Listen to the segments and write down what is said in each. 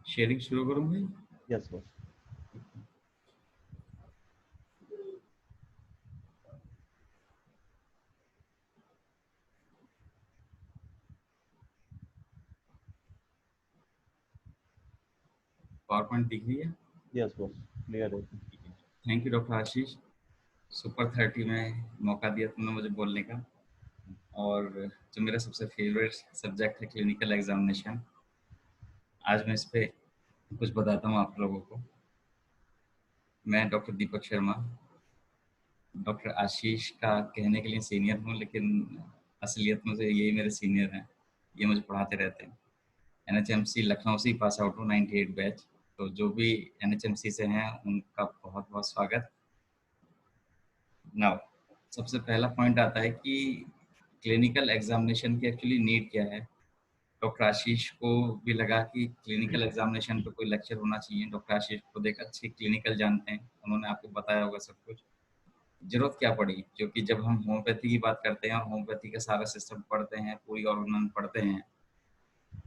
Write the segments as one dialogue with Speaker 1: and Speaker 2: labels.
Speaker 1: Sharing शुरू करूँ भाई?
Speaker 2: Yes boss.
Speaker 1: पावर पॉइंट दिख रही है?
Speaker 2: यस बॉस, क्लियर है।
Speaker 1: Thank you doctor Ashish, super 30 में मौका दिया तुमने मुझे बोलने का। और जो मेरा सबसे फेवरेट सब्जेक्ट है क्लिनिकल एग्जामिनेशन, आज मैं इस पे कुछ बताता हूँ आप लोगों को। मैं डॉक्टर दीपक शर्मा, डॉक्टर आशीष का कहने के लिए सीनियर हूँ, लेकिन असलियत में से यही मेरे सीनियर हैं। ये मुझे पढ़ाते रहते हैं। एनएचएमसी लखनऊ से ही पास आउट हूँ, 98 बैच। तो जो भी एनएचएमसी से हैं उनका बहुत बहुत स्वागत। नाउ सबसे पहला पॉइंट आता है कि क्लिनिकल एग्जामिनेशन की एक्चुअली नीड क्या है। डॉक्टर आशीष को भी लगा कि क्लिनिकल एग्जामिनेशन पे कोई लेक्चर होना चाहिए। डॉक्टर आशीष खुद एक अच्छे क्लिनिकल जानते हैं, उन्होंने आपको बताया होगा सब कुछ। जरूरत क्या पड़ी, क्योंकि जब हम होम्योपैथी की बात करते हैं और होम्योपैथी का सारा सिस्टम पढ़ते हैं, पूरी ऑर्गेनन पढ़ते हैं,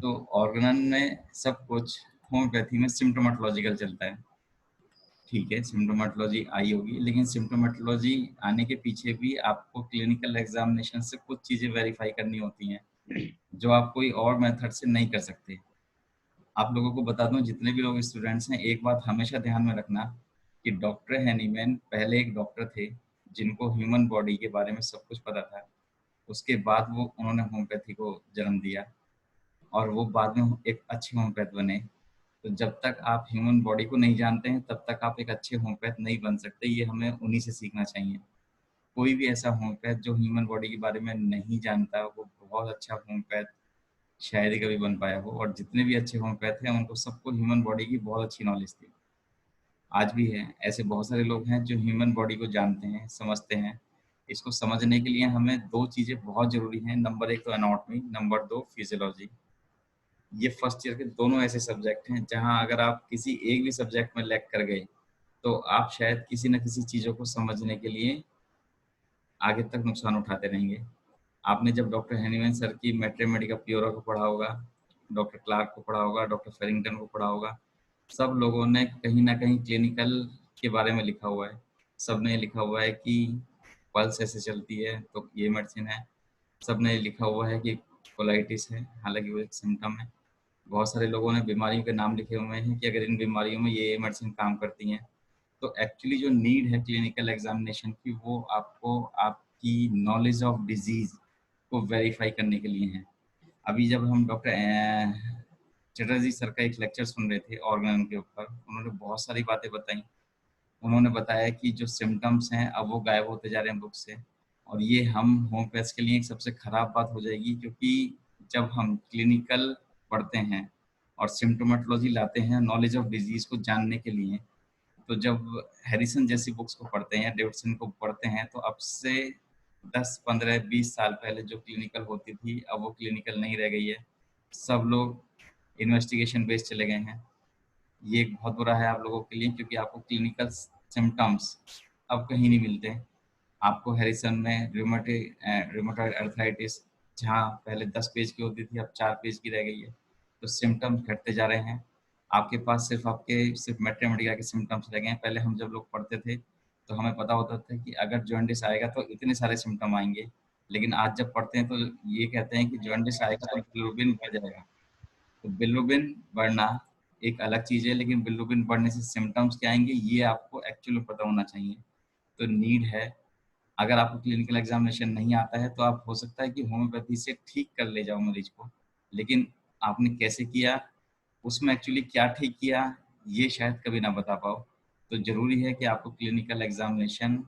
Speaker 1: तो ऑर्गेनन में सब कुछ होम्योपैथी में सिम्टोमेटोलॉजिकल चलता है। ठीक है, सिम्टोमेटोलॉजी आई होगी, लेकिन सिम्टोमेटोलॉजी आने के पीछे भी आपको क्लिनिकल एग्जामिनेशन से कुछ चीज़ें वेरीफाई करनी होती हैं जो आप कोई और मेथड से नहीं कर सकते। आप लोगों को बता दूं, जितने भी लोग स्टूडेंट्स हैं, एक बात हमेशा ध्यान में रखना कि डॉक्टर हैनीमैन पहले एक डॉक्टर थे जिनको ह्यूमन बॉडी के बारे में सब कुछ पता था। उसके बाद वो उन्होंने होम्योपैथी को जन्म दिया और वो बाद में एक अच्छे होम्योपैथ बने। तो जब तक आप ह्यूमन बॉडी को नहीं जानते हैं तब तक आप एक अच्छे होम्योपैथ नहीं बन सकते। ये हमें उन्हीं से सीखना चाहिए। कोई भी ऐसा होम्योपैथ जो ह्यूमन बॉडी के बारे में नहीं जानता, वो बहुत अच्छा होम्योपैथ शायद ही कभी बन पाया हो। और जितने भी अच्छे होम्योपैथ हैं उनको सबको ह्यूमन बॉडी की बहुत अच्छी नॉलेज थी, आज भी है। ऐसे बहुत सारे लोग हैं जो ह्यूमन बॉडी को जानते हैं, समझते हैं। इसको समझने के लिए हमें दो चीज़ें बहुत ज़रूरी हैं। नंबर एक तो एनाटॉमी, नंबर दो फिजियोलॉजी। ये फर्स्ट ईयर के दोनों ऐसे सब्जेक्ट हैं जहां अगर आप किसी एक भी सब्जेक्ट में लैग कर गए तो आप शायद किसी न किसी चीज़ों को समझने के लिए आगे तक नुकसान उठाते रहेंगे। आपने जब डॉक्टर हैनीमैन सर की मैट्रीमेडिका प्योरा को पढ़ा होगा, डॉक्टर क्लार्क को पढ़ा होगा, डॉक्टर फेरिंगटन को पढ़ा होगा, सब लोगों ने कहीं ना कहीं क्लिनिकल के बारे में लिखा हुआ है। सब ने लिखा हुआ है कि पल्स ऐसे चलती है तो ये मेडिसिन है। सब ने लिखा हुआ है कि कोलाइटिस है, हालांकि वो एक सिम्टम है। बहुत सारे लोगों ने बीमारियों के नाम लिखे हुए हैं कि अगर इन बीमारियों में ये मेडिसिन काम करती हैं। तो एक्चुअली जो नीड है क्लिनिकल एग्जामिनेशन की, वो आपको आपकी नॉलेज ऑफ डिजीज को वेरीफाई करने के लिए है। अभी जब हम डॉक्टर चटर्जी सर का एक लेक्चर सुन रहे थे ऑर्गेनम के ऊपर, उन्होंने बहुत सारी बातें बताई। उन्होंने बताया कि जो सिम्टम्स हैं अब वो गायब होते जा रहे हैं बुक से। और ये हम होम्योपैथ के लिए एक सबसे खराब बात हो जाएगी, क्योंकि जब हम क्लिनिकल पढ़ते हैं और सिम्टोमेटोलॉजी लाते हैं नॉलेज ऑफ डिजीज को जानने के लिए, तो जब हैरिसन जैसी बुक्स को पढ़ते हैं, डेविडसन को पढ़ते हैं, तो अब से 10, 15, 20 साल पहले जो क्लिनिकल होती थी अब वो क्लिनिकल नहीं रह गई है। सब लोग इन्वेस्टिगेशन बेस्ड चले गए हैं। ये एक बहुत बुरा है आप लोगों के लिए, क्योंकि आपको क्लिनिकल सिम्टम्स अब कहीं नहीं मिलते। आपको हैरिसन में रूमेटॉइड अर्थराइटिस, जहाँ पहले 10 पेज की होती थी अब 4 पेज की रह गई है। तो सिम्टम्स घटते जा रहे हैं। आपके पास सिर्फ मैट्रीमेडिका के सिम्टम्स रह गए हैं। पहले हम जब लोग पढ़ते थे तो हमें पता होता था कि अगर जॉन्डिस आएगा तो इतने सारे सिम्टम आएंगे, लेकिन आज जब पढ़ते हैं तो ये कहते हैं कि जॉन्डिस आएगा तो बिलिरुबिन बढ़ जाएगा। तो बिलिरुबिन बढ़ना एक अलग चीज़ है, लेकिन बिलिरुबिन बढ़ने से सिम्टम्स क्या आएंगे ये आपको एक्चुअली पता होना चाहिए। तो नीड है, अगर आपको क्लिनिकल एग्जामिनेशन नहीं आता है तो आप हो सकता है कि होम्योपैथी से ठीक कर ले जाओ मरीज को, लेकिन आपने कैसे किया, उसमें एक्चुअली क्या ठीक किया, ये शायद कभी ना बता पाओ। तो ज़रूरी है कि आपको क्लिनिकल एग्जामिनेशन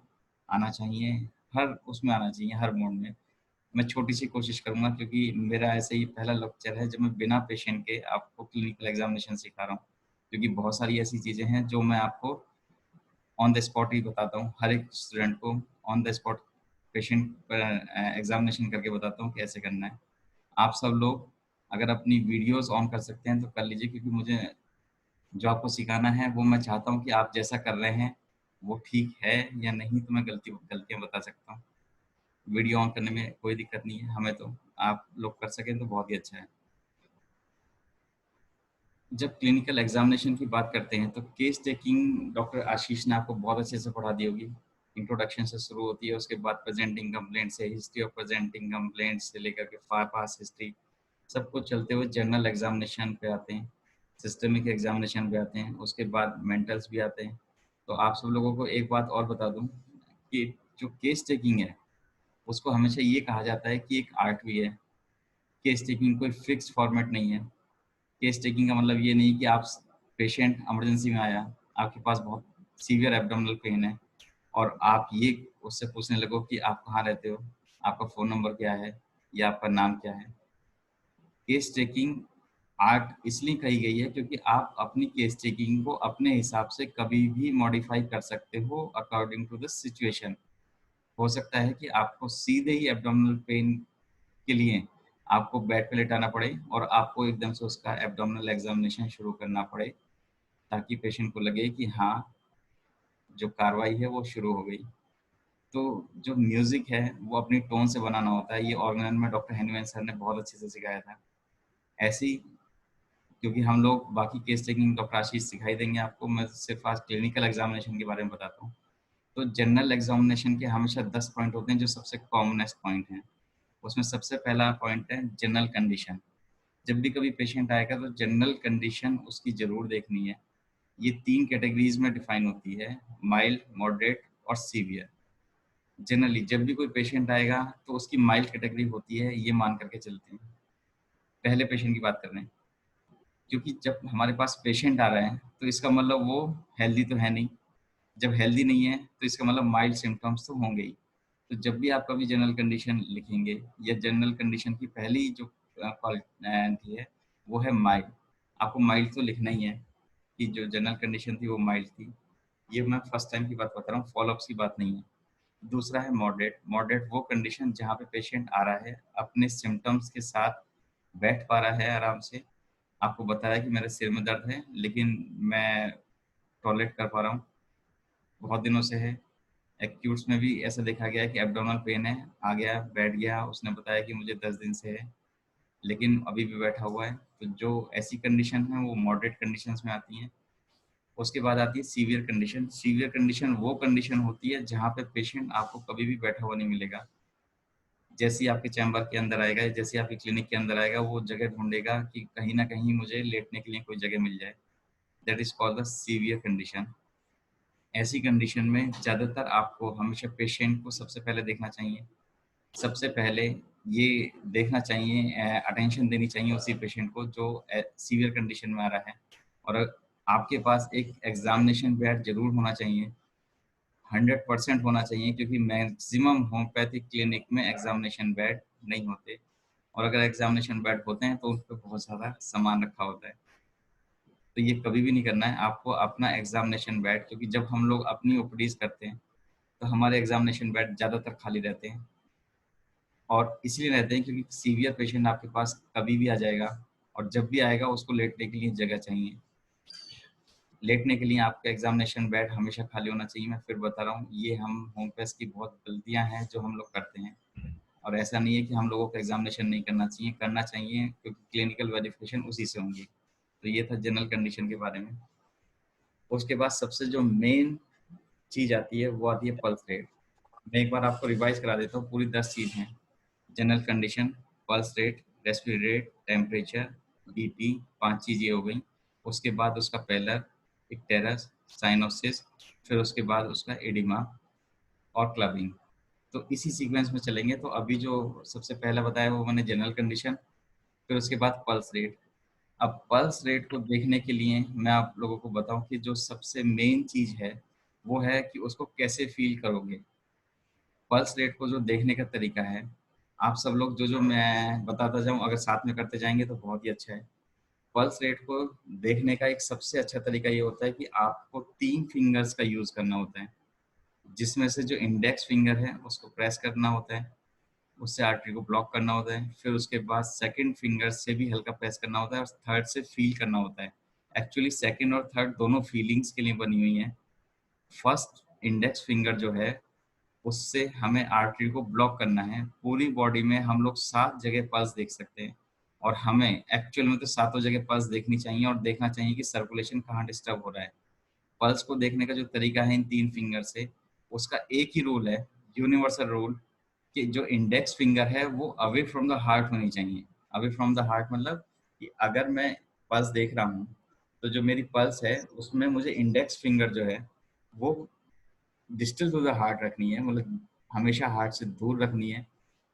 Speaker 1: आना चाहिए, हर उसमें आना चाहिए, हर मोड में। मैं छोटी सी कोशिश करूंगा, क्योंकि मेरा ऐसे ही पहला लेक्चर है जब मैं बिना पेशेंट के आपको क्लिनिकल एग्जामिनेशन सिखा रहा हूँ, क्योंकि बहुत सारी ऐसी चीज़ें हैं जो मैं आपको ऑन द स्पॉट ही बताता हूँ। हर एक स्टूडेंट को ऑन द स्पॉट पेशेंट पर एग्जामिनेशन करके बताता हूँ कैसे करना है। आप सब लोग अगर अपनी वीडियोस ऑन कर सकते हैं तो कर लीजिए, क्योंकि मुझे जो आपको सिखाना है वो मैं चाहता हूँ कि आप जैसा कर रहे हैं वो ठीक है या नहीं। तो मैं गलतियाँ बता सकता हूँ। वीडियो ऑन करने में कोई दिक्कत नहीं है हमें, तो आप लोग कर सकें तो बहुत ही अच्छा है। जब क्लिनिकल एग्जामिनेशन की बात करते हैं तो केस टेकिंग डॉक्टर आशीष ने आपको बहुत अच्छे से पढ़ा दी होगी। इंट्रोडक्शन से शुरू होती है, उसके बाद प्रेजेंटिंग कंप्लेंट से, हिस्ट्री ऑफ प्रेजेंटिंग कंप्लेंट से लेकर के फार पास हिस्ट्री, सब कुछ चलते हुए जनरल एग्जामिनेशन पे आते हैं, सिस्टमिक एग्जामिनेशन पे आते हैं, उसके बाद मेंटल्स भी आते हैं। तो आप सब लोगों को एक बात और बता दूं कि जो केस टेकिंग है उसको हमेशा ये कहा जाता है कि एक आर्ट भी है। केस टेकिंग कोई फिक्स फॉर्मेट नहीं है। केस टेकिंग का मतलब ये नहीं कि आप पेशेंट इमरजेंसी में आया, आपके पास बहुत सीवियर एब्डोमिनल पेन है और आप ये उससे पूछने लगो कि आप कहाँ रहते हो, आपका फ़ोन नंबर क्या है या आपका नाम क्या है। केस टेकिंग आर्ट इसलिए कही गई है क्योंकि आप अपनी केस टेकिंग को अपने हिसाब से कभी भी मॉडिफाई कर सकते हो अकॉर्डिंग टू द सिचुएशन। हो सकता है कि आपको सीधे ही एब्डोमिनल पेन के लिए आपको बेड पे लेटाना पड़े और आपको एकदम से उसका एब्डोमिनल एग्जामिनेशन शुरू करना पड़े, ताकि पेशेंट को लगे कि हाँ, जो कार्रवाई है वो शुरू हो गई। तो जो म्यूज़िक है वो अपनी टोन से बनाना होता है। ये ऑर्गेनाइज में डॉक्टर हेनवेन सर ने बहुत अच्छे से सिखाया था। ऐसे ही क्योंकि हम लोग बाकी केस टेकिंग डॉक्टर आशीष सिखाई देंगे आपको, मैं सिर्फ आज क्लिनिकल एग्जामिनेशन के बारे में बताता हूँ। तो जनरल एग्जामिनेशन के हमेशा 10 पॉइंट होते हैं जो सबसे कॉमनेस्ट पॉइंट हैं। उसमें सबसे पहला पॉइंट है जनरल कंडीशन। जब भी कभी पेशेंट आएगा तो जनरल कंडीशन उसकी ज़रूर देखनी है। ये 3 कैटेगरीज़ में डिफाइन होती है, माइल्ड, मॉडरेट और सीवियर। जनरली जब भी कोई पेशेंट आएगा तो उसकी माइल्ड कैटेगरी होती है, ये मान करके चलते हैं। पहले पेशेंट की बात कर रहे हैं, क्योंकि जब हमारे पास पेशेंट आ रहे हैं तो इसका मतलब वो हेल्दी तो है नहीं। जब हेल्दी नहीं है तो इसका मतलब माइल्ड सिम्पटम्स तो होंगे ही। तो जब भी आप कभी जनरल कंडीशन लिखेंगे या जनरल कंडीशन की पहली जो क्वालिटी है वो है माइल्ड। आपको माइल्ड तो लिखना ही है कि जो जनरल कंडीशन थी वो माइल्ड थी। ये मैं फर्स्ट टाइम की बात बता रहा हूँ, फॉलोअप्स की बात नहीं है। दूसरा है मॉडरेट। मॉडरेट वो कंडीशन जहाँ पे पेशेंट आ रहा है अपने सिम्टम्स के साथ बैठ पा रहा है आराम से, आपको बताया कि मेरे सिर में दर्द है लेकिन मैं टॉयलेट कर पा रहा हूँ, बहुत दिनों से है। एक्यूट्स में भी ऐसा देखा गया है कि एब्डोमिनल पेन है, आ गया, बैठ गया, उसने बताया कि मुझे 10 दिन से है, लेकिन अभी भी बैठा हुआ है। तो जो ऐसी कंडीशन है वो मॉडरेट कंडीशंस में आती हैं। उसके बाद आती है सीवियर कंडीशन। सीवियर कंडीशन वो कंडीशन होती है जहाँ पे पेशेंट आपको कभी भी बैठा हुआ नहीं मिलेगा। जैसे ही आपके चैम्बर के अंदर आएगा, जैसे ही आपके क्लिनिक के अंदर आएगा, वो जगह ढूँढेगा कि कहीं न कहीं मुझे लेटने के लिए कोई जगह मिल जाए। That is called the severe condition. ऐसी कंडीशन में ज़्यादातर आपको हमेशा पेशेंट को सबसे पहले देखना चाहिए। सबसे पहले ये देखना चाहिए, अटेंशन देनी चाहिए उसी पेशेंट को जो सीवियर कंडीशन में आ रहा है। और आपके पास एक एग्जामिनेशन बेड ज़रूर होना चाहिए, 100% होना चाहिए, क्योंकि मैक्सिमम होम्योपैथिक क्लिनिक में एग्जामिनेशन बेड नहीं होते। और अगर एग्जामिनेशन बेड होते हैं तो उन पे बहुत ज़्यादा सामान रखा होता है। तो ये कभी भी नहीं करना है आपको अपना एग्जामिनेशन बेड, क्योंकि जब हम लोग अपनी ओपीडीज करते हैं तो हमारे एग्जामिनेशन बेड ज़्यादातर खाली रहते हैं। और इसलिए रहते हैं क्योंकि सीवियर पेशेंट आपके पास कभी भी आ जाएगा और जब भी आएगा उसको लेटने के लिए जगह चाहिए। लेटने के लिए आपका एग्जामिनेशन बेड हमेशा खाली होना चाहिए। मैं फिर बता रहा हूँ, ये हम होमपेस की बहुत गलतियाँ हैं जो हम लोग करते हैं। और ऐसा नहीं है कि हम लोगों को एग्जामिनेशन नहीं करना चाहिए, करना चाहिए, क्योंकि क्लिनिकल वेरिफिकेशन उसी से होंगी। तो ये था जनरल कंडीशन के बारे में। उसके बाद सबसे जो मेन चीज़ आती है वो आती है पल्स रेट। मैं एक बार आपको रिवाइज करा देता हूँ, पूरी 10 चीज़ हैं। General condition, pulse rate, respiratory rate, temperature, BP, 5 चीज़ें हो गई। उसके बाद उसका पेलर, इक्टेरस, साइनोसिस, फिर उसके बाद उसका एडिमा और क्लबिंग। तो इसी सीक्वेंस में चलेंगे। तो अभी जो सबसे पहला बताया वो मैंने जनरल कंडीशन, फिर उसके बाद पल्स रेट। अब पल्स रेट को देखने के लिए मैं आप लोगों को बताऊं कि जो सबसे मेन चीज़ है वो है कि उसको कैसे फील करोगे। पल्स रेट को जो देखने का तरीका है, आप सब लोग जो जो मैं बताता जाऊं अगर साथ में करते जाएंगे तो बहुत ही अच्छा है। पल्स रेट को देखने का एक सबसे अच्छा तरीका ये होता है कि आपको 3 फिंगर्स का यूज़ करना होता है, जिसमें से जो इंडेक्स फिंगर है उसको प्रेस करना होता है, उससे आर्टरी को ब्लॉक करना होता है। फिर उसके बाद सेकंड फिंगर से भी हल्का प्रेस करना होता है और थर्ड से फील करना होता है। एक्चुअली सेकंड और थर्ड दोनों फीलिंग्स के लिए बनी हुई हैं। फर्स्ट इंडेक्स फिंगर जो है उससे हमें आर्टरी को ब्लॉक करना है। पूरी बॉडी में हम लोग 7 जगह पल्स देख सकते हैं और हमें एक्चुअल में तो सातों जगह पल्स देखनी चाहिए और देखना चाहिए कि सर्कुलेशन कहाँ डिस्टर्ब हो रहा है। पल्स को देखने का जो तरीका है इन 3 फिंगर से, उसका एक ही रूल है, यूनिवर्सल रूल, कि जो इंडेक्स फिंगर है वो अवे फ्रॉम द हार्ट होनी चाहिए। अवे फ्रॉम द हार्ट मतलब कि अगर मैं पल्स देख रहा हूँ तो जो मेरी पल्स है उसमें मुझे इंडेक्स फिंगर जो है वो डिस्टल टू द हार्ट रखनी है, मतलब हमेशा हार्ट से दूर रखनी है।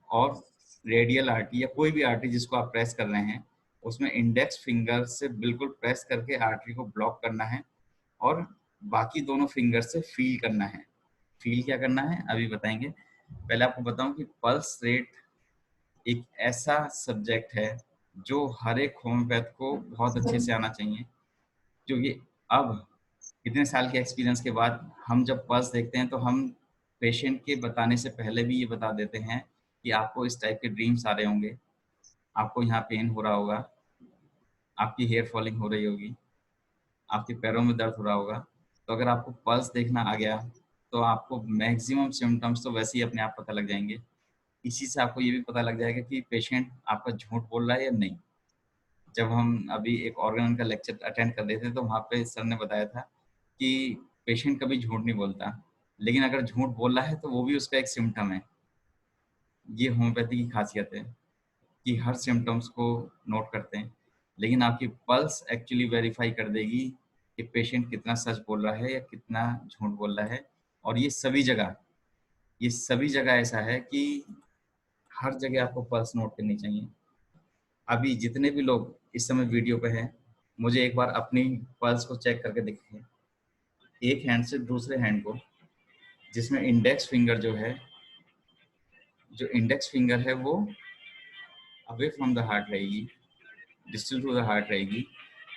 Speaker 1: और रेडियल आर्टरी या कोई भी आर्टरी जिसको आप प्रेस कर रहे हैं उसमें इंडेक्स फिंगर से बिल्कुल प्रेस करके आर्टरी को ब्लॉक करना है और बाकी दोनों फिंगर से फील करना है। फील क्या करना है अभी बताएंगे। पहले आपको बताऊं कि पल्स रेट एक ऐसा सब्जेक्ट है जो हर एक होम्योपैथ को बहुत अच्छे से आना चाहिए, क्योंकि अब इतने साल के एक्सपीरियंस के बाद हम जब पल्स देखते हैं तो हम पेशेंट के बताने से पहले भी ये बता देते हैं कि आपको इस टाइप के ड्रीम्स आ रहे होंगे, आपको यहाँ पेन हो रहा होगा, आपकी हेयर फॉलिंग हो रही होगी, आपके पैरों में दर्द हो रहा होगा। तो अगर आपको पल्स देखना आ गया तो आपको मैक्सिमम सिम्टम्स तो वैसे ही अपने आप पता लग जाएंगे। इसी से आपको ये भी पता लग जाएगा कि पेशेंट आपका झूठ बोल रहा है या नहीं। जब हम अभी एक ऑर्गन का लेक्चर अटेंड कर रहे थे तो वहाँ पे सर ने बताया था कि पेशेंट कभी झूठ नहीं बोलता, लेकिन अगर झूठ बोल रहा है तो वो भी उसका एक सिम्टम है। ये होम्योपैथी की खासियत है कि हर सिम्टम्स को नोट करते हैं, लेकिन आपकी पल्स एक्चुअली वेरीफाई कर देगी कि पेशेंट कितना सच बोल रहा है या कितना झूठ बोल रहा है। और ये सभी जगह ऐसा है कि हर जगह आपको पल्स नोट करनी चाहिए। अभी जितने भी लोग इस समय वीडियो पे हैं, मुझे एक बार अपनी पल्स को चेक करके दिखाइए, एक हैंड से दूसरे हैंड को, जिसमें इंडेक्स फिंगर जो इंडेक्स फिंगर है वो अवे फ्रॉम द हार्ट रहेगी, डिस्टल टू द हार्ट रहेगी।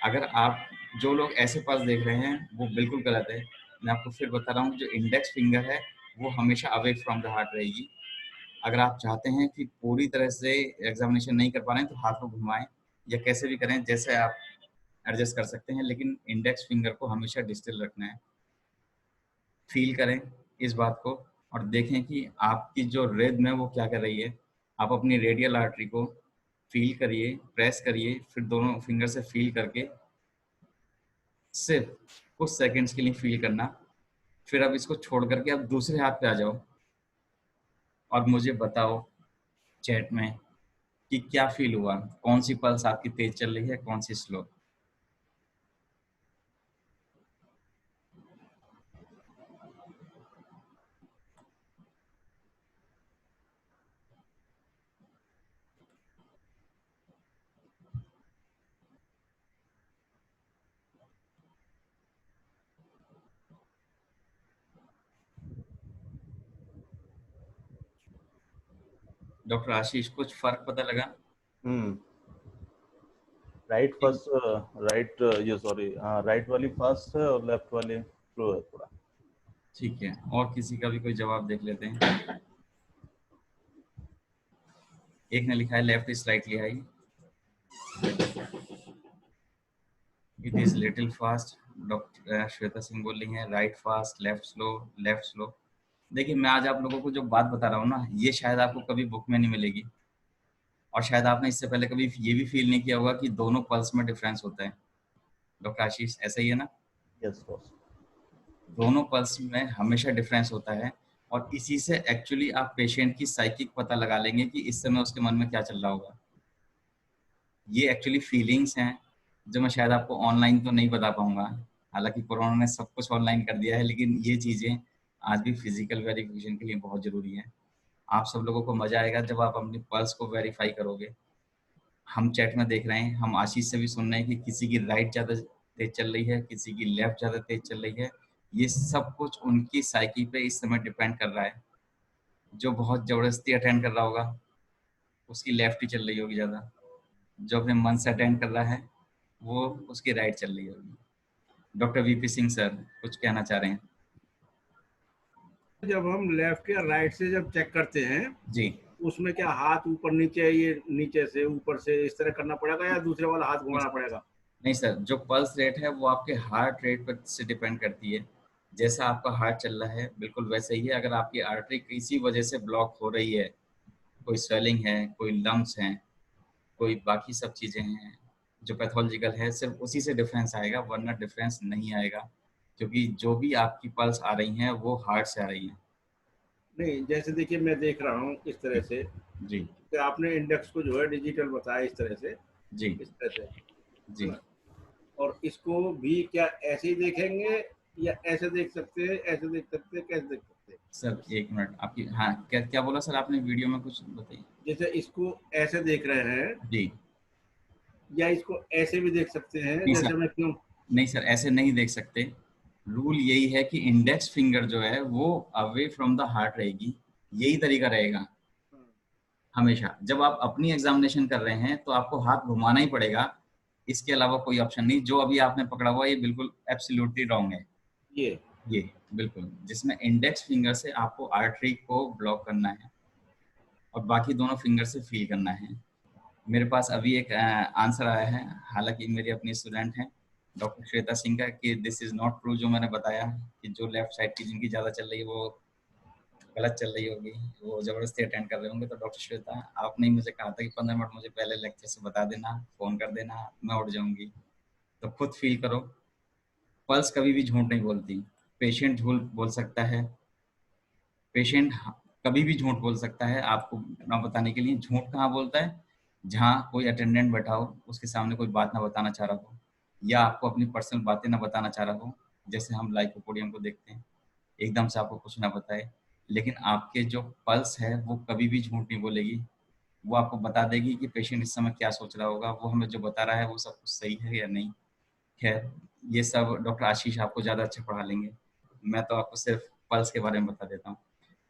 Speaker 1: अगर आप जो लोग ऐसे पास देख रहे हैं वो बिल्कुल गलत है। मैं आपको फिर बता रहा हूँ, जो इंडेक्स फिंगर है वो हमेशा अवे फ्रॉम द हार्ट रहेगी। अगर आप चाहते हैं कि पूरी तरह से एग्जामिनेशन नहीं कर पा रहे हैं तो हाथ को घुमाएं या कैसे भी करें, जैसे आप एडजस्ट कर सकते हैं, लेकिन इंडेक्स फिंगर को हमेशा डिस्टल रखना है। फील करें इस बात को और देखें कि आपकी जो रिदम है वो क्या कर रही है। आप अपनी रेडियल आर्टरी को फील करिए, प्रेस करिए, फिर दोनों फिंगर से फील करके सिर्फ कुछ सेकंड्स के लिए फील करना। फिर अब इसको छोड़ करके आप दूसरे हाथ पे आ जाओ और मुझे बताओ चैट में कि क्या फील हुआ, कौन सी पल्स आपकी तेज चल रही है, कौन सी स्लो। डॉक्टर आशीष, कुछ फर्क पता लगा?
Speaker 2: हम्म राइट
Speaker 1: ठीक
Speaker 2: फर्स्ट, राइट ये सॉरी, राइट वाली फास्ट है और लेफ्ट वाली स्लो है थोड़ा।
Speaker 1: ठीक है, और किसी का भी कोई जवाब देख लेते हैं। एक ने लिखा है left is slightly high, it is little fast. Doctor Shweta Singh बोल रही हैं right fast, left slow, left slow. देखिए, मैं आज आप लोगों को जो बात बता रहा हूँ ना, ये शायद आपको कभी बुक में नहीं मिलेगी और शायद आपने इससे पहले कभी ये भी फील नहीं किया होगा कि दोनों पल्स में डिफरेंस होता है। डॉक्टर आशीष, ऐसा ही है ना?
Speaker 2: Yes boss.
Speaker 1: दोनों पल्स में हमेशा डिफरेंस होता है और इसी से एक्चुअली आप पेशेंट की साइकिक पता लगा लेंगे कि इस समय उसके मन में क्या चल रहा होगा। ये एक्चुअली फीलिंग्स हैं जो मैं शायद आपको ऑनलाइन तो नहीं बता पाऊंगा। हालांकि कोरोना ने सब कुछ ऑनलाइन कर दिया है, लेकिन ये चीज़ें आज भी फिजिकल वेरिफिकेशन के लिए बहुत ज़रूरी है। आप सब लोगों को मज़ा आएगा जब आप अपनी पल्स को वेरीफाई करोगे। हम चैट में देख रहे हैं, हम आशीष से भी सुन रहे हैं कि किसी की राइट ज़्यादा तेज चल रही है, किसी की लेफ्ट ज़्यादा तेज चल रही है। ये सब कुछ उनकी साइकी पे इस समय डिपेंड कर रहा है। जो बहुत ज़बरदस्ती अटेंड कर रहा होगा उसकी लेफ्ट ही चल रही होगी ज़्यादा, जो अपने मन से अटेंड कर रहा है वो उसकी राइट चल रही होगी। डॉक्टर वीपी सिंह सर कुछ कहना चाह रहे हैं?
Speaker 3: जब हम लेफ्ट या राइट से जब चेक करते हैं,
Speaker 1: जी
Speaker 3: उसमें क्या हाथ ऊपर नीचे, ये नीचे से ऊपर से इस तरह करना पड़ेगा या दूसरे वाला हाथ
Speaker 1: नहीं,
Speaker 3: घुमाना पड़ेगा?
Speaker 1: नहीं सर, जो पल्स रेट है वो आपके हार्ट रेट पर से डिपेंड करती है। जैसा आपका हार्ट चल रहा है बिल्कुल वैसे ही है। अगर आपकी आर्टरी किसी वजह से ब्लॉक हो रही है, कोई स्वेलिंग है, कोई लम्स हैं, कोई बाकी सब चीज़ें हैं जो पैथोलॉजिकल है, सिर्फ उसी से डिफरेंस आएगा, वरना डिफरेंस नहीं आएगा, क्योंकि जो भी आपकी पल्स आ रही हैं वो हार्ट से आ रही हैं।
Speaker 3: नहीं, जैसे देखिए मैं देख रहा हूँ इस तरह से
Speaker 1: जी
Speaker 3: कि आपने इंडेक्स को जो है डिजिटल बताया इस तरह से,
Speaker 1: जी
Speaker 3: इस तरह से, है
Speaker 1: जी।
Speaker 3: ना? और इसको भी क्या ऐसे ही देखेंगे या ऐसे देख सकते हैं, ऐसे देख सकते हैं, कैसे देख सकते हैं?
Speaker 1: सर एक मिनट, आपकी हाँ क्या क्या बोला सर आपने, वीडियो में कुछ बताइए।
Speaker 3: जैसे इसको ऐसे देख रहे हैं
Speaker 1: जी
Speaker 3: या इसको ऐसे भी देख सकते हैं,
Speaker 1: नहीं
Speaker 3: जैसे
Speaker 1: सर,
Speaker 3: मैं क्यों?
Speaker 1: नहीं सर ऐसे नहीं देख सकते। रूल यही है कि इंडेक्स फिंगर जो है वो अवे फ्रॉम द हार्ट रहेगी, यही तरीका रहेगा हमेशा। जब आप अपनी एग्जामिनेशन कर रहे हैं तो आपको हाथ घुमाना ही पड़ेगा, इसके अलावा कोई ऑप्शन नहीं। जो अभी आपने पकड़ा हुआ ये बिल्कुल एब्सोल्युटली रॉन्ग है।
Speaker 3: ये
Speaker 1: ये बिल्कुल, जिसमें इंडेक्स फिंगर से आपको आर्टरी को ब्लॉक करना है और बाकी दोनों फिंगर से फील करना है। मेरे पास अभी एक आंसर आया है, हालांकि मेरी अपनी स्टूडेंट है डॉक्टर श्वेता सिंह का, कि दिस इज नॉट ट्रू जो मैंने बताया कि जो लेफ्ट साइड की जिनकी ज़्यादा चल रही है वो गलत चल रही होगी, वो जबरदस्ती अटेंड कर रहे होंगे। तो डॉक्टर श्वेता, आपने ही मुझे कहा था कि 15 मिनट मुझे पहले लेक्चर से बता देना, फ़ोन कर देना, मैं उठ जाऊंगी। तो खुद फील करो, पल्स कभी भी झूठ नहीं बोलती। पेशेंट झूठ बोल सकता है, पेशेंट कभी भी झूठ बोल सकता है आपको ना बताने के लिए। झूठ कहाँ बोलता है? जहाँ कोई अटेंडेंट बैठा हो, उसके सामने कोई बात ना बताना चाह रहा हो, या आपको अपनी पर्सनल बातें ना बताना चाह रहा हो, जैसे हम लाइकोपोडियम को देखते हैं, एकदम से आपको कुछ ना बताए। लेकिन आपके जो पल्स है वो कभी भी झूठ नहीं बोलेगी, वो आपको बता देगी कि पेशेंट इस समय क्या सोच रहा होगा, वो हमें जो बता रहा है वो सब कुछ सही है या नहीं। खैर, ये सब डॉक्टर आशीष आपको ज़्यादा अच्छा पढ़ा लेंगे, मैं तो आपको सिर्फ पल्स के बारे में बता देता हूँ।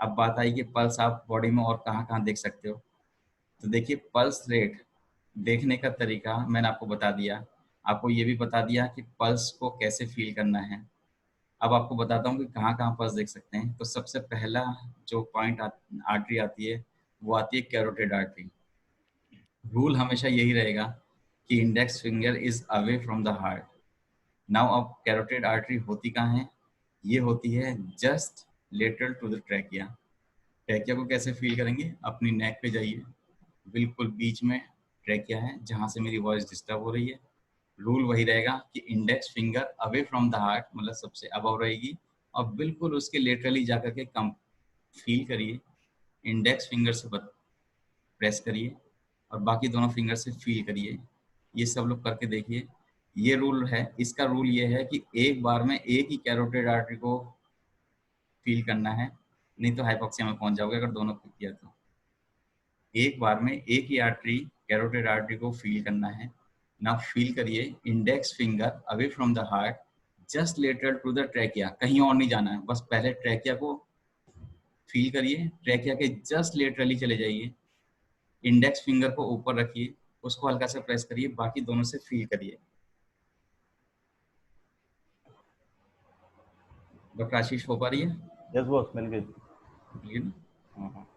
Speaker 1: अब बात आई कि पल्स आप बॉडी में और कहाँ कहाँ देख सकते हो। तो देखिए, पल्स रेट देखने का तरीका मैंने आपको बता दिया, आपको ये भी बता दिया कि पल्स को कैसे फील करना है। अब आपको बताता हूँ कि कहाँ कहाँ पल्स देख सकते हैं। तो सबसे पहला जो पॉइंट आर्टरी आती है वो आती है कैरोटिड आर्टरी। रूल हमेशा यही रहेगा कि index finger is away from the heart. Now अब कैरोटिड आर्टरी होती कहाँ है? ये होती है just lateral to the trachea. Trachea को कैसे फील करेंगे? अपनी नेक पे जाइए, बिल्कुल बीच में ट्रैकिया है जहाँ से मेरी वॉइस डिस्टर्ब हो रही है। रूल वही रहेगा कि index finger away from the heart, मतलब सबसे अबव रहेगी, और बिल्कुल उसके लेटरली जाकर के कम फील करिए। इंडेक्स फिंगर से प्रेस करिए और बाकी दोनों फिंगर से फील करिए। ये सब लोग करके देखिए। ये रूल है, इसका रूल ये है कि एक बार में एक ही कैरोटिड आर्टरी को फील करना है, नहीं तो हाइपोक्सिया में पहुंच जाओगे अगर दोनों को किया तो। एक बार में एक ही आर्टरी, कैरोटिड आर्टरी को फील करना है। ना फील करिए, index finger away from the heart, just lateral to the trachea, कहीं और नहीं जाना है, बस पहले ट्रैकिया को फील करिए, ट्रैकिया के जस्ट लेटरली चले जाइए, इंडेक्स फिंगर को ऊपर रखिए, उसको हल्का सा प्रेस करिए, बाकी दोनों से फील करिए। डॉक्टर आशीष, हो पा रही है?
Speaker 2: यस बॉस, मिल गई।
Speaker 1: क्लियर? हाँ।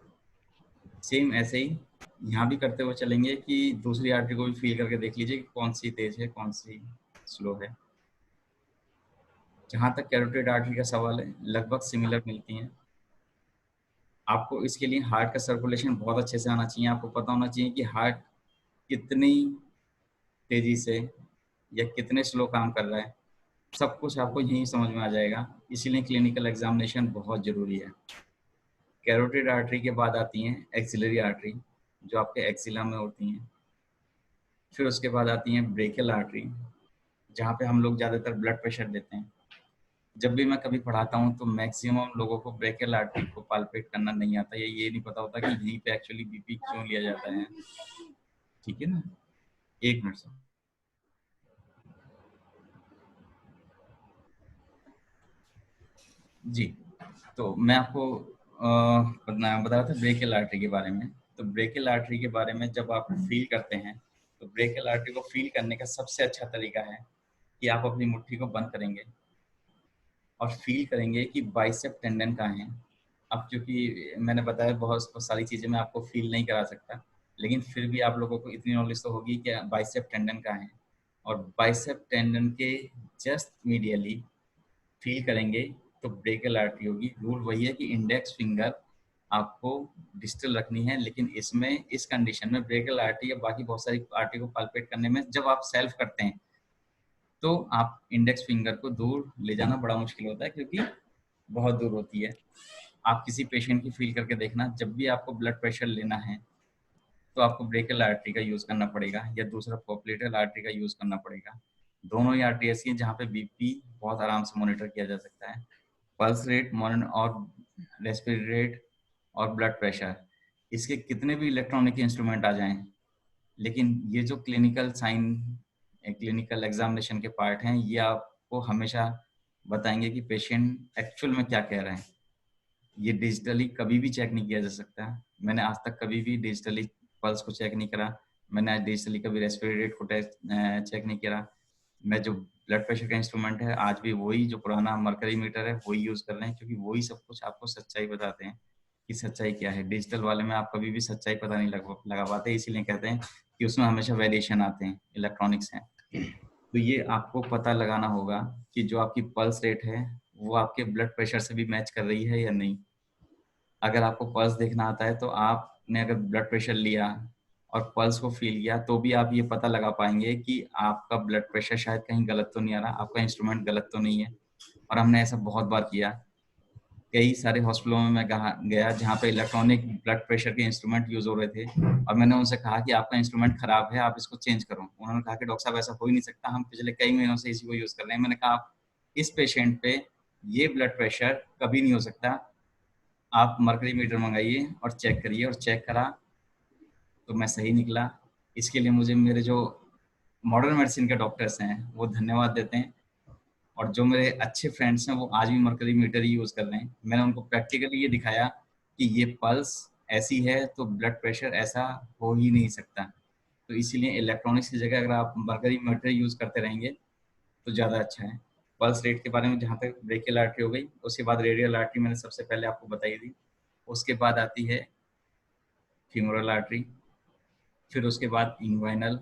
Speaker 1: सेम ऐसे ही यहाँ भी करते हुए चलेंगे कि दूसरी आर्टरी को भी फील करके देख लीजिए कि कौन सी तेज है कौन सी स्लो है। जहाँ तक कैरोटिड आर्टरी का सवाल है, लगभग सिमिलर मिलती हैं। आपको इसके लिए हार्ट का सर्कुलेशन बहुत अच्छे से आना चाहिए, आपको पता होना चाहिए कि हार्ट कितनी तेजी से या कितने स्लो काम कर रहा है, सब कुछ आपको यहीं समझ में आ जाएगा। इसीलिए क्लिनिकल एग्जामिनेशन बहुत ज़रूरी है। कैरोटिड आर्टरी के बाद आती हैं एक्सिलरी आर्टरी, जो आपके एक्सिला में होती हैं। फिर उसके बाद आती हैं ब्रेकियल आर्टरी, जहाँ पे हम लोग ज़्यादातर ब्लड प्रेशर देते हैं। जब भी मैं कभी पढ़ाता हूँ तो मैक्सिमम लोगों को ब्रेकियल आर्टरी को पाल्पेट करना नहीं आता, ये नहीं पता होता कि यहीं पे एक्चुअली बीपी क्यों लिया जाता है। ठीक है ना, एक मिनट सर। जी, तो मैं आपको बता रहा था ब्रेकियल आर्टरी के बारे में। तो ब्रेकियल आर्टरी के बारे में जब आप फील करते हैं, तो ब्रेकियल आर्टरी को फील करने का सबसे अच्छा तरीका है कि आप अपनी मुट्ठी को बंद करेंगे और फील करेंगे कि बाइसेप टेंडन कहाँ है। अब क्योंकि मैंने बताया बहुत सारी चीज़ें मैं आपको फील नहीं करा सकता, लेकिन फिर भी आप लोगों को इतनी नॉलेज तो होगी कि बाइसेप टेंडन कहाँ है। और बाइसेप टेंडन के जस्ट मीडियली फील करेंगे तो ब्रेकियल आर्टरी होगी। रूल वही है कि इंडेक्स फिंगर आपको डिजिटल रखनी है, लेकिन इसमें इस कंडीशन में ब्रेकियल आर्टरी या बाकी बहुत सारी आर्टरी को पाल्पेट करने में जब आप सेल्फ करते हैं तो आप इंडेक्स फिंगर को दूर ले जाना बड़ा मुश्किल होता है, क्योंकि बहुत दूर होती है। आप किसी पेशेंट की फील करके देखना, जब भी आपको ब्लड प्रेशर लेना है तो आपको ब्रेकियल आर्टरी का यूज करना पड़ेगा या दूसरा पॉप्युलेटरल आर्टरी का यूज करना पड़ेगा। दोनों ही आर्टरी ऐसी हैं जहाँ पे बीपी बहुत आराम से मॉनिटर किया जा सकता है, पल्स रेट मॉनिटर और रेस्पिरेटरी रेट और ब्लड प्रेशर। इसके कितने भी इलेक्ट्रॉनिक इंस्ट्रूमेंट आ जाएं, लेकिन ये जो क्लिनिकल साइन क्लिनिकल एग्जामिनेशन के पार्ट हैं, ये आपको हमेशा बताएंगे कि पेशेंट एक्चुअल में क्या कह रहे हैं। ये डिजिटली कभी भी चेक नहीं किया जा सकता। मैंने आज तक कभी भी डिजिटली पल्स को चेक नहीं करा, मैंने आज डिजिटली कभी रेस्पिरेटरी रेट को चेक नहीं करा। मैं जो ब्लड प्रेशर का इंस्ट्रूमेंट है आज भी वही जो पुराना मरकरी मीटर है वही यूज कर रहे हैं, क्योंकि वही सब कुछ आपको सच्चाई बताते हैं कि सच्चाई क्या है। डिजिटल वाले में आप कभी भी सच्चाई पता नहीं लगा पाते, इसीलिए कहते हैं कि उसमें हमेशा वेरिएशन आते हैं, इलेक्ट्रॉनिक्स हैं। तो ये आपको पता लगाना होगा कि जो आपकी पल्स रेट है वो आपके ब्लड प्रेशर से भी मैच कर रही है या नहीं। अगर आपको पल्स देखना आता है तो आपने अगर ब्लड प्रेशर लिया और पल्स को फील किया तो भी आप ये पता लगा पाएंगे कि आपका ब्लड प्रेशर शायद कहीं गलत तो नहीं आ रहा, आपका इंस्ट्रूमेंट गलत तो नहीं है। और हमने ऐसा बहुत बार किया। कई सारे हॉस्पिटलों में मैं गया जहाँ पे इलेक्ट्रॉनिक ब्लड प्रेशर के इंस्ट्रूमेंट यूज हो रहे थे और मैंने उनसे कहा कि आपका इंस्ट्रूमेंट खराब है, आप इसको चेंज करो। उन्होंने कहा कि डॉक्टर साहब ऐसा हो ही नहीं सकता, हम पिछले कई महीनों से इसी को यूज कर रहे हैं। मैंने कहा आप इस पेशेंट पे ये ब्लड प्रेशर कभी नहीं हो सकता, आप मर्करी मीटर मंगाइए और चेक करिए। और चेक करा तो मैं सही निकला। इसके लिए मुझे मेरे जो मॉडर्न मेडिसिन के डॉक्टर्स हैं वो धन्यवाद देते हैं, और जो मेरे अच्छे फ्रेंड्स हैं वो आज भी मर्करी मीटर ही यूज कर रहे हैं। मैंने उनको प्रैक्टिकली ये दिखाया कि ये पल्स ऐसी है तो ब्लड प्रेशर ऐसा हो ही नहीं सकता। तो इसीलिए इलेक्ट्रॉनिक्स की जगह अगर आप मर्करी मीटर यूज करते रहेंगे तो ज़्यादा अच्छा है। पल्स रेट के बारे में जहाँ तक ब्रेकियल आर्टरी हो गई, उसके बाद रेडियल आर्टरी मैंने सबसे पहले आपको बताई थी। उसके बाद आती है फीमोरल आर्टरी, फिर उसके बाद इंग्वाइनल,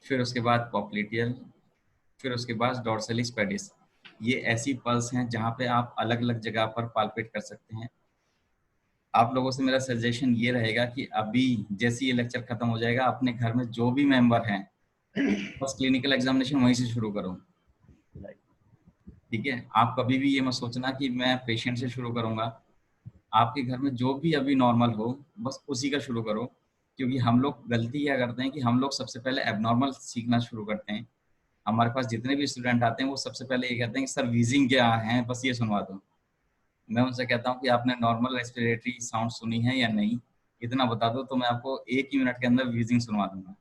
Speaker 1: फिर उसके बाद पॉप्लिटियल, फिर उसके बाद डॉर्सलिस पेडिस। ये ऐसी पल्स हैं जहाँ पे आप अलग अलग जगह पर पाल्पेट कर सकते हैं। आप लोगों से मेरा सजेशन ये रहेगा कि अभी जैसे ये लेक्चर खत्म हो जाएगा अपने घर में जो भी मेंबर हैं बस क्लिनिकल एग्जामिनेशन वहीं से शुरू करो। ठीक है, आप कभी भी ये मत सोचना कि मैं पेशेंट से शुरू करूंगा। आपके घर में जो भी अभी नॉर्मल हो बस उसी का शुरू करो, क्योंकि हम लोग गलती क्या करते हैं कि हम लोग सबसे पहले एबनॉर्मल सीखना शुरू करते हैं। हमारे पास जितने भी स्टूडेंट आते हैं वो सबसे पहले ये कहते हैं कि सर वीजिंग क्या है, बस ये सुनवा दो। मैं उनसे कहता हूँ कि आपने नॉर्मल रेस्पिरेटरी साउंड सुनी है या नहीं, इतना बता दो तो मैं आपको 1 ही मिनट के अंदर वीजिंग सुनवा दूंगा।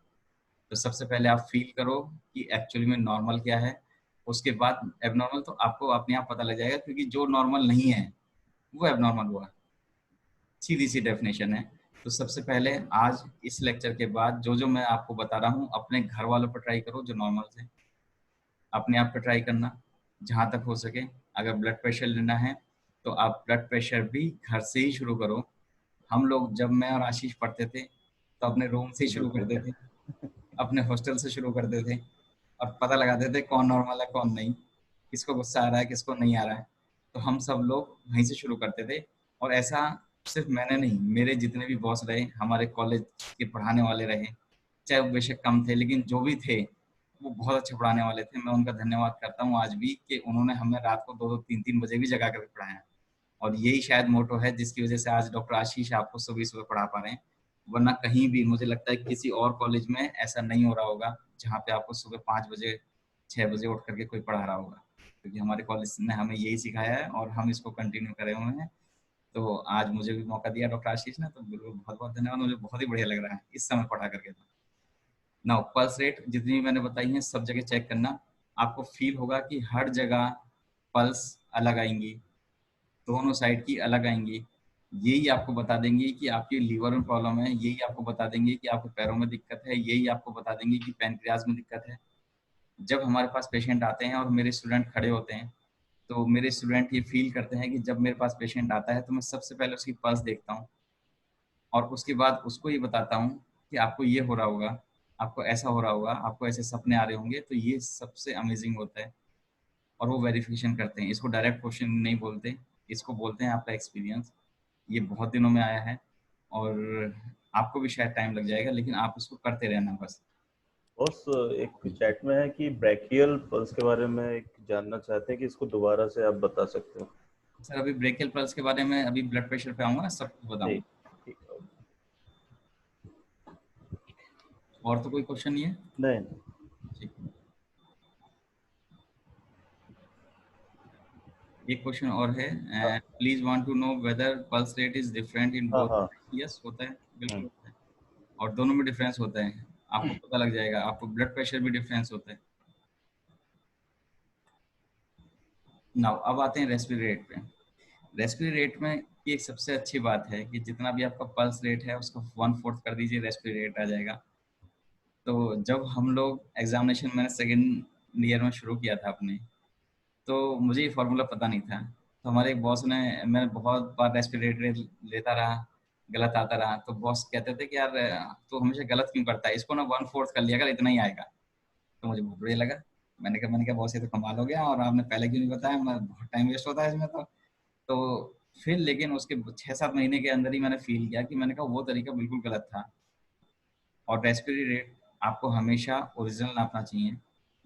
Speaker 1: तो सबसे पहले आप फील करो कि एक्चुअली में नॉर्मल क्या है, उसके बाद एबनॉर्मल तो आपको अपने आप पता लग जाएगा, क्योंकि जो नॉर्मल नहीं है वो एबनॉर्मल हुआ, सीधी सी डेफिनेशन है। तो सबसे पहले आज इस लेक्चर के बाद जो जो मैं आपको बता रहा हूँ अपने घर वालों पर ट्राई करो, जो नॉर्मल थे अपने आप पे ट्राई करना जहाँ तक हो सके। अगर ब्लड प्रेशर लेना है तो आप ब्लड प्रेशर भी घर से ही शुरू करो। हम लोग जब मैं और आशीष पढ़ते थे तो अपने रूम से ही शुरू करते थे, अपने हॉस्टल से शुरू करते थे और पता लगाते थे कौन नॉर्मल है कौन नहीं, किसको गुस्सा आ रहा है किसको नहीं आ रहा है। तो हम सब लोग वहीं से शुरू करते थे। और ऐसा सिर्फ मैंने नहीं, मेरे जितने भी बॉस रहे, हमारे कॉलेज के पढ़ाने वाले रहे, चाहे वो बेशक कम थे लेकिन जो भी थे वो बहुत अच्छे पढ़ाने वाले थे। मैं उनका धन्यवाद करता हूँ आज भी कि उन्होंने हमें रात को 2-2 3-3 बजे भी जगा कर पढ़ाया। और यही शायद मोटो है जिसकी वजह से आज डॉक्टर आशीष आपको सुबह सुबह पढ़ा पा रहे हैं। वरना कहीं भी मुझे लगता है किसी और कॉलेज में ऐसा नहीं हो रहा होगा जहाँ पे आपको सुबह 5 बजे 6 बजे उठ करके कोई पढ़ा रहा होगा, क्योंकि हमारे कॉलेज ने हमें यही सिखाया है और हम इसको कंटिन्यू करे हुए हैं। तो आज मुझे भी मौका दिया डॉक्टर आशीष ने, तो बिल्कुल बहुत बहुत धन्यवाद। मुझे बहुत ही बढ़िया लग रहा है इस समय पढ़ा करके। ना पल्स रेट जितनी भी मैंने बताई है सब जगह चेक करना, आपको फील होगा कि हर जगह पल्स अलग आएंगी, दोनों साइड की अलग आएंगी। यही आपको बता देंगे कि आपकी लीवर में प्रॉब्लम है, यही आपको बता देंगे कि आपको पैरों में दिक्कत है, यही आपको बता देंगे कि पैनक्रियाज में दिक्कत है। जब हमारे पास पेशेंट आते हैं और मेरे स्टूडेंट खड़े होते हैं तो मेरे स्टूडेंट ये फील करते हैं कि जब मेरे पास पेशेंट आता है तो मैं सबसे पहले उसकी पल्स देखता हूँ और उसके बाद उसको ये बताता हूँ कि आपको ये हो रहा होगा, आपको ऐसा हो रहा होगा, आपको ऐसे सपने आ रहे होंगे। तो ये सबसे अमेजिंग होता है और वो वेरिफिकेशन करते हैं। इसको डायरेक्ट क्वेश्चन नहीं बोलते, इसको बोलते हैं आपका एक्सपीरियंस। ये बहुत दिनों में आया है और आपको भी शायद टाइम लग जाएगा, लेकिन आप इसको करते रहना बस।
Speaker 2: बॉस, एक चैट में है कि ब्रैकियल पल्स के बारे में एक जानना चाहते हैं कि इसको दोबारा से आप बता सकते हो?
Speaker 1: सर अभी ब्रेकियल पल्स के बारे में, अभी ब्लड प्रेशर पे आऊँगा ना, सब कुछ
Speaker 2: नहीं,
Speaker 1: बताऊँगा।
Speaker 2: ठीक है।
Speaker 1: और तो कोई क्वेश्चन नहीं है?
Speaker 2: नहीं।
Speaker 1: ठीक है, एक क्वेश्चन और है।
Speaker 2: हाँ
Speaker 1: please want to know whether pulse rate is different in
Speaker 2: हाँ
Speaker 1: बोथ।
Speaker 2: हाँ।
Speaker 1: यस, होता है, बिल्कुल होता है, और दोनों में डिफरेंस होता है, आपको पता लग जाएगा। आपको ब्लड प्रेशर भी डिफरेंस होता है। नाउ अब आते हैं रेस्पिरेटरी रेट पे। रेस्पिरेटरी रेट में ये एक सबसे अच्छी बात है कि जितना भी आपका पल्स रेट है उसका 1/4 कर दीजिए, रेस्पिरेटरी रेट आ जाएगा। तो जब हम लोग एग्जामिनेशन, मैंने सेकेंड ईयर में शुरू किया था अपने, तो मुझे ये फार्मूला पता नहीं था। तो हमारे एक बॉस ने, मैं बहुत बार रेस्पिरेटरी लेता रहा, गलत आता रहा, तो बॉस कहते थे कि यार तू हमेशा गलत क्यों करता है, इसको ना 1/4 कर लिया कर, इतना ही आएगा। तो मुझे बहुत बढ़िया लगा। मैंने कहा बॉस ये तो कमाल हो गया, और आपने पहले क्यों नहीं बताया, मैं बहुत टाइम वेस्ट होता है इसमें तो फिर लेकिन उसके 6-7 महीने के अंदर ही मैंने फील किया कि मैंने कहा वो तरीका बिल्कुल गलत था। और रेस्पिरेटरी रेट आपको हमेशा ओरिजिनल नापना चाहिए।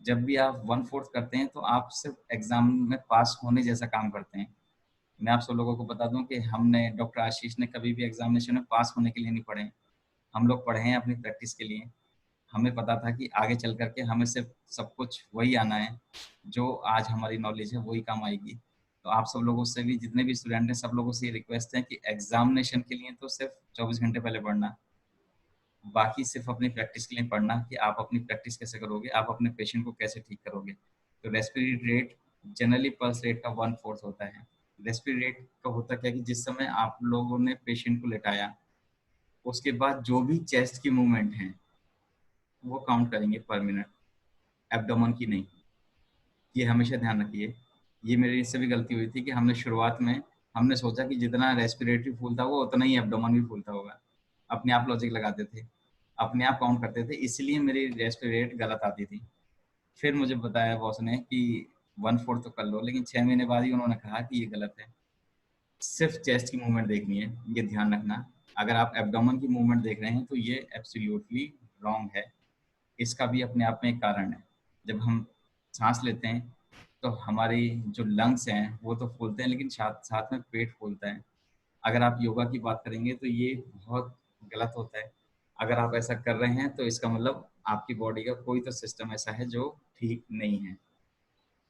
Speaker 1: जब भी आप 1/4 करते हैं तो आप सिर्फ एग्जाम में पास होने जैसा काम करते हैं। मैं आप सब लोगों को बता दूं कि हमने, डॉक्टर आशीष ने कभी भी एग्जामिनेशन में पास होने के लिए नहीं पढ़े। हम लोग पढ़े हैं अपनी प्रैक्टिस के लिए। हमें पता था कि आगे चल करके हमें सिर्फ सब कुछ वही आना है, जो आज हमारी नॉलेज है वही काम आएगी। तो आप सब लोगों से भी, जितने भी स्टूडेंट हैं, सब लोगों से ये रिक्वेस्ट है कि एग्जामिनेशन के लिए तो सिर्फ 24 घंटे पहले पढ़ना, बाकी सिर्फ अपनी प्रैक्टिस के लिए पढ़ना कि आप अपनी प्रैक्टिस कैसे करोगे, आप अपने पेशेंट को कैसे ठीक करोगे। तो respiratory rate generally pulse rate का 1/4 होता है। रेस्पिरेटरी रेट का होता क्या कि जिस समय आप लोगों ने पेशेंट को लेटाया, उसके बाद जो भी चेस्ट की मूवमेंट है वो काउंट करेंगे पर मिनट, एब्डोमेन की नहीं। ये हमेशा ध्यान रखिए। ये मेरी इससे भी गलती हुई थी कि हमने शुरुआत में हमने सोचा कि जितना रेस्पिरेटरी फूलता होगा उतना ही एब्डोमेन भी फूलता होगा। अपने आप लॉजिक लगाते थे, अपने आप काउंट करते थे, इसलिए मेरी रेस्पिरेटरी रेट गलत आती थी। फिर मुझे बताया बॉस ने कि 1/4 तो कर लो, लेकिन 6 महीने बाद ही उन्होंने कहा कि ये गलत है, सिर्फ चेस्ट की मूवमेंट देखनी है, ये ध्यान रखना। अगर आप एब्डोमेन की मूवमेंट देख रहे हैं तो ये एब्सोल्युटली रॉन्ग है। इसका भी अपने आप में एक कारण है। जब हम सांस लेते हैं तो हमारी जो लंग्स हैं वो तो फूलते हैं, लेकिन साथ साथ में पेट फूलता है। अगर आप योगा की बात करेंगे तो ये बहुत गलत होता है। अगर आप ऐसा कर रहे हैं तो इसका मतलब आपकी बॉडी का कोई तो सिस्टम ऐसा है जो ठीक नहीं है।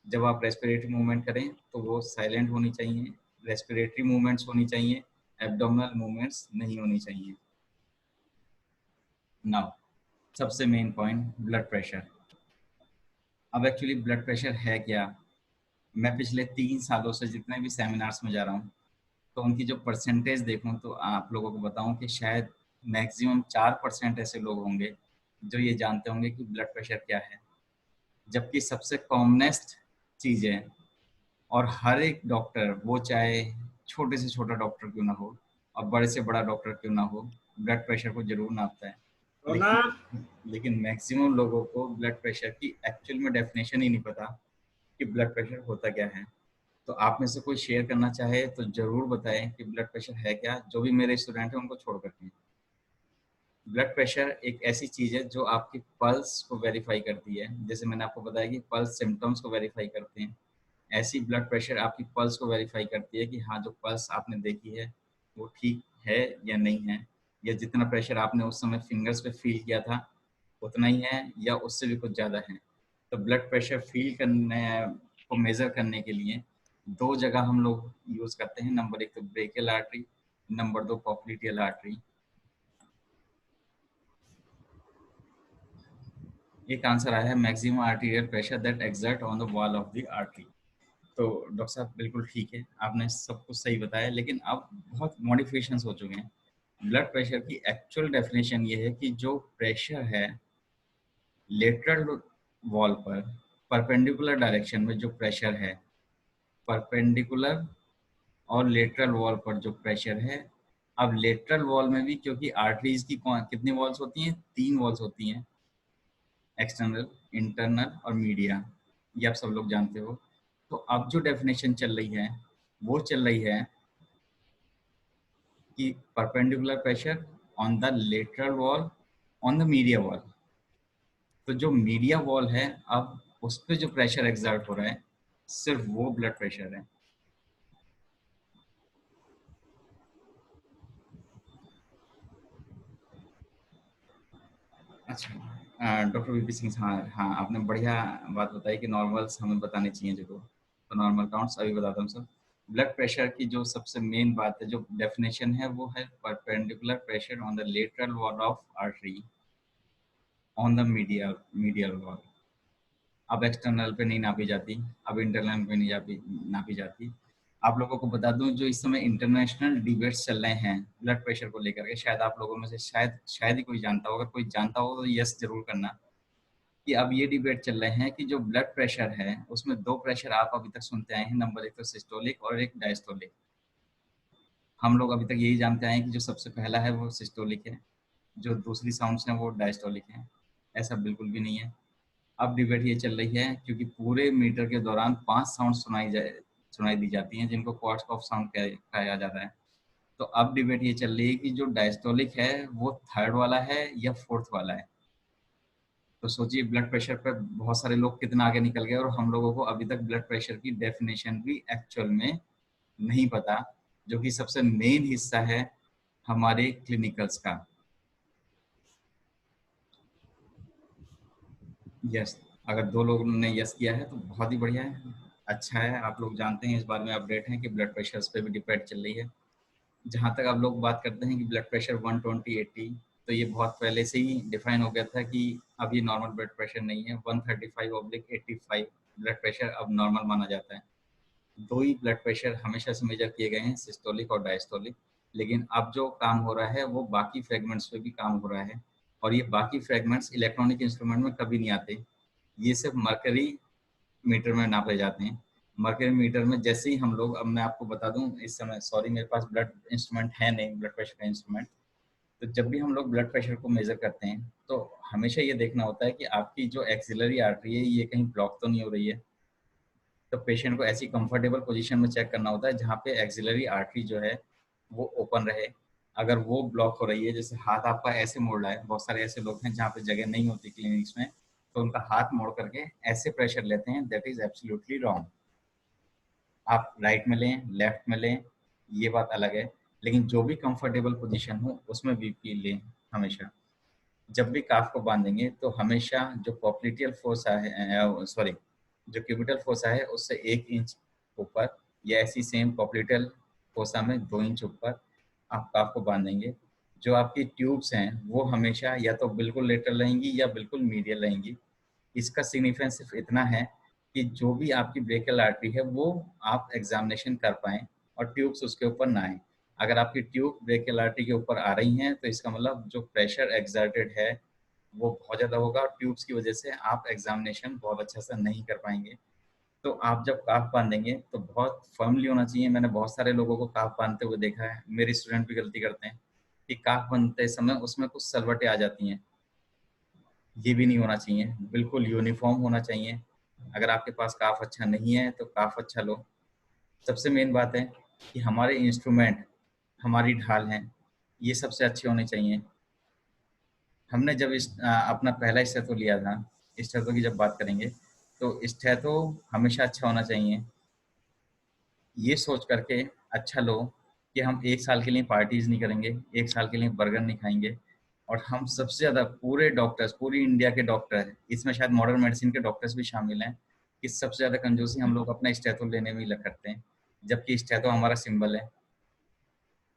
Speaker 1: जब आप रेस्पिरेटरी मूवमेंट करें तो वो साइलेंट होनी चाहिए, रेस्पिरेटरी मूवमेंट्स होनी चाहिए, एब्डोमिनल मूवमेंट्स नहीं होनी चाहिए। नाउ सबसे मेन पॉइंट, ब्लड प्रेशर। अब एक्चुअली ब्लड प्रेशर है क्या? मैं पिछले 3 सालों से जितने भी सेमिनार्स में जा रहा हूँ, तो उनकी जो परसेंटेज देखूं तो आप लोगों को बताऊं कि शायद मैक्सिमम 4% ऐसे लोग होंगे जो ये जानते होंगे कि ब्लड प्रेशर क्या है। जबकि सबसे कॉमनेस्ट चीज़ है, और हर एक डॉक्टर, वो चाहे छोटे से छोटा डॉक्टर क्यों ना हो और बड़े से बड़ा डॉक्टर क्यों ना हो, ब्लड प्रेशर को जरूर नापता है।
Speaker 3: तो ना
Speaker 1: लेकिन मैक्सिमम लोगों को ब्लड प्रेशर की एक्चुअल में डेफिनेशन ही नहीं पता कि ब्लड प्रेशर होता क्या है। तो आप में से कोई शेयर करना चाहे तो जरूर बताएं कि ब्लड प्रेशर है क्या, जो भी मेरे स्टूडेंट हैं उनको छोड़ करके। ब्लड प्रेशर एक ऐसी चीज़ है जो आपकी पल्स को वेरीफाई करती है। जैसे मैंने आपको बताया कि पल्स सिम्टम्स को वेरीफाई करते हैं, ऐसी ब्लड प्रेशर आपकी पल्स को वेरीफाई करती है कि हाँ, जो पल्स आपने देखी है वो ठीक है या नहीं है, या जितना प्रेशर आपने उस समय फिंगर्स पे फील किया था उतना ही है या उससे भी कुछ ज़्यादा है। तो ब्लड प्रेशर फील करने को मेज़र करने के लिए दो जगह हम लोग यूज़ करते हैं। नंबर एक तो ब्रेकियल आर्टरी, नंबर दो पॉप्लिटियल आर्टरी। एक आंसर आया है, maximum arterial pressure that exert on the wall of the artery. तो डॉक्टर साहब बिल्कुल ठीक है, आपने सब कुछ सही बताया, लेकिन अब बहुत मॉडिफिकेशंस हो चुके हैं। ब्लड प्रेशर की एक्चुअल डेफिनेशन ये है कि जो प्रेशर है लेटरल वॉल पर, परपेंडिकुलर डायरेक्शन में जो प्रेशर है, परपेंडिकुलर और लेटरल वॉल पर जो प्रेशर है। अब लेटरल वॉल में भी, क्योंकि आर्टरीज की कितनी वॉल्स होती हैं? 3 वॉल्स होती हैं, एक्सटर्नल, इंटरनल और मीडिया। ये आप सब लोग जानते हो। तो अब जो डेफिनेशन चल रही है वो चल रही है कि perpendicular pressure on the lateral wall on the media wall. तो जो मीडिया वॉल है, अब उस पर जो प्रेशर एक्सर्ट हो रहा है, सिर्फ वो ब्लड प्रेशर है। अच्छा, डॉक्टर वीपी सिंह, हाँ हाँ, आपने बढ़िया बात बताई कि नॉर्मल्स हमें बताने चाहिए जो। तो नॉर्मल काउंट्स अभी बताता हूँ सर। ब्लड प्रेशर की जो सबसे मेन बात है, जो डेफिनेशन है, वो है perpendicular pressure on the lateral wall of artery on the medial wall. अब एक्सटर्नल पे नहीं नापी जाती, अब इंटरनल पे नहीं नापी जाती। आप लोगों को बता दूं, जो इस समय इंटरनेशनल डिबेट्स चल रहे हैं ब्लड प्रेशर को लेकर के, शायद आप लोगों में से शायद ही कोई जानता हो। अगर कोई जानता हो तो यस जरूर करना। कि अब ये डिबेट चल रहे हैं कि जो ब्लड प्रेशर है, उसमें दो प्रेशर आप अभी तक सुनते आए हैं। नंबर एक तो सिस्टोलिक और एक डायस्टोलिक। हम लोग अभी तक यही जानते आए हैं कि जो सबसे पहला है वो सिस्टोलिक है, जो दूसरी साउंड्स हैं वो डायस्टोलिक है। ऐसा बिल्कुल भी नहीं है। अब डिबेट ये चल रही है क्योंकि पूरे मीटर के दौरान 5 साउंड सुनाई दी जाती हैं, जिनको क्वार्ट्स साउंड कहा जाता है। तो अब डिबेट ये चल रही है कि जो डायस्टोलिक है वो थर्ड वाला है या फोर्थ वाला है। तो सोचिए, ब्लड प्रेशर पर बहुत सारे लोग कितना आगे निकल गए, और हम लोगों को अभी तक ब्लड प्रेशर की डेफिनेशन भी एक्चुअल में नहीं पता, जो कि सबसे मेन हिस्सा है हमारे क्लिनिकल्स का। यस, अगर 2 लोगों ने यस किया है तो बहुत ही बढ़िया है, अच्छा है। आप लोग जानते हैं, इस बारे में अपडेट हैं कि ब्लड प्रेशर पे भी डिपेंड चल रही है। जहाँ तक आप लोग बात करते हैं कि ब्लड प्रेशर 120/80, तो ये बहुत पहले से ही डिफाइन हो गया था कि अब ये नॉर्मल ब्लड प्रेशर नहीं है। 135/85 ब्लड प्रेशर अब नॉर्मल माना जाता है। 2 ही ब्लड प्रेशर हमेशा से मेजर किए गए हैं, सिस्टोलिक और डायस्टोलिक। लेकिन अब जो काम हो रहा है वो बाकी फ्रेगमेंट्स पे भी काम हो रहा है, और ये बाकी फ्रेगमेंट्स इलेक्ट्रॉनिक इंस्ट्रूमेंट में कभी नहीं आते। ये सिर्फ मरकरी मीटर में नापे जाते हैं। मरकरी मीटर में जैसे ही हम लोग, अब मैं आपको बता दूं, इस समय सॉरी मेरे पास ब्लड इंस्ट्रूमेंट है नहीं, ब्लड प्रेशर का इंस्ट्रूमेंट। तो जब भी हम लोग ब्लड प्रेशर को मेजर करते हैं तो हमेशा ये देखना होता है कि आपकी जो एक्सिलरी आर्टरी है ये कहीं ब्लॉक तो नहीं हो रही है। तो पेशेंट को ऐसी कंफर्टेबल पोजीशन में चेक करना होता है जहाँ पे एक्सिलरी आर्टरी जो है वो ओपन रहे। अगर वो ब्लॉक हो रही है, जैसे हाथ आपका ऐसे मोड़ रहा है, बहुत सारे ऐसे लोग हैं जहाँ पे जगह नहीं होती क्लिनिक्स में, तो उनका हाथ मोड़ करके ऐसे प्रेशर लेते हैं, दैट इज एब्सोल्युटली रॉन्ग। आप राइट में लें, लेफ्ट में लें, ये बात अलग है, लेकिन जो भी कंफर्टेबल पोजीशन हो उसमें बीपी लें हमेशा। जब भी काफ को बांधेंगे तो हमेशा जो पॉप्लिटियल फोसा है, सॉरी, जो क्यूबिटल फोसा है उससे 1 इंच ऊपर, या ऐसी सेम पॉप्लिटियल फोसा में 2 इंच ऊपर आप काफ को बांधेंगे। जो आपकी ट्यूब्स हैं वो हमेशा या तो बिल्कुल लेटरल रहेंगी या बिल्कुल मीडियल रहेंगी। इसका सिग्निफिकेंस सिर्फ इतना है कि जो भी आपकी ब्रेकियल आर्टरी है वो आप एग्जामिनेशन कर पाएँ और ट्यूब्स उसके ऊपर ना आए। अगर आपकी ट्यूब ब्रेकियल आर्टरी के ऊपर आ रही हैं तो इसका मतलब जो प्रेशर एक्सर्टेड है वो बहुत ज़्यादा होगा, और ट्यूब्स की वजह से आप एग्जामिनेशन बहुत अच्छा से नहीं कर पाएंगे। तो आप जब काफ बांधेंगे तो बहुत फर्मली होना चाहिए। मैंने बहुत सारे लोगों को काफ बांधते हुए देखा है, मेरे स्टूडेंट भी गलती करते हैं कि काफ बांधते समय उसमें कुछ सलवटें आ जाती हैं। ये भी नहीं होना चाहिए, बिल्कुल यूनिफॉर्म होना चाहिए। अगर आपके पास काफ अच्छा नहीं है तो काफ अच्छा लो। सबसे मेन बात है कि हमारे इंस्ट्रूमेंट, हमारी ढाल हैं, ये सबसे अच्छे होने चाहिए। हमने जब अपना पहला स्टेथो लिया था, स्टेथो की जब बात करेंगे तो स्टेथो हमेशा अच्छा होना चाहिए। ये सोच करके अच्छा लो कि हम 1 साल के लिए पार्टीज नहीं करेंगे, 1 साल के लिए बर्गर नहीं खाएंगे। और हम सबसे ज़्यादा पूरे डॉक्टर्स, पूरी इंडिया के डॉक्टर, इसमें शायद मॉडर्न मेडिसिन के डॉक्टर्स भी शामिल हैं, कि सबसे ज़्यादा कंजूसी हम लोग अपना स्टेथो लेने में ही लग करते हैं। जबकि स्टेथो हमारा सिंबल है,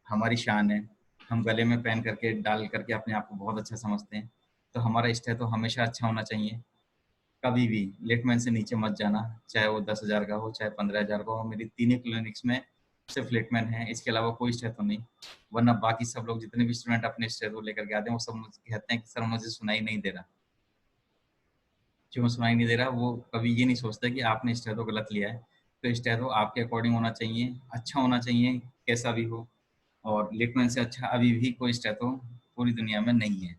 Speaker 1: हमारी शान है, हम गले में पहन करके डाल करके अपने आप को बहुत अच्छा समझते हैं। तो हमारा स्टेथो हमेशा अच्छा होना चाहिए। कभी भी लेटमैन से नीचे मत जाना, चाहे वो 10,000 का हो चाहे 15,000 का हो। मेरी 3 ही क्लिनिक्स में सिर्फ लेटमैन है, इसके अलावा कोई स्टेथो नहीं। वरना बाकी सब लोग, जितने भी स्टूडेंट अपने स्टेथो लेकर के आते हैं, वो सब मुझे कहते हैं कि सर मुझे सुनाई नहीं दे रहा। क्यों सुनाई नहीं दे रहा? वो कभी ये नहीं सोचते कि आपने स्टेथो गलत लिया है। तो स्टेथो आपके अकॉर्डिंग होना चाहिए, अच्छा होना चाहिए, कैसा भी हो। और लिटमैन से अच्छा अभी भी कोई स्टेथो पूरी दुनिया में नहीं है।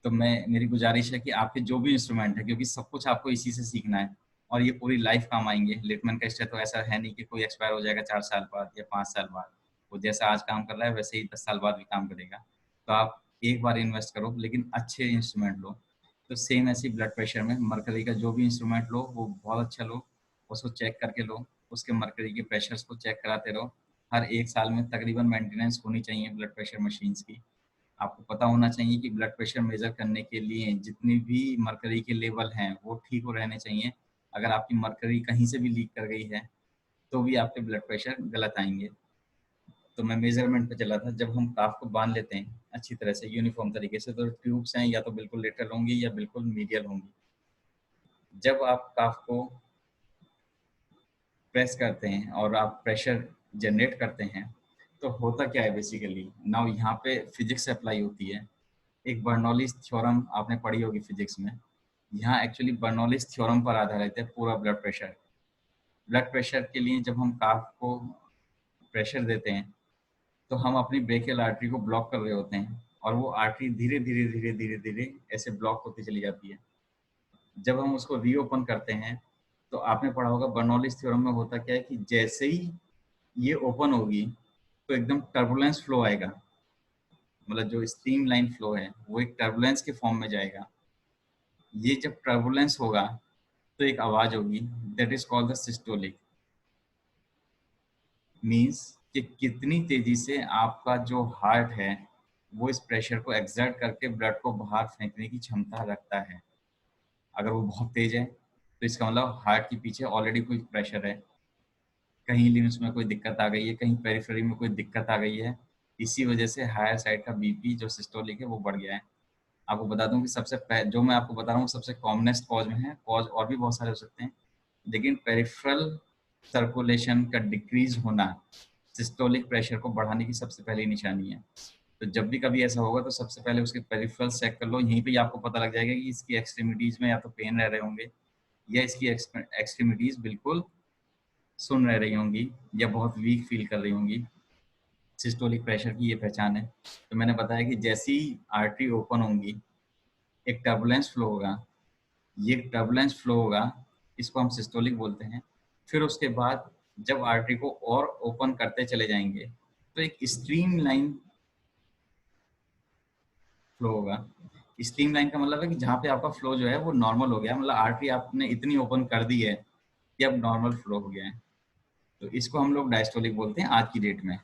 Speaker 1: तो मैं, मेरी गुजारिश है कि आपके जो भी इंस्ट्रूमेंट है, क्योंकि सब कुछ आपको इसी से सीखना है और ये पूरी लाइफ काम आएंगे। लिटमैन का स्टेथो ऐसा है नहीं कि कोई एक्सपायर हो जाएगा 4 साल बाद या 5 साल बाद। वो जैसा आज काम कर रहा है वैसे ही 10 साल बाद भी काम करेगा। तो आप एक बार इन्वेस्ट करो, लेकिन अच्छे इंस्ट्रूमेंट लो। तो सेम ऐसी ब्लड प्रेशर में मरकरी का जो भी इंस्ट्रूमेंट लो वो बहुत अच्छा लो, उसको चेक करके लो, उसके मरकरी के प्रेशर्स को चेक कराते रहो। हर 1 साल में तकरीबन मेंटेनेंस होनी चाहिए ब्लड प्रेशर मशीन्स की। आपको पता होना चाहिए कि ब्लड प्रेशर मेजर करने के लिए जितनी भी मरकरी के लेवल हैं वो ठीक हो रहने चाहिए। अगर आपकी मरकरी कहीं से भी लीक कर गई है तो भी आपके ब्लड प्रेशर गलत आएंगे। तो मैं मेजरमेंट पे चला था, जब हम काफ को बांध लेते हैं अच्छी तरह से यूनिफॉर्म तरीके से, तो ट्यूब्स हैं या तो बिल्कुल लेटरल होंगी या बिल्कुल मीडियल होंगी। जब आप काफ को प्रेस करते हैं और आप प्रेशर जनरेट करते हैं तो होता क्या है बेसिकली, नाउ यहाँ पे फिजिक्स अप्लाई होती है। एक बर्नौलीज थ्योरम आपने पढ़ी होगी फिजिक्स में। यहाँ एक्चुअली बर्नौलीज थ्योरम पर आधारित है पूरा ब्लड प्रेशर। ब्लड प्रेशर के लिए जब हम काफ को प्रेशर देते हैं तो हम अपनी ब्रेकियल आर्टरी को ब्लॉक कर रहे होते हैं, और वो आर्टरी धीरे धीरे धीरे धीरे धीरे ऐसे ब्लॉक होती चली जाती है। जब हम उसको रीओपन करते हैं तो आपने पढ़ा होगा बर्नौलीज थ्योरम में होता क्या है कि जैसे ही ये ओपन होगी तो एकदम टर्बुलेंस फ्लो आएगा। मतलब जो स्ट्रीम लाइन फ्लो है वो एक टर्बुलेंस के फॉर्म में जाएगा। ये जब टर्बुलेंस होगा तो एक आवाज होगी, that is called the systolic. Means कि कितनी तेजी से आपका जो हार्ट है वो इस प्रेशर को एक्सर्ट करके ब्लड को बाहर फेंकने की क्षमता रखता है। अगर वो बहुत तेज है तो इसका मतलब हार्ट के पीछे ऑलरेडी कोई प्रेशर है, कहीं लिम्स में कोई दिक्कत आ गई है, कहीं पेरिफेरी में कोई दिक्कत आ गई है। इसी वजह से हायर साइड का बीपी जो सिस्टोलिक है वो बढ़ गया है। आपको बता दूं कि जो मैं आपको बता रहा हूँ सबसे कॉमनेस्ट कॉज में है। कॉज और भी बहुत सारे हो सकते हैं, लेकिन पेरिफेरल सर्कुलेशन का डिक्रीज होना सिस्टोलिक प्रेशर को बढ़ाने की सबसे पहली निशानी है। तो जब भी कभी ऐसा होगा तो सबसे पहले उसके पेरिफेरल्स चेक कर लो। यहीं पे ही आपको पता लग जाएगा कि इसकी एक्सट्रीमिटीज में या तो पेन रह रहे होंगे या इसकी एक्सट्रीमिटीज बिल्कुल सुन रह रही होंगी या बहुत वीक फील कर रही होंगी। सिस्टोलिक प्रेशर की ये पहचान है। तो मैंने बताया कि जैसी आर्टरी ओपन होंगी एक टर्बुलेंस फ्लो होगा। ये टर्बुलेंस फ्लो होगा, इसको हम सिस्टोलिक बोलते हैं। फिर उसके बाद जब आर्टरी को और ओपन करते चले जाएंगे तो एक स्ट्रीम लाइन फ्लो होगा। स्ट्रीम लाइन का मतलब है कि जहाँ पे आपका फ्लो जो है वो नॉर्मल हो गया, मतलब आर्टरी आपने इतनी ओपन कर दी है कि अब नॉर्मल फ्लो हो गया है। तो इसको हम लोग डायस्टोलिक बोलते हैं आज की डेट में।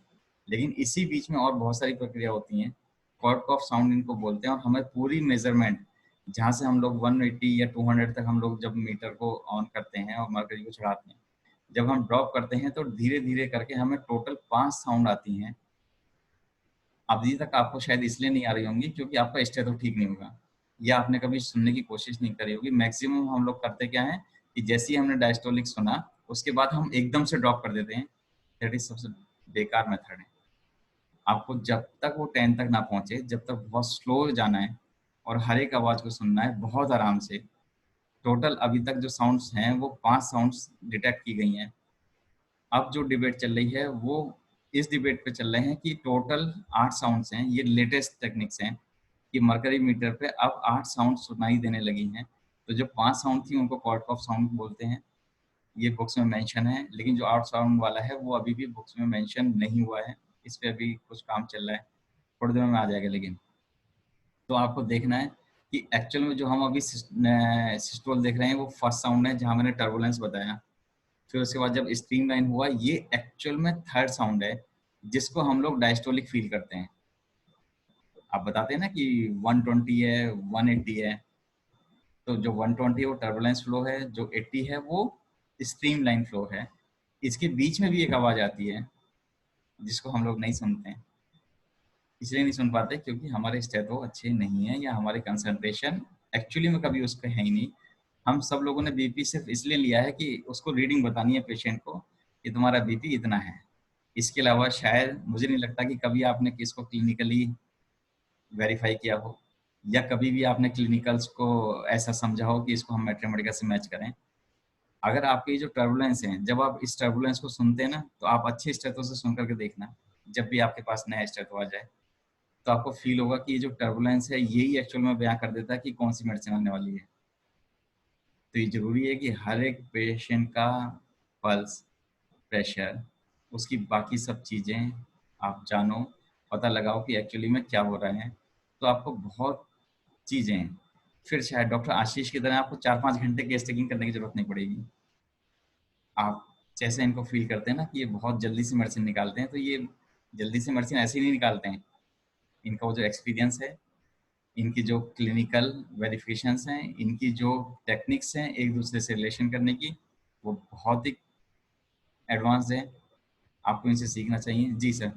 Speaker 1: लेकिन इसी बीच में और बहुत सारी प्रक्रिया होती हैं, कॉर्डकॉफ साउंड इनको बोलते हैं। और हमें पूरी मेजरमेंट जहाँ से हम लोग 180 या 200 तक हम लोग जब मीटर को ऑन करते हैं और मरकरी को चढ़ाते हैं, जब हम ड्रॉप करते हैं तो धीरे धीरे करके हमें टोटल 5 साउंड आती हैं। अभी तक आपको शायद इसलिए नहीं आ रही होंगी क्योंकि आपका स्टेथो ठीक नहीं होगा या आपने कभी सुनने की कोशिश नहीं करी होगी। मैक्सिमम हम लोग करते क्या है कि जैसे ही हमने डायस्टोलिक सुना उसके बाद हम एकदम से ड्रॉप कर देते हैं। दैट इज सबसे बेकार मेथड है। आपको जब तक वो 10 तक ना पहुंचे, जब तक बहुत स्लो जाना है और हर एक आवाज को सुनना है बहुत आराम से। टोटल अभी तक जो साउंड्स हैं वो 5 साउंड्स डिटेक्ट की गई हैं। अब जो डिबेट चल रही है वो इस डिबेट पे चल रहे हैं कि टोटल 8 साउंड्स हैं। ये लेटेस्ट टेक्निक्स हैं कि मरकरी मीटर पे अब 8 साउंड सुनाई देने लगी हैं। तो जो 5 साउंड थी उनको कॉर्डकॉफ साउंड बोलते हैं, ये बुक्स में मेंशन है। लेकिन जो 8 साउंड वाला है वो अभी भी बुक्स में मेंशन नहीं हुआ है, इस पे अभी कुछ काम चल रहा है, थोड़ी देर में आ जाएगा। लेकिन तो आपको देखना है कि एक्चुअल में जो हम अभी सिस्टोल देख रहे हैं वो फर्स्ट साउंड है जहाँ मैंने टर्बुलेंस बताया। फिर उसके बाद जब स्ट्रीम लाइन हुआ ये एक्चुअल में थर्ड साउंड है जिसको हम लोग डायस्टोलिक फील करते हैं। आप बताते हैं ना कि 120 है 180 है, तो जो 120 है वो टर्बुलेंस फ्लो है, जो 80 है वो स्ट्रीम लाइन फ्लो है। इसके बीच में भी एक आवाज आती है जिसको हम लोग नहीं सुनते हैं। इसलिए नहीं सुन पाते क्योंकि हमारे स्टेथो अच्छे नहीं है या हमारे कंसंट्रेशन एक्चुअली में कभी उसका है ही नहीं। हम सब लोगों ने बीपी सिर्फ इसलिए लिया है कि उसको रीडिंग बतानी है पेशेंट को कि तुम्हारा बीपी इतना है। इसके अलावा शायद मुझे नहीं लगता कि कभी आपने किसको क्लिनिकली वेरीफाई किया हो या कभी भी आपने क्लिनिकल्स को ऐसा समझा हो कि इसको हम मैथमेटिक्स से मैच करें। अगर आपकी जो टर्बुलेंस है, जब आप इस टर्बुलेंस को सुनते हैं ना तो आप अच्छे स्टेथो से सुन करके देखना, जब भी आपके पास नया स्टेथो आ जाए तो आपको फील होगा कि ये जो टर्बुलेंस है यही एक्चुअल में बयां कर देता है कि कौन सी मेडिसिन आने वाली है। तो ये जरूरी है कि हर एक पेशेंट का पल्स, प्रेशर, उसकी बाकी सब चीज़ें आप जानो, पता लगाओ कि एक्चुअली में क्या हो रहा है, तो आपको बहुत चीज़ें हैं। फिर शायद डॉक्टर आशीष की तरह आपको 4-5 घंटे केस टेकिंग करने की ज़रूरत नहीं पड़ेगी। आप जैसे इनको फ़ील करते हैं ना कि ये बहुत जल्दी से मेडिसिन निकालते हैं, तो ये जल्दी से मेडिसिन ऐसे ही नहीं निकालते हैं। इनका वो जो एक्सपीरियंस है, इनकी जो क्लिनिकल वेरिफिकेशंस हैं, इनकी जो टेक्निक्स हैं एक दूसरे से रिलेशन करने की, वो बहुत ही एडवांस है। आपको इनसे सीखना चाहिए। जी सर।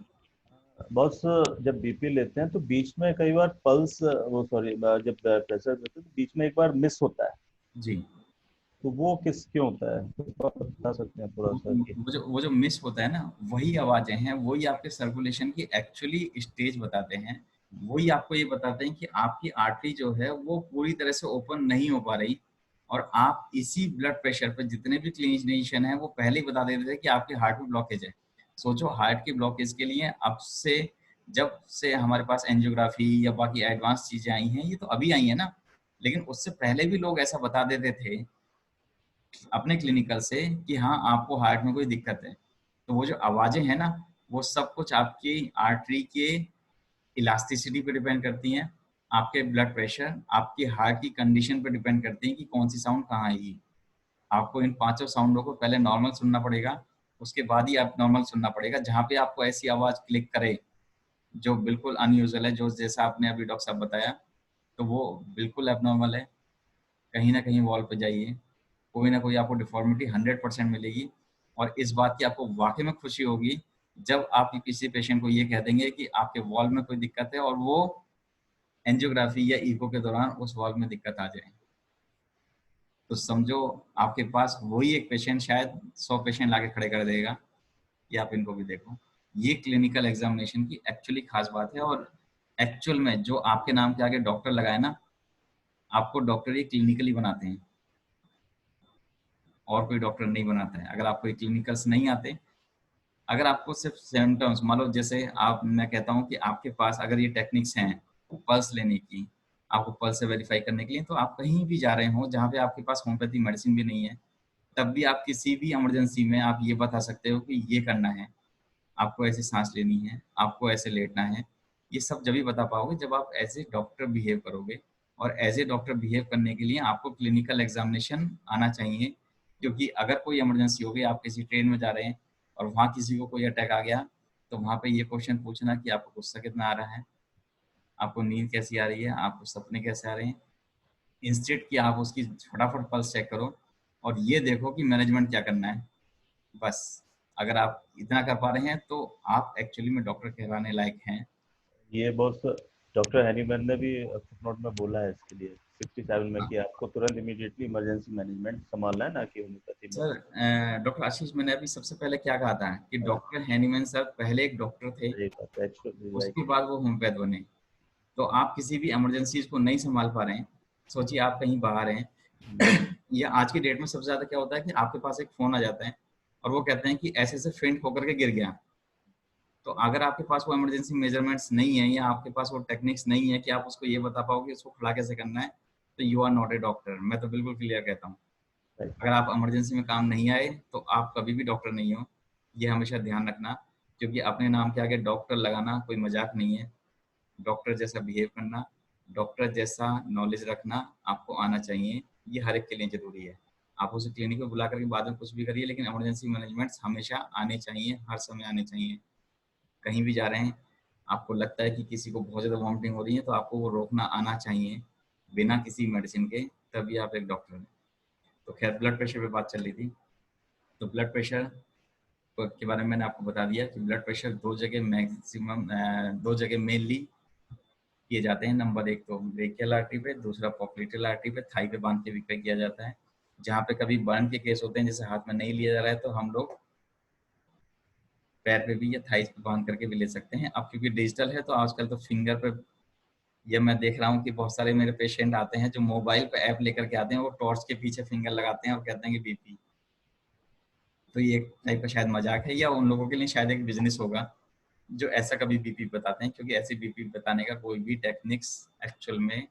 Speaker 2: बॉस, जब बीपी लेते हैं तो बीच में कई बार पल्स, वो सॉरी, जब प्रेशर देते हैं तो बीच में एक बार मिस होता है,
Speaker 1: जी।
Speaker 2: तो वो किस क्यों होता है, तो आप बता सकते हैं थोड़ा सा कि?
Speaker 1: वो जो मिस होता है ना, वही आवाजें हैं, वही आपके सर्कुलेशन की एक्चुअली स्टेज बताते हैं। वही आपको ये बताते हैं कि आपकी आर्टरी जो है वो पूरी तरह से ओपन नहीं हो पा रही, और आप इसी ब्लड प्रेशर पे जितने भी क्लिनिशियन है वो पहले ही बता देते थे कि आपके हार्ट में ब्लॉकेज है। सोचो, हार्ट के ब्लॉकेज के लिए अब से, जब से हमारे पास एंजियोग्राफी या बाकी एडवांस चीजें आई हैं, ये तो अभी आई है ना, लेकिन उससे पहले भी लोग ऐसा बता देते थे अपने क्लिनिकल से कि हाँ आपको हार्ट में कोई दिक्कत है। तो वो जो आवाजें हैं ना, वो सब कुछ आपकी आर्टरी के इलास्टिसिटी पे डिपेंड करती हैं, आपके ब्लड प्रेशर, आपकी हार्ट की कंडीशन पे डिपेंड करती हैं कि कौन सी साउंड कहाँ आएगी। आपको इन पांचों साउंडों को पहले नॉर्मल सुनना पड़ेगा, उसके बाद ही आप नॉर्मल सुनना पड़ेगा। जहाँ पे आपको ऐसी आवाज क्लिक करे जो बिल्कुल अनयूजुअल है, जो जैसा आपने अभी डॉक्टर साहब बताया, तो वो बिल्कुल एबनॉर्मल है। कहीं ना कहीं वॉल पे जाइए, कोई ना कोई आपको डिफॉर्मिटी 100% मिलेगी। और इस बात की आपको वाकई में खुशी होगी जब आप किसी पेशेंट को ये कह देंगे कि आपके वॉल में कोई दिक्कत है, और वो एंजियोग्राफी या ईको के दौरान उस वॉल में दिक्कत आ जाए। तो समझो, आपके पास वही एक पेशेंट शायद 100 पेशेंट लाके खड़े कर देगा कि आप इनको भी देखो। ये क्लिनिकल एग्जामिनेशन की एक्चुअली खास बात है। और एक्चुअल में जो आपके नाम के आगे डॉक्टर लगाए ना, आपको डॉक्टर ये क्लिनिकली बनाते हैं, और कोई डॉक्टर नहीं बनाता है। अगर आपको क्लिनिकल्स नहीं आते, अगर आपको सिर्फ सिम्टम्स, मान लो जैसे आप, मैं कहता हूँ कि आपके पास अगर ये टेक्निक्स हैं पल्स लेने की, आपको पल्स से वेरीफाई करने के लिए, तो आप कहीं भी जा रहे हो जहाँ पे आपके पास होम्योपैथी मेडिसिन भी नहीं है, तब भी आप किसी भी इमरजेंसी में आप ये बता सकते हो कि ये करना है, आपको ऐसी सांस लेनी है, आपको ऐसे लेटना है। ये सब जब भी बता पाओगे जब आप एज ए डॉक्टर बिहेव करोगे। और एज ए डॉक्टर बिहेव करने के लिए आपको क्लिनिकल एग्जामिनेशन आना चाहिए। क्योंकि अगर कोई इमरजेंसी हो गई, आप किसी ट्रेन में जा रहे हैं और वहाँ किसी को कोई अटैक आ गया, तो वहाँ पे ये क्वेश्चन पूछना कि आपको गुस्सा कितना आ रहा है, आपको नींद कैसी आ रही है, आपको सपने कैसे आ रहे हैं, इंस्टेड कि आप उसकी फटाफट पल्स चेक करो और ये देखो कि मैनेजमेंट क्या करना है। बस, अगर आप इतना कर पा रहे हैं तो आप एक्चुअली में डॉक्टर कहलाने लायक हैं।
Speaker 2: ये बॉस, डॉक्टर हैनीमैन ने भी फुटनोट में बोला है इसके लिए 67 में कि आपको तुरंत इमीडिएटली इमरजेंसी मैनेजमेंट संभालना है, ना कि होम्योपैथी में।
Speaker 1: सर, डॉक्टर आशीष, मैंने अभी सबसे पहले क्या कहा था कि डॉक्टर हैनीमैन सर पहले एक डॉक्टर थे,
Speaker 2: सही बात है, एक्चुअली राइट।
Speaker 1: उसके बाद वो होम्योपैथ बने। तो आप किसी भी इमरजेंसीज को नहीं संभाल पा रहे हैं, सोचिए आप कहीं बाहर हैं या आज की डेट में सबसे ज्यादा क्या होता है कि आपके पास एक फोन आ जाता है और वो कहते हैं कि ऐसे ऐसे फेंट होकर के गिर गया। तो अगर आपके पास वो इमरजेंसी मेजरमेंट्स नहीं है या आपके पास वो टेक्निक्स नहीं है कि आप उसको ये बता पाओ कि उसको खड़ा कैसे करना है, तो you are not a doctor. मैं तो बिल्कुल क्लियर कहता हूँ, अगर आप इमरजेंसी में काम नहीं आए तो आप कभी भी डॉक्टर नहीं हो। ये हमेशा ध्यान रखना, क्योंकि अपने नाम के आगे डॉक्टर लगाना कोई मजाक नहीं है। डॉक्टर जैसा बिहेव करना, डॉक्टर जैसा नॉलेज रखना आपको आना चाहिए। ये हर एक के लिए जरूरी है। आप उसे क्लिनिक में बुला करके बाद में कुछ भी करिए, लेकिन इमरजेंसी मैनेजमेंट्स हमेशा आने चाहिए, हर समय आने चाहिए। कहीं भी जा रहे हैं, आपको लगता है कि किसी को बहुत ज़्यादा वॉमिटिंग हो रही है, तो आपको वो रोकना आना चाहिए बिना किसी मेडिसिन के, तभी आप एक डॉक्टर हैं। तो खैर, ब्लड प्रेशर पे बात चल रही थी। तो ब्लड प्रेशर के बारे में मैंने आपको बता दिया कि ब्लड प्रेशर दो जगह मैक्सिमम, दो जगह मेनली किए जाते हैं। नंबर एक तो ब्रेकियल आर्टरी पे, दूसरा पॉप्लिटेल आर्टरी पे, थाई पे बांध के भी किया जाता है। जहाँ पे कभी बर्न के केस होते हैं, जैसे हाथ में नहीं लिया जा रहा है, तो हम लोग पैर पे भी या थाइस पे बांध करके भी ले सकते हैं। अब क्योंकि डिजिटल है तो आजकल तो फिंगर पे, ये मैं देख रहा हूँ कि बहुत सारे मेरे पेशेंट आते हैं जो मोबाइल पे ऐप लेकर के आते हैं, वो टॉर्च के पीछे फिंगर लगाते हैं और कहते हैं कि बीपी। तो ये एक टाइप का शायद मजाक है, या उन लोगों के लिए शायद एक बिजनेस होगा जो ऐसा कभी बीपी बताते हैं, क्योंकि ऐसी बीपी बताने का कोई भी टेक्निक्स एक्चुअल में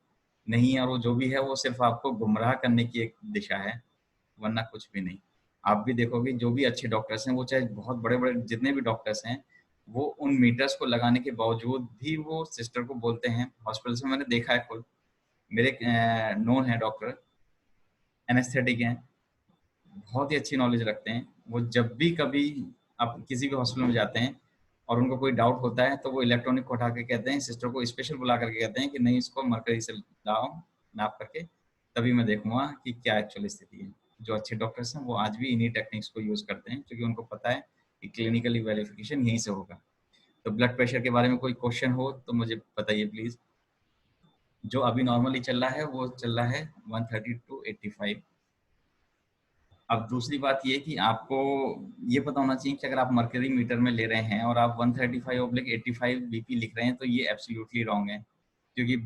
Speaker 1: नहीं है। और वो जो भी है वो सिर्फ आपको गुमराह करने की एक दिशा है, वरना कुछ भी नहीं। आप भी देखोगे जो भी अच्छे डॉक्टर्स हैं, वो चाहे बहुत बड़े बड़े जितने भी डॉक्टर्स हैं, वो उन मीटर्स को लगाने के बावजूद भी वो सिस्टर को बोलते हैं, हॉस्पिटल में मैंने देखा है खुद, मेरे नोन है डॉक्टर, एनेस्थेटिक हैं, बहुत ही अच्छी नॉलेज रखते हैं। वो जब भी कभी आप किसी भी हॉस्पिटल में जाते हैं और उनको कोई डाउट होता है तो वो इलेक्ट्रॉनिक को उठा के कहते हैं, सिस्टर को स्पेशल बुला करके कहते हैं कि नहीं, इसको मरकरी से लाओ नाप करके, तभी मैं देखूंगा कि क्या एक्चुअल स्थिति है। जो अच्छे डॉक्टर्स हैं वो आज भी इन्हीं टेक्निक्स को यूज करते हैं, क्योंकि उनको पता है कि क्लिनिकली वेरिफिकेशन यहीं से होगा। तो ब्लड प्रेशर के बारे में कोई क्वेश्चन हो तो मुझे बताइए प्लीज। जो अभी नॉर्मली चल रहा है वो चल रहा है 130 to 85। अब दूसरी बात ये कि आपको ये पता होना चाहिए कि अगर आप मर्करी मीटर में ले रहे हैं और आप 135/85 बीपी लिख रहे हैं तो ये एब्सोल्युटली रॉन्ग है, क्योंकि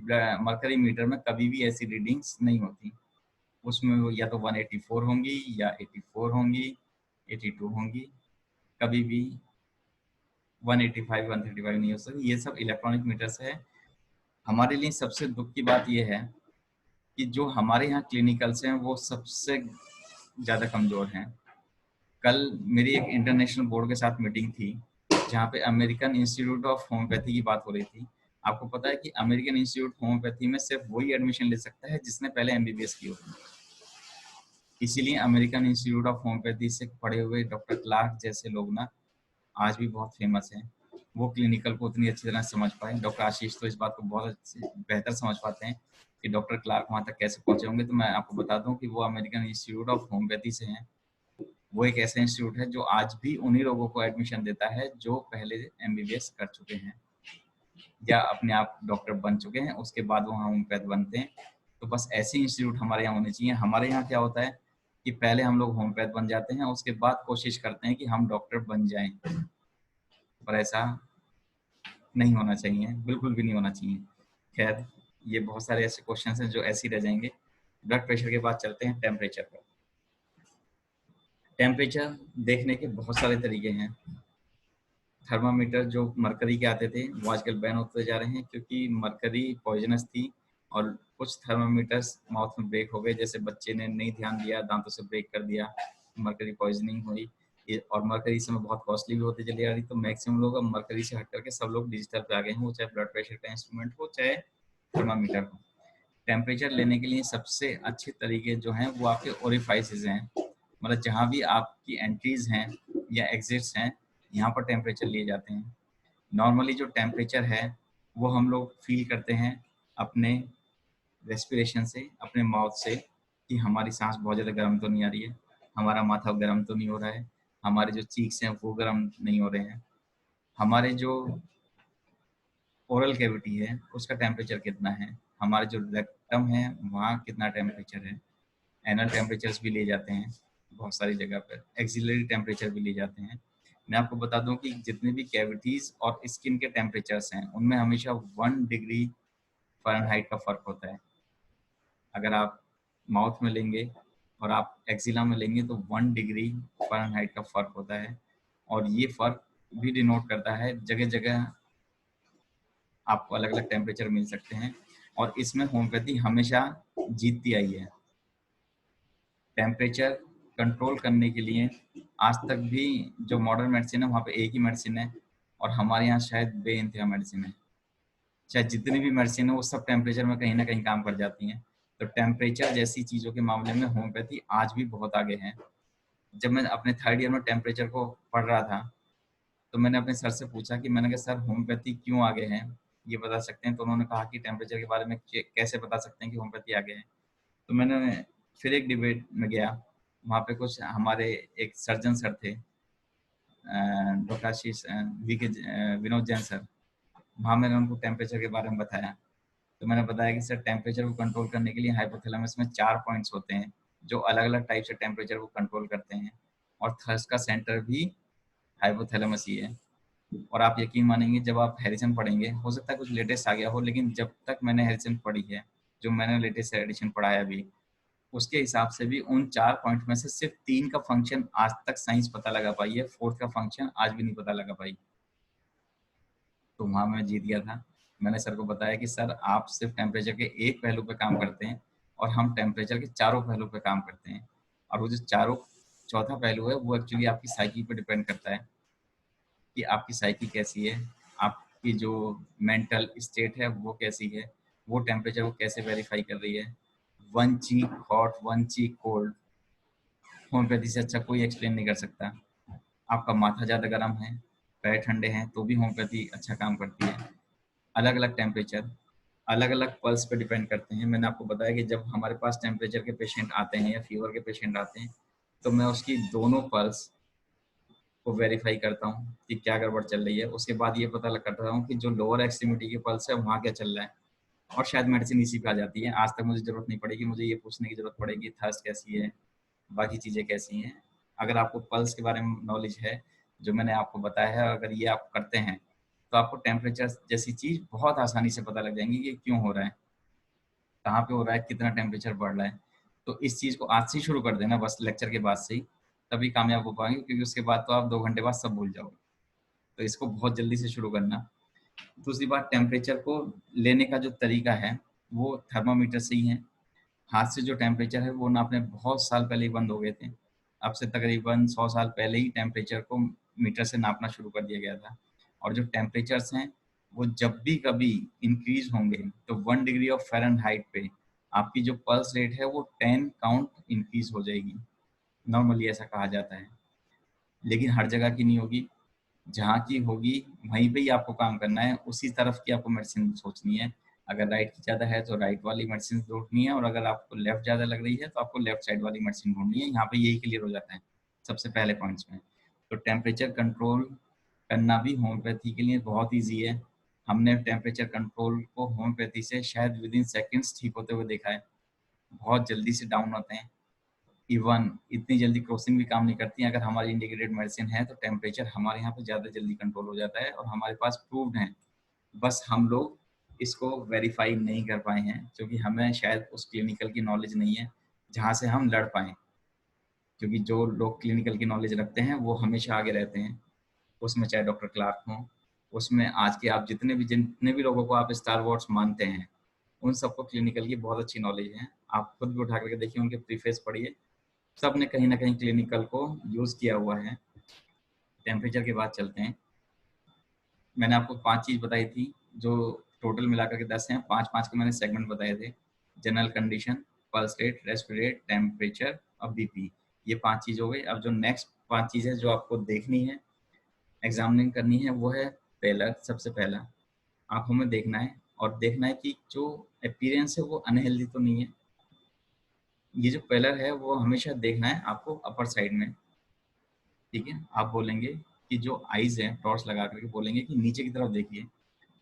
Speaker 1: मर्करी मीटर में कभी भी ऐसी रीडिंग्स नहीं होती। उसमें वो या तो 184 होंगी या 84 होंगी, 82 होंगी, कभी भी 185 135 नहीं हो सकती। ये सब इलेक्ट्रॉनिक मीटर्स है। हमारे लिए सबसे दुख की बात यह है कि जो हमारे यहाँ क्लिनिकल्स हैं वो सबसे ज़्यादा कमज़ोर हैं। कल मेरी एक इंटरनेशनल बोर्ड के साथ मीटिंग थी जहाँ पे अमेरिकन इंस्टीट्यूट ऑफ होम्योपैथी की बात हो रही थी। आपको पता है कि अमेरिकन इंस्टीट्यूट होम्योपैथी में सिर्फ वही एडमिशन ले सकता है जिसने पहले एमबीबीएस की होती है। इसीलिए अमेरिकन इंस्टीट्यूट ऑफ होम्योपैथी से पढ़े हुए डॉक्टर क्लार्क जैसे लोग ना आज भी बहुत फेमस हैं। वो क्लिनिकल को उतनी अच्छी तरह समझ पाए। डॉक्टर आशीष तो इस बात को बहुत बेहतर समझ पाते हैं कि डॉक्टर क्लार्क वहाँ तक कैसे पहुँचे होंगे। तो मैं आपको बता दूँ कि वो अमेरिकन इंस्टीट्यूट ऑफ होम्योपैथी से हैं। वो एक ऐसा इंस्टीट्यूट है जो आज भी उन्हीं लोगों को एडमिशन देता है जो पहले एमबीबीएस कर चुके हैं या अपने आप डॉक्टर बन चुके हैं, उसके बाद वो होम्योपैथ बनते हैं। तो बस ऐसे इंस्टीट्यूट हमारे यहाँ होने चाहिए। हमारे यहाँ क्या होता है कि पहले हम लोग होम्योपैथ बन जाते हैं, उसके बाद कोशिश करते हैं कि हम डॉक्टर बन जाएं, पर ऐसा नहीं होना चाहिए, बिल्कुल भी नहीं होना चाहिए। खैर, ये बहुत सारे ऐसे क्वेश्चन हैं जो ऐसे ही रह जाएंगे। ब्लड प्रेशर के बाद चलते हैं टेम्परेचर पर। टेम्परेचर देखने के बहुत सारे तरीके हैं। थर्मामीटर जो मरकरी के आते थे वो आजकल बैन होते जा रहे हैं, क्योंकि मरकरी पॉइजनस थी और कुछ थर्मामीटर्स माउथ में ब्रेक हो गए। जैसे बच्चे ने नहीं ध्यान दिया, दांतों से ब्रेक कर दिया, मरकरी पॉइजनिंग हुई। और मरकरी समय बहुत कॉस्टली भी होती चली आ रही। तो मैक्सिमम लोग अब मरकरी से हट करके सब लोग डिजिटल पे आ गए हैं, वो चाहे ब्लड प्रेशर का इंस्ट्रूमेंट हो चाहे थर्मामीटर हो। टेम्परेचर लेने के लिए सबसे अच्छे तरीके जो हैं वो आपके ओरिफाइसेस हैं, मतलब जहाँ भी आपकी एंट्रीज हैं या एग्जिट्स हैं, यहाँ पर टेम्परेचर लिए जाते हैं। नॉर्मली जो टेम्परेचर है वो हम लोग फील करते हैं अपने रेस्पिरेशन से, अपने माउथ से, कि हमारी सांस बहुत ज़्यादा गर्म तो नहीं आ रही है, हमारा माथा गर्म तो नहीं हो रहा है, हमारे जो चीक्स हैं वो गर्म नहीं हो रहे हैं, हमारे जो ओरल कैविटी है उसका टेम्परेचर कितना है, हमारे जो रेक्टम है वहाँ कितना टेम्परेचर है। एनल टेम्परेचर्स भी लिए जाते हैं बहुत सारी जगह पर, एक्सिलरी टेम्परेचर भी लिए जाते हैं। मैं आपको बता दूं कि जितने भी कैविटीज़ और स्किन के टेम्परेचर्स हैं उनमें हमेशा 1 डिग्री फ़ारेनहाइट का फ़र्क होता है। अगर आप माउथ में लेंगे और आप एक्सिला में लेंगे तो 1 डिग्री फ़ारेनहाइट का फ़र्क होता है। और ये फ़र्क भी डिनोट करता है, जगह जगह आपको अलग अलग टेम्परेचर मिल सकते हैं, और इसमें होम्योपैथी हमेशा जीतती आई है। टेम्परेचर कंट्रोल करने के लिए आज तक भी जो मॉडर्न मेडिसिन है वहाँ पे एक ही मेडिसिन है, और हमारे यहाँ शायद बेइंतहा मेडिसिन है। शायद जितनी भी मेडिसिन है वो सब टेम्परेचर में कहीं ना कहीं काम कर जाती हैं। तो टेम्परेचर जैसी चीज़ों के मामले में होम्योपैथी आज भी बहुत आगे है। जब मैं अपने 3rd ईयर में टेम्परेचर को पढ़ रहा था तो मैंने अपने सर से पूछा कि मैंने कहा सर होम्योपैथी क्यों आगे है, ये बता सकते हैं? तो उन्होंने कहा कि टेम्परेचर के बारे में कैसे बता सकते हैं कि होम्योपैथी आगे है। तो मैंने फिर एक डिबेट में गया, वहाँ पे कुछ हमारे एक सर्जन सर थे, डॉक्टर आशीष विनोद जैन सर। वहाँ मैंने उनको टेम्परेचर के बारे में बताया। तो मैंने बताया कि सर टेम्परेचर को कंट्रोल करने के लिए हाइपोथैलेमस में 4 पॉइंट्स होते हैं जो अलग अलग टाइप से टेम्परेचर को कंट्रोल करते हैं, और थर्स्ट का सेंटर भी हाइपोथैलेमस ही है। और आप यकीन मानेंगे जब आप हैरिसन पढ़ेंगे, हो सकता है कुछ लेटेस्ट आ गया हो, लेकिन जब तक मैंने हैरिसन पढ़ी है, जो मैंने लेटेस्ट एडिशन पढ़ा है अभी, उसके हिसाब से भी उन 4 पॉइंट में से सिर्फ 3 का फंक्शन आज तक साइंस पता लगा पाई है, 4th का फंक्शन आज भी नहीं पता लगा पाई। तो वहाँ मैं जीत गया था। मैंने सर को बताया कि सर आप सिर्फ टेम्परेचर के एक पहलू पे काम करते हैं और हम टेम्परेचर के चारों पहलू पे काम करते हैं, और वो जो चारों चौथा पहलू है वो एक्चुअली आपकी साइकिल पे डिपेंड करता है। कि आपकी साइकी कैसी है, आपकी जो मेंटल स्टेट है वो कैसी है, वो टेम्परेचर को कैसे वेरीफाई कर रही है। वन चीक हॉट, वन चीक कोल्ड, होम्योपैथी से अच्छा कोई एक्सप्लेन नहीं कर सकता। आपका माथा ज़्यादा गर्म है, पैर ठंडे हैं, तो भी होम्योपैथी अच्छा काम करती है। अलग अलग टेम्परेचर, अलग अलग पल्स पे डिपेंड करते हैं। मैंने आपको बताया कि जब हमारे पास टेम्परेचर के पेशेंट आते हैं या फीवर के पेशेंट आते हैं, तो मैं उसकी दोनों पल्स को वेरीफाई करता हूँ कि क्या गड़बड़ चल रही है। उसके बाद ये पता करता हूँ कि जो लोअर एक्सट्रीमिटी की पल्स है वहाँ क्या चल रहा है, और शायद मेडिसिन इसी पे आ जाती है। आज तक मुझे ज़रूरत नहीं पड़ेगी, मुझे ये पूछने की ज़रूरत पड़ेगी थर्स्ट कैसी है, बाकी चीज़ें कैसी हैं। अगर आपको पल्स के बारे में नॉलेज है, जो मैंने आपको बताया है, अगर ये आप करते हैं तो आपको टेम्परेचर जैसी चीज़ बहुत आसानी से पता लग जाएंगी कि क्यों हो रहा है, कहाँ पे हो रहा है, कितना टेम्परेचर बढ़ रहा है। तो इस चीज़ को आज से ही शुरू कर देना, बस लेक्चर के बाद से ही, तभी कामयाब हो पाएंगे, क्योंकि उसके बाद तो आप 2 घंटे बाद सब भूल जाओगे। तो इसको बहुत जल्दी से शुरू करना। दूसरी बात, टेम्परेचर को लेने का जो तरीका है वो थर्मामीटर से ही है। हाथ से जो टेम्परेचर है वो नापने बहुत साल पहले ही बंद हो गए थे। अब से तकरीबन 100 साल पहले ही टेम्परेचर को मीटर से नापना शुरू कर दिया गया था। और जो टेम्परेचर्स हैं वो जब भी कभी इंक्रीज होंगे तो 1 डिग्री ऑफ फ़ारेनहाइट पे आपकी जो पल्स रेट है वो 10 काउंट इंक्रीज हो जाएगी। नॉर्मली ऐसा कहा जाता है, लेकिन हर जगह की नहीं होगी। जहाँ की होगी वहीं पे ही आपको काम करना है, उसी तरफ की आपको मेडिसिन सोचनी है। अगर राइट की ज़्यादा है तो राइट वाली मेडिसिन ढूंढनी है, और अगर आपको लेफ्ट ज़्यादा लग रही है तो आपको लेफ्ट साइड वाली मेडिसिन ढूंढनी है। यहाँ पे यही क्लियर हो जाता है सबसे पहले पॉइंट्स में। तो टेम्परेचर कंट्रोल करना भी होम्योपैथी के लिए बहुत ईजी है। हमने टेम्परेचर कंट्रोल को होम्योपैथी से शायद विद इन सेकेंड्स ठीक होते हुए देखा है। बहुत जल्दी से डाउन होते हैं, इवन इतनी जल्दी क्रॉसिंग भी काम नहीं करती है। अगर हमारी इंटीग्रेटेड मेडिसिन है तो टेम्परेचर हमारे यहाँ पे ज़्यादा जल्दी कंट्रोल हो जाता है, और हमारे पास प्रूव्ड है। बस हम लोग इसको वेरीफाई नहीं कर पाए हैं, क्योंकि हमें शायद उस क्लिनिकल की नॉलेज नहीं है जहाँ से हम लड़ पाएँ। क्योंकि जो लोग क्लिनिकल की नॉलेज रखते हैं वो हमेशा आगे रहते हैं, उसमें चाहे डॉक्टर क्लार्क हों, उसमें आज के आप जितने भी लोगों को आप स्टार वॉर्स मानते हैं, उन सबको क्लिनिकल की बहुत अच्छी नॉलेज है। आप खुद भी उठा करके देखिए, उनके प्रीफेस पढ़िए, सब ने कहीं ना कहीं क्लिनिकल को यूज़ किया हुआ है। टेम्परेचर के बाद चलते हैं। मैंने आपको 5 चीज़ बताई थी, जो टोटल मिलाकर के 10 हैं। 5-5 के मैंने सेगमेंट बताए थे: general condition, pulse rate, रेस्पिरेट rate, temperature और बीपी। ये 5 चीज़ हो गई। अब जो नेक्स्ट 5 चीज़ें जो आपको देखनी है, एग्जामिनिंग करनी है, वो है पेलर। सबसे पहला आंखों में देखना है, और देखना है कि जो अपीयरेंस है वो अनहेल्दी तो नहीं है। ये जो पेलर है वो हमेशा देखना है आपको अपर साइड में, ठीक है। आप बोलेंगे कि जो आईज है, टॉर्च लगा करके बोलेंगे कि नीचे की तरफ देखिए,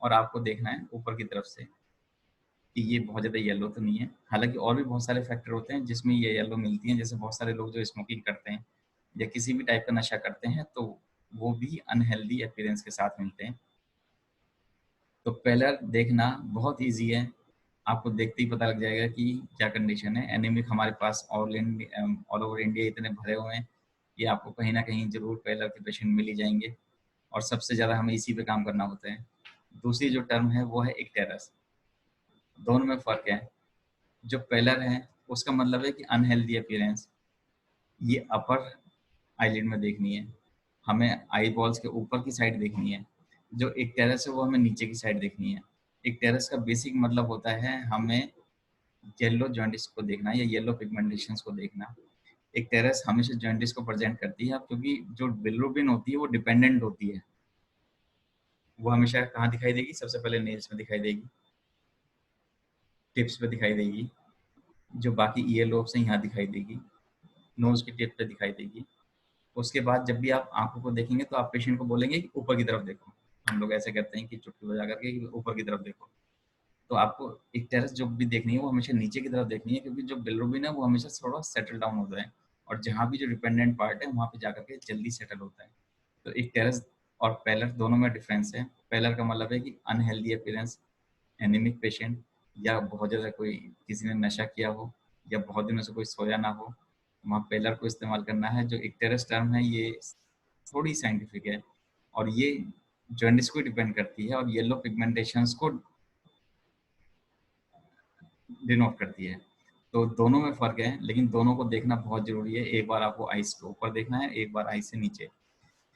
Speaker 1: और आपको देखना है ऊपर की तरफ से कि ये बहुत ज़्यादा येलो तो नहीं है। हालांकि और भी बहुत सारे फैक्टर होते हैं जिसमें ये येलो मिलती हैं, जैसे बहुत सारे लोग जो स्मोकिंग करते हैं या किसी भी टाइप का नशा करते हैं, तो वो भी अनहेल्दी अपीयरेंस के साथ मिलते हैं। तो पेलर देखना बहुत ईजी है, आपको देखते ही पता लग जाएगा कि क्या कंडीशन है। एनीमिक हमारे पास ऑल ओवर इंडिया इतने भरे हुए हैं कि आपको कहीं ना कहीं जरूर पेलर के पेशेंट मिल ही जाएंगे, और सबसे ज़्यादा हमें इसी पे काम करना होता है। दूसरी जो टर्म है वो है इक्टेरस। दोनों में फ़र्क है। जो पेलर है उसका मतलब है कि अनहेल्दी अपीयरेंस, ये अपर आईलिड में देखनी है, हमें आई बॉल्स के ऊपर की साइड देखनी है। जो इक्टेरस है वो हमें नीचे की साइड देखनी है। इक्टेरस का बेसिक मतलब होता है हमें येलो जॉन्डिस को देखना या येलो पिगमेंटेशंस को देखना। एक टेरस हमेशा जॉन्डिस को प्रेजेंट करती है, क्योंकि जो बिलिरुबिन होती है वो डिपेंडेंट होती है। वो हमेशा कहाँ दिखाई देगी? सबसे पहले नेल्स में दिखाई देगी, टिप्स पे दिखाई देगी, जो बाकी ईयर लोब्स हैं यहाँ दिखाई देगी, नोज की टिप पे दिखाई देगी। उसके बाद जब भी आप आंखों को देखेंगे तो आप पेशेंट को बोलेंगे कि ऊपर की तरफ देखो। हम लोग ऐसे कहते हैं कि चुटकी बजा करके कि ऊपर की तरफ देखो। तो आपको एक टेरेस जो भी देखनी है वो हमेशा नीचे की तरफ देखनी है, क्योंकि जो बिलिरुबिन है वो हमेशा थोड़ा सेटल डाउन होता है, और जहाँ भी जो डिपेंडेंट पार्ट है वहाँ पे जाकर के जल्दी सेटल होता है। तो एक टेरेस और पेलर दोनों में डिफरेंस है। पेलर का मतलब है कि अनहेल्दी अपीयरेंस, एनीमिक पेशेंट, या बहुत ज़्यादा कोई किसी ने नशा किया हो, या बहुत दिनों से कोई सोया ना हो, वहाँ पेलर को इस्तेमाल करना है। जो एक टेरेस टर्म है ये थोड़ी साइंटिफिक है, और ये जॉन्डिस को डिपेंड करती है और येलो पिगमेंटेशंस को डिनोट करती है। तो दोनों में फ़र्क है, लेकिन दोनों को देखना बहुत ज़रूरी है। एक बार आपको आइस के ऊपर देखना है, एक बार आइस से नीचे।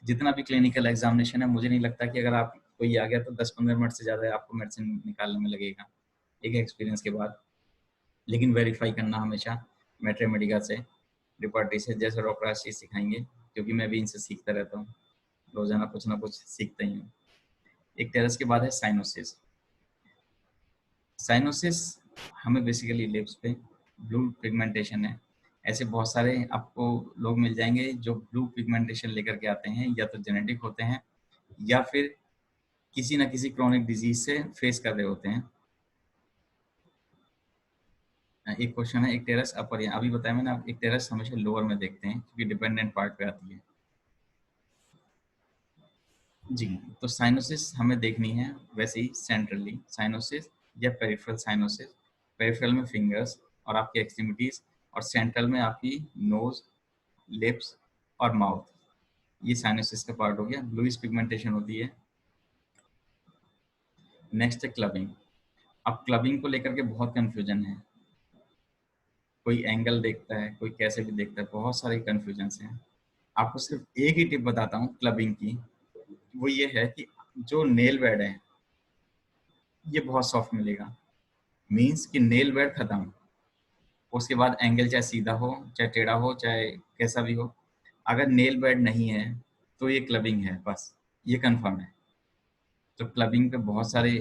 Speaker 1: जितना भी क्लिनिकल एग्जामिनेशन है, मुझे नहीं लगता कि अगर आप कोई आ गया तो 10-15 मिनट से ज़्यादा आपको मेडिसिन निकालने में लगेगा एक एक्सपीरियंस के बाद। लेकिन वेरीफाई करना हमेशा मैट्रेमेडिका से, डिपार्टी से, जैसे डॉक्टर आशीष सिखाएंगे, क्योंकि मैं भी इनसे सीखता रहता हूँ, रोजाना कुछ ना कुछ सीखता ही हूँ। एक टेरेस के बाद है साइनोसिस। साइनोसिस हमें बेसिकली लिप्स पे ब्लू पिगमेंटेशन है। ऐसे बहुत सारे आपको लोग मिल जाएंगे जो ब्लू पिगमेंटेशन लेकर के आते हैं, या तो जेनेटिक होते हैं या फिर किसी ना किसी क्रोनिक डिजीज से फेस कर रहे होते हैं। एक क्वेश्चन है, एक टेरस अपर, अभी बताया मैंने, आप एक टेरस हमेशा लोअर में देखते हैं क्योंकि डिपेंडेंट पार्ट पे आती है जी। तो साइनोसिस हमें देखनी है वैसे ही सेंट्रली साइनोसिस या पेरिफेरल साइनोसिस। पेरिफेरल में फिंगर्स और आपकी एक्सट्रीमिटीज, और सेंट्रल में आपकी नोज, लिप्स और माउथ। ये साइनोसिस का पार्ट हो गया, ब्लूइश पिगमेंटेशन होती है। नेक्स्ट है क्लबिंग। अब क्लबिंग को लेकर के बहुत कंफ्यूजन है, कोई एंगल देखता है, कोई कैसे भी देखता है, बहुत सारे कंफ्यूजन हैं। आपको सिर्फ एक ही टिप बताता हूँ क्लबिंग की, वो ये है कि जो नेल बेड है ये बहुत सॉफ्ट मिलेगा, मीन्स कि नेल बेड खत्म। उसके बाद एंगल चाहे सीधा हो, चाहे टेढ़ा हो, चाहे कैसा भी हो, अगर नेल बेड नहीं है तो ये क्लबिंग है, बस ये कंफर्म है। तो क्लबिंग पे बहुत सारे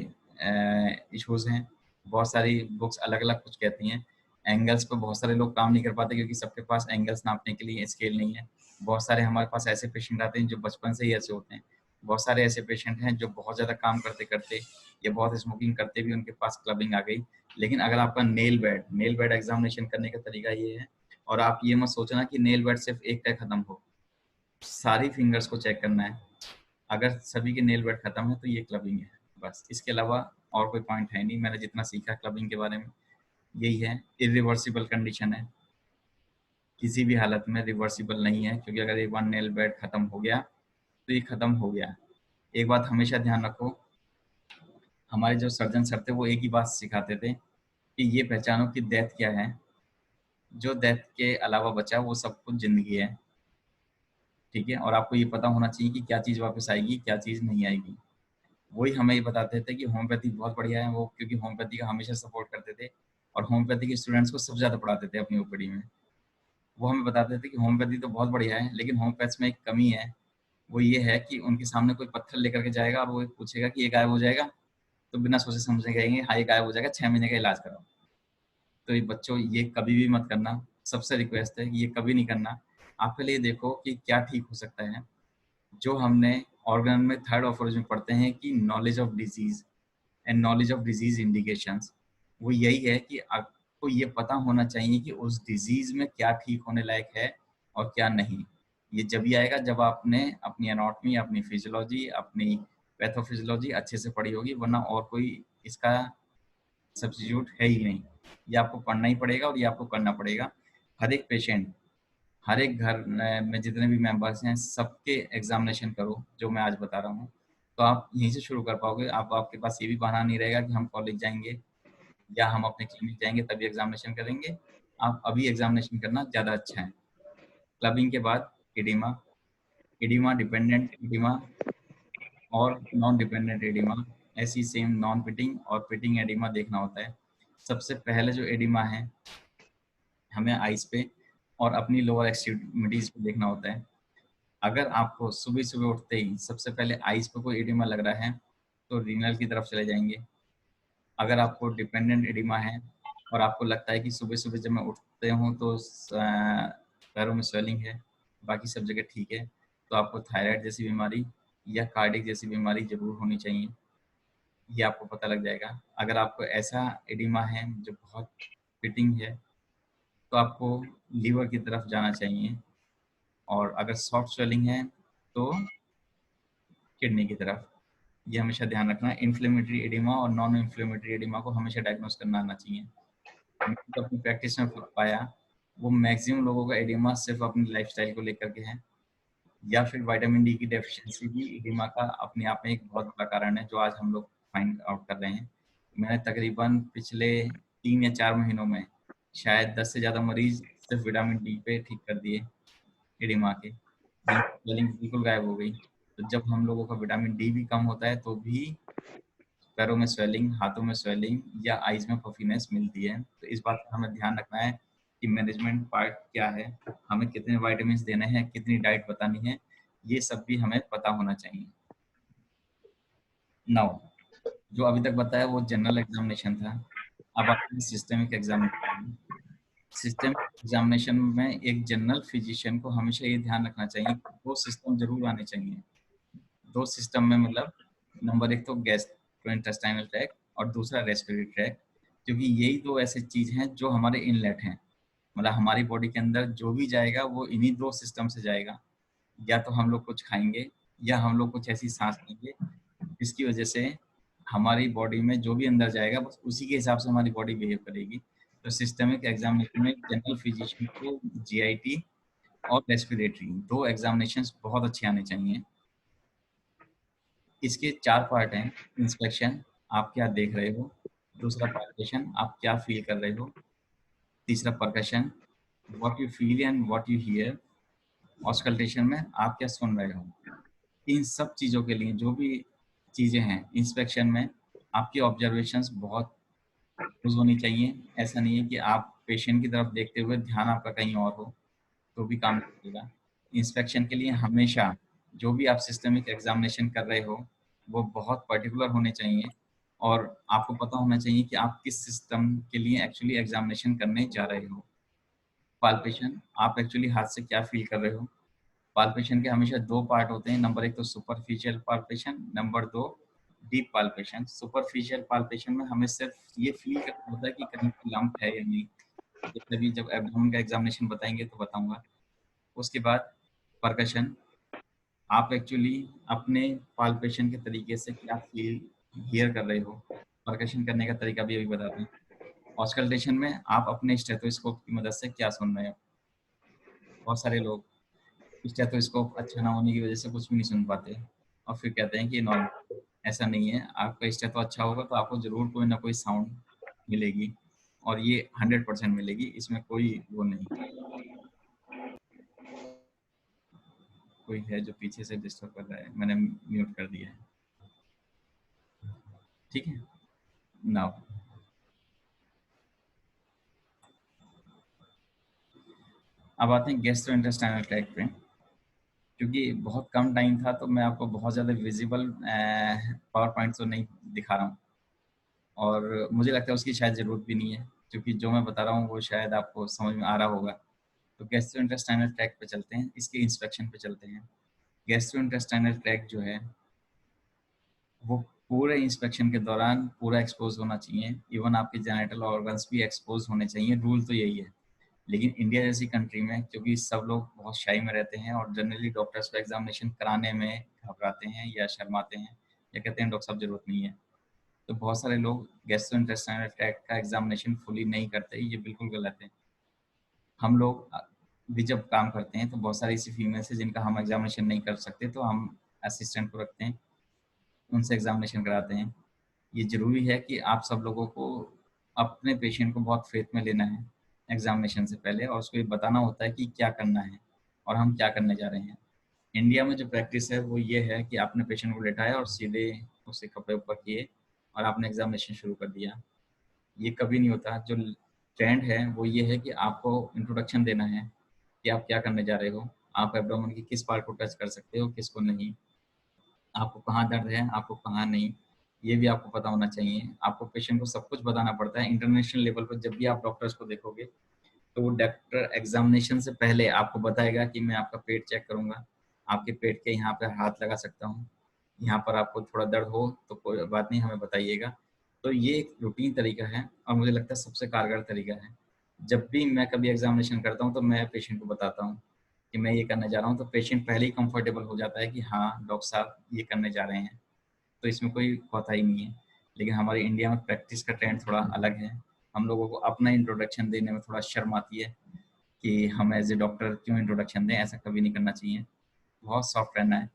Speaker 1: इश्यूज हैं, बहुत सारी बुक्स अलग अलग कुछ कहती हैं। एंगल्स पे बहुत सारे लोग काम नहीं कर पाते क्योंकि सबके पास एंगल्स नापने के लिए स्केल नहीं है। बहुत सारे हमारे पास ऐसे पेशेंट आते हैं जो बचपन से ही ऐसे होते हैं। बहुत सारे ऐसे पेशेंट हैं जो बहुत ज़्यादा काम करते करते या बहुत स्मोकिंग करते भी उनके पास क्लबिंग आ गई। लेकिन अगर आपका नेल बेड एग्जामिनेशन करने का तरीका ये है, और आप ये मत सोचना कि नेल बेड सिर्फ एक का खत्म हो, सारी फिंगर्स को चेक करना है। अगर सभी के नेल बेड खत्म है तो ये क्लबिंग है, बस। इसके अलावा और कोई पॉइंट है नहीं। मैंने जितना सीखा क्लबिंग के बारे में यही है। इरिवर्सिबल कंडीशन है, किसी भी हालत में रिवर्सिबल नहीं है, क्योंकि अगर एक बार नेल बेड खत्म हो गया तो ये खत्म हो गया। एक बात हमेशा ध्यान रखो, हमारे जो सर्जन सर थे वो एक ही बात सिखाते थे कि ये पहचानो कि डेथ क्या है, जो डेथ के अलावा बचा वो सब कुछ जिंदगी है, ठीक है। और आपको ये पता होना चाहिए कि क्या चीज़ वापस आएगी, क्या चीज़ नहीं आएगी। वही हमें ये बताते थे कि होम्योपैथी बहुत बढ़िया है वो, क्योंकि होम्योपैथी का हमेशा सपोर्ट करते थे, और होम्योपैथी के स्टूडेंट्स को सबसे ज़्यादा पढ़ाते थे अपनी ओपीडी में। वो हमें बताते थे कि होम्योपैथी तो बहुत बढ़िया है, लेकिन होम्योपैथ्स में एक कमी है, वो ये है कि उनके सामने कोई पत्थर लेकर के जाएगा और वो पूछेगा कि ये गायब हो जाएगा, तो बिना सोचे समझे कहेंगे हाँ ये गायब हो जाएगा, 6 महीने का इलाज कराओ। तो ये बच्चों ये कभी भी मत करना, सबसे रिक्वेस्ट है कि ये कभी नहीं करना। आप पहले ये देखो कि क्या ठीक हो सकता है। जो हमने ऑर्गन में थर्ड ऑफरोज में पढ़ते हैं कि knowledge of disease and knowledge of disease indications, वो यही है कि आपको ये पता होना चाहिए कि उस डिजीज में क्या ठीक होने लायक है और क्या नहीं। ये जब ही आएगा जब आपने अपनी एनाटॉमी, अपनी फिजियोलॉजी, अपनी पैथोफिजियोलॉजी अच्छे से पढ़ी होगी, वरना और कोई इसका सब्स्टिट्यूट है ही नहीं। ये आपको पढ़ना ही पड़ेगा और ये आपको करना पड़ेगा। हर एक पेशेंट, हर एक घर में जितने भी मेंबर्स हैं सबके एग्जामिनेशन करो, जो मैं आज बता रहा हूँ। तो आप यहीं से शुरू कर पाओगे। आपके पास ये भी बहाना नहीं रहेगा कि हम कॉलेज जाएंगे या हम अपने क्लिनिक जाएंगे तभी एग्जामिनेशन करेंगे। आप अभी एग्जामिनेशन करना ज़्यादा अच्छा है। क्लबिंग के बाद एडिमा, एडिमा डिपेंडेंट एडिमा और नॉन डिपेंडेंट एडिमा, ऐसी सेम नॉन पिटिंग और पिटिंग एडिमा देखना होता है। सबसे पहले जो एडिमा है हमें आइस पे और अपनी लोअर एक्सट्रीमिटीज पे देखना होता है। अगर आपको सुबह सुबह उठते ही सबसे पहले आइस पे कोई एडिमा लग रहा है तो रीनल की तरफ चले जाएंगे। अगर आपको डिपेंडेंट एडिमा है और आपको लगता है कि सुबह सुबह जब मैं उठते हूँ तो पैरों में स्वेलिंग है, बाकी सब जगह ठीक है, तो आपको थायराइड जैसी बीमारी या कार्डिक जैसी बीमारी जरूर होनी चाहिए। ये आपको पता लग जाएगा। अगर आपको ऐसा एडिमा है जो बहुत फिटिंग है तो आपको लीवर की तरफ जाना चाहिए, और अगर सॉफ्ट स्वेलिंग है तो किडनी की तरफ। ये हमेशा ध्यान रखना है। इन्फ्लेमेटरी एडिमा और नॉन इन्फ्लेमेटरी एडिमा को हमेशा डायग्नोस करना आना चाहिए। मैंने तो अपनी प्रैक्टिस में पाया वो मैक्सिमम लोगों का एडिमा सिर्फ अपनी लाइफस्टाइल को लेकर के है, या फिर विटामिन डी की डेफिशिएंसी भी एडिमा का अपने आप में एक बहुत बड़ा कारण है, जो आज हम लोग फाइंड आउट कर रहे हैं। मैंने तकरीबन पिछले 3 या 4 महीनों में शायद 10 से ज़्यादा मरीज सिर्फ विटामिन डी पे ठीक कर दिए एडिमा के। स्वेलिंग बिल्कुल गायब हो गई। तो जब हम लोगों का विटामिन डी भी कम होता है तो भी पैरों में स्वेलिंग, हाथों में स्वेलिंग या आईज में पफीनेस मिलती है। तो इस बात का हमें ध्यान रखना है कि मैनेजमेंट पार्ट क्या है, हमें कितने विटामिन्स देने हैं, कितनी डाइट बतानी है, ये सब भी हमें पता होना चाहिए। नाउ जो अभी तक बताया वो जनरल एग्जामिनेशन था। अब आते हैं सिस्टमिक एग्जामिनेशन। सिस्टम एग्जामिनेशन में एक जनरल फिजिशियन को हमेशा ये ध्यान रखना चाहिए कि दो सिस्टम जरूर आने चाहिए। दो सिस्टम में मतलब नंबर एक तो गैस्ट्रोइंटेस्टाइनल ट्रैक्ट और दूसरा रेस्पिरेटरी ट्रैक्ट, क्योंकि यही दो ऐसी चीज हैं जो हमारे इनलेट हैं। मतलब हमारी बॉडी के अंदर जो भी जाएगा वो इन्हीं दो सिस्टम से जाएगा। या तो हम लोग कुछ खाएंगे या हम लोग कुछ ऐसी सांस लेंगे जिसकी वजह से हमारी बॉडी में जो भी अंदर जाएगा बस उसी के हिसाब से हमारी बॉडी बिहेव करेगी। तो सिस्टमिक एग्जामिनेशन में जनरल फिजिशियन को जीआईटी और रेस्पिरेटरी दो एग्जामिनेशंस बहुत अच्छे आने चाहिए। इसके 4 पार्ट हैं। इंस्पेक्शन, आप क्या देख रहे हो। दूसरा पाल्पेशन, आप क्या फील कर रहे हो। तीसरा percussion, what you feel and what you here. Auscultation में आप क्या सुन रहे हो। इन सब चीज़ों के लिए जो भी चीज़ें हैं इंस्पेक्शन में, आपकी ऑब्जर्वेशंस बहुत क्लोज होनी चाहिए। ऐसा नहीं है कि आप पेशेंट की तरफ देखते हुए ध्यान आपका कहीं और हो तो भी काम नहीं चलेगा। इंस्पेक्शन के लिए हमेशा जो भी आप सिस्टमिक एग्जामिनेशन कर रहे हो वो बहुत पर्टिकुलर होने चाहिए और आपको पता होना चाहिए कि आप किस सिस्टम के लिए एक्चुअली एग्जामिनेशन करने जा रहे हो। पाल्पेशन, आप एक्चुअली हाथ से क्या फील कर रहे हो। पाल्पेशन के हमेशा 2 पार्ट होते हैं। नंबर 1 तो superficial palpation, number 2 deep palpation. Superficial palpation में हमें सिर्फ ये फील करना होता है कि कहीं पे लंप है या नहीं। जैसे भी जब एब्डोमेन का एग्जामिनेशन बताएंगे तो बताऊंगा। उसके बाद परकशन, आप एक्चुअली अपने पाल्पेशन के तरीके से क्या फील हियर कर रहे हो। परकशन करने का तरीका भी अभी बताते हैं। ऑस्कल्टेशन में आप अपने स्टेथोस्कोप की मदद से क्या सुन रहे हो। बहुत सारे लोग स्टेथोस्कोप अच्छा ना होने की वजह से कुछ भी नहीं सुन पाते और फिर कहते हैं कि नॉर्मल। ऐसा नहीं है, आपका स्टेथो अच्छा होगा तो आपको जरूर कोई ना कोई साउंड मिलेगी और ये 100% मिलेगी, इसमें कोई वो नहीं। कोई है जो पीछे से डिस्टर्ब कर रहा है, मैंने म्यूट कर दिया है। ठीक है। नाउ अब आते हैं गैस्ट्रोइंटेस्टाइनल ट्रैक्ट पे। क्योंकि बहुत कम टाइम था तो मैं आपको बहुत ज़्यादा विजिबल पावर पॉइंट तो नहीं दिखा रहा हूँ और मुझे लगता है उसकी शायद ज़रूरत भी नहीं है, क्योंकि जो मैं बता रहा हूँ वो शायद आपको समझ में आ रहा होगा। तो गैस्ट्रोइंटेस्टाइनल ट्रैक्ट पे चलते हैं, इसके इंस्पेक्शन पे चलते हैं। गैस्ट्रोइंटेस्टाइनल ट्रैक्ट जो है वो पूरे इंस्पेक्शन के दौरान पूरा एक्सपोज होना चाहिए। इवन आपके जेनिटल ऑर्गन्स भी एक्सपोज होने चाहिए। रूल तो यही है। लेकिन इंडिया जैसी कंट्री में क्योंकि सब लोग बहुत शाई में रहते हैं और जनरली डॉक्टर्स को एग्जामिनेशन कराने में घबराते हैं या शर्माते हैं या कहते हैं डॉक्टर साहब जरूरत नहीं है, तो बहुत सारे लोग गैस्ट्रोइंटेस्टाइनल ट्रैक्ट का एग्जामिनेशन फुली नहीं करते। ये बिल्कुल गलत है। हम लोग भी जब काम करते हैं तो बहुत सारी ऐसी फीमेल्स हैं जिनका हम एग्जामिनेशन नहीं कर सकते तो हम असिस्टेंट को रखते हैं, उनसे एग्जामिनेशन कराते हैं। ये ज़रूरी है कि आप सब लोगों को अपने पेशेंट को बहुत फेथ में लेना है एग्जामिनेशन से पहले और उसको ये बताना होता है कि क्या करना है और हम क्या करने जा रहे हैं। इंडिया में जो प्रैक्टिस है वो ये है कि आपने पेशेंट को लेटाया और सीधे उसे कपड़े ऊपर किए और आपने एग्जामिनेशन शुरू कर दिया। ये कभी नहीं होता। जो ट्रेंड है वो ये है कि आपको इंट्रोडक्शन देना है कि आप क्या करने जा रहे हो, आप एब्डोमेन की किस पार्ट को टच कर सकते हो, किसको नहीं, आपको कहाँ दर्द है, आपको कहाँ नहीं, ये भी आपको पता होना चाहिए। आपको पेशेंट को सब कुछ बताना पड़ता है। इंटरनेशनल लेवल पर जब भी आप डॉक्टर्स को देखोगे तो वो डॉक्टर एग्जामिनेशन से पहले आपको बताएगा कि मैं आपका पेट चेक करूंगा, आपके पेट के यहाँ पे हाथ लगा सकता हूँ, यहाँ पर आपको थोड़ा दर्द हो तो कोई बात नहीं हमें बताइएगा। तो ये एक रूटीन तरीका है और मुझे लगता है सबसे कारगर तरीका है। जब भी मैं कभी एग्जामिनेशन करता हूँ तो मैं पेशेंट को बताता हूँ कि मैं ये करने जा रहा हूँ, तो पेशेंट पहले ही कंफर्टेबल हो जाता है कि हाँ डॉक्टर साहब ये करने जा रहे हैं, तो इसमें कोई कोताही नहीं है। लेकिन हमारे इंडिया में प्रैक्टिस का ट्रेंड थोड़ा अलग है। हम लोगों को अपना इंट्रोडक्शन देने में थोड़ा शर्म आती है कि हम एज ए डॉक्टर क्यों इंट्रोडक्शन दें। ऐसा कभी नहीं करना चाहिए, बहुत सॉफ्ट रहना है।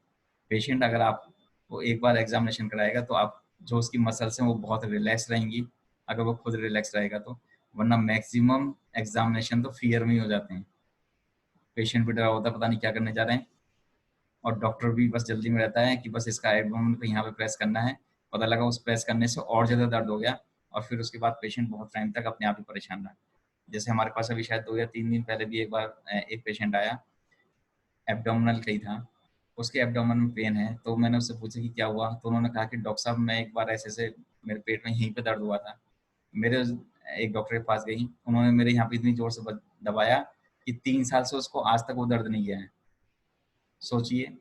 Speaker 1: पेशेंट अगर आपको एक बार एग्जामिनेशन कराएगा तो आप जो उसकी मसल्स हैं वो बहुत रिलैक्स रहेंगी अगर वो खुद रिलैक्स रहेगा तो, वरना मैक्सिमम एग्जामिनेशन तो फियर में ही हो जाते हैं। पेशेंट भी डरा होता है पता नहीं क्या करने जा रहे हैं, और डॉक्टर भी बस जल्दी में रहता है कि बस इसका एब्डोमेन पे यहाँ पे प्रेस करना है। पता लगा उस प्रेस करने से और ज़्यादा दर्द हो गया और फिर उसके बाद पेशेंट बहुत टाइम तक अपने आप ही परेशान रहा। जैसे हमारे पास अभी शायद 2 या 3 दिन पहले भी एक बार एक पेशेंट आया, एब्डोमिनल का ही था, उसके एब्डोमेन में पेन है। तो मैंने उससे पूछा कि क्या हुआ, तो उन्होंने कहा कि डॉक्टर साहब मैं एक बार ऐसे मेरे पेट में यहीं पे दर्द हुआ था। मेरे एक डॉक्टर के पास गई, उन्होंने मेरे यहाँ पे इतनी जोर से दबाया कि 3 साल से उसको आज तक वो दर्द नहीं गया है। सोचिए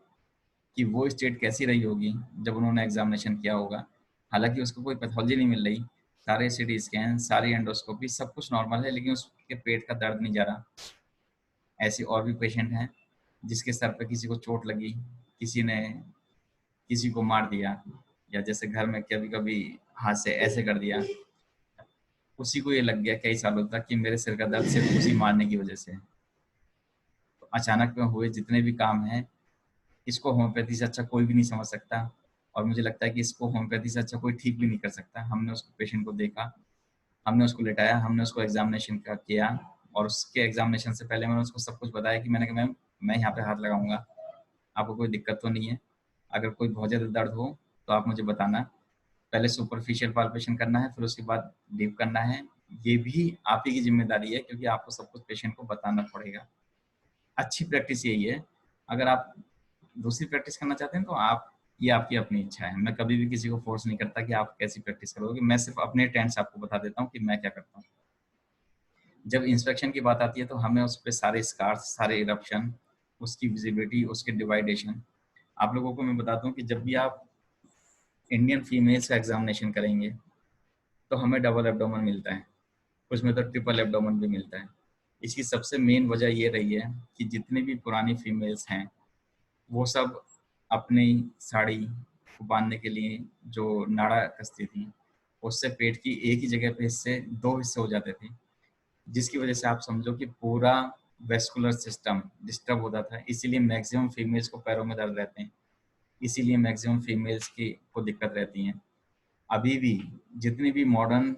Speaker 1: कि वो स्टेट कैसी रही होगी जब उन्होंने एग्जामिनेशन किया होगा। हालांकि उसको कोई पैथोलॉजी नहीं मिल रही, सारे सीटी स्कैन, सारी एंडोस्कोपी, सब कुछ नॉर्मल है, लेकिन उसके पेट का दर्द नहीं जा रहा। ऐसे और भी पेशेंट हैं जिसके सर पे किसी को चोट लगी, किसी ने किसी को मार दिया, या जैसे घर में कभी कभी हाथ से ऐसे कर दिया, उसी को ये लग गया कई सालों तक कि मेरे सिर का दर्द सिर्फ उसी मारने की वजह से है। तो अचानक में हुए जितने भी काम हैं, इसको होम्योपैथी से अच्छा कोई भी नहीं समझ सकता, और मुझे लगता है कि इसको होम्योपैथी से अच्छा कोई ठीक भी नहीं कर सकता। हमने उसको पेशेंट को देखा, हमने उसको लेटाया, हमने उसको एग्जामिनेशन का किया, और उसके एग्जामिनेशन से पहले मैंने उसको सब कुछ बताया कि मैंने कहा मैम मैं यहाँ पे हाथ लगाऊंगा, आपको कोई दिक्कत तो नहीं है, अगर कोई बहुत ज़्यादा दर्द हो तो आप मुझे बताना। पहले सुपरफिशियल पाल्पेशन करना है, फिर उसके बाद डीप करना है। ये भी आप ही की जिम्मेदारी है, क्योंकि आपको सब कुछ पेशेंट को बताना पड़ेगा। अच्छी प्रैक्टिस यही है। अगर आप दूसरी प्रैक्टिस करना चाहते हैं तो आप, ये आपकी अपनी इच्छा है। मैं कभी भी किसी को फोर्स नहीं करता कि आप कैसी प्रैक्टिस करोगे। मैं सिर्फ अपने टेंट्स आपको बता देता हूँ कि मैं क्या करता हूँ। जब इंस्पेक्शन की बात आती है तो हमें उस पर सारे स्कार्स, सारे इरप्शन, उसकी विजिबिलिटी, उसके डिवाइडेशन, आप लोगों को मैं बताता हूँ कि जब भी आप इंडियन फीमेल्स का एग्जामिनेशन करेंगे तो हमें डबल एब्डोमेन मिलता है, कुछ में तो ट्रिपल एब्डोमेन भी मिलता है। इसकी सबसे मेन वजह ये रही है कि जितनी भी पुरानी फीमेल्स हैं वो सब अपनी साड़ी को बांधने के लिए जो नाड़ा कसती थी, उससे पेट की एक ही जगह पे हिस्से 2 हिस्से हो जाते थे, जिसकी वजह से आप समझो कि पूरा वेस्कुलर सिस्टम डिस्टर्ब होता था। इसीलिए मैक्सिमम फीमेल्स को पैरों में दर्द रहते हैं, इसीलिए मैक्सिमम फीमेल्स की को दिक्कत रहती है। अभी भी जितनी भी मॉडर्न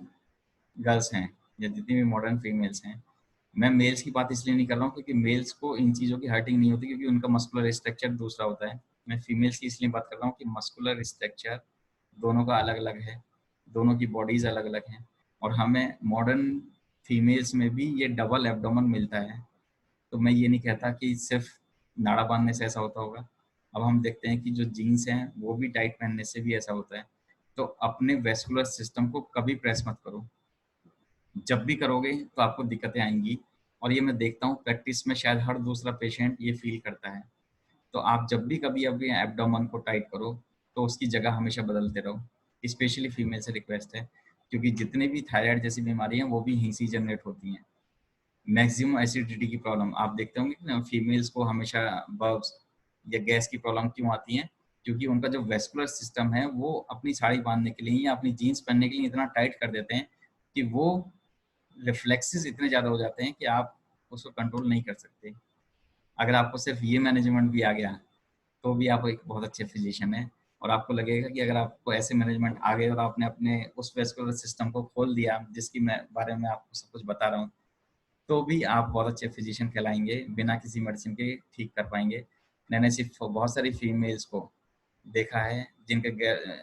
Speaker 1: गर्ल्स हैं या जितनी भी मॉडर्न फीमेल्स हैं, मैं मेल्स की बात इसलिए नहीं कर रहा हूँ क्योंकि मेल्स को इन चीज़ों की हर्टिंग नहीं होती, क्योंकि उनका मस्कुलर स्ट्रक्चर दूसरा होता है। मैं फीमेल्स की इसलिए बात कर रहा हूँ कि मस्कुलर स्ट्रक्चर दोनों का अलग अलग है, दोनों की बॉडीज अलग अलग हैं, और हमें मॉडर्न फीमेल्स में भी ये डबल एब्डोमेन मिलता है। तो मैं ये नहीं कहता कि सिर्फ नाड़ा बांधने से ऐसा होता होगा। अब हम देखते हैं कि जो जीन्स हैं वो भी टाइट पहनने से भी ऐसा होता है। तो अपने वेस्कुलर सिस्टम को कभी प्रेस मत करो, जब भी करोगे तो आपको दिक्कतें आएंगी। और ये मैं देखता हूँ प्रैक्टिस में, शायद हर दूसरा पेशेंट ये फील करता है। तो आप जब भी कभी अपने एब्डोमेन को टाइट करो तो उसकी जगह हमेशा बदलते रहो। स्पेशली फीमेल से रिक्वेस्ट है, क्योंकि जितने भी थायराइड जैसी बीमारी हैं वो भी यहीं से जनरेट होती हैं। मैक्सिमम एसिडिटी की प्रॉब्लम आप देखते होंगे कि फीमेल्स को हमेशा बर्ब्स या गैस की प्रॉब्लम क्यों आती है, क्योंकि उनका जो वेस्कुलर सिस्टम है वो अपनी साड़ी बांधने के लिए या अपनी जीन्स पहनने के लिए इतना टाइट कर देते हैं कि वो रिफ्लेक्सेस इतने ज़्यादा हो जाते हैं कि आप उसको कंट्रोल नहीं कर सकते। अगर आपको सिर्फ ये मैनेजमेंट भी आ गया तो भी आप एक बहुत अच्छे फिजिशियन हैं, और आपको लगेगा कि अगर आपको ऐसे मैनेजमेंट आ गए और आपने अपने उस वेस्कुलर सिस्टम को खोल दिया जिसकी मैं बारे में आपको सब कुछ बता रहा हूँ, तो भी आप बहुत अच्छे फिजिशियन कहलाएंगे, बिना किसी मेडिसिन के ठीक कर पाएंगे। मैंने सिर्फ बहुत सारी फीमेल्स को देखा है जिनके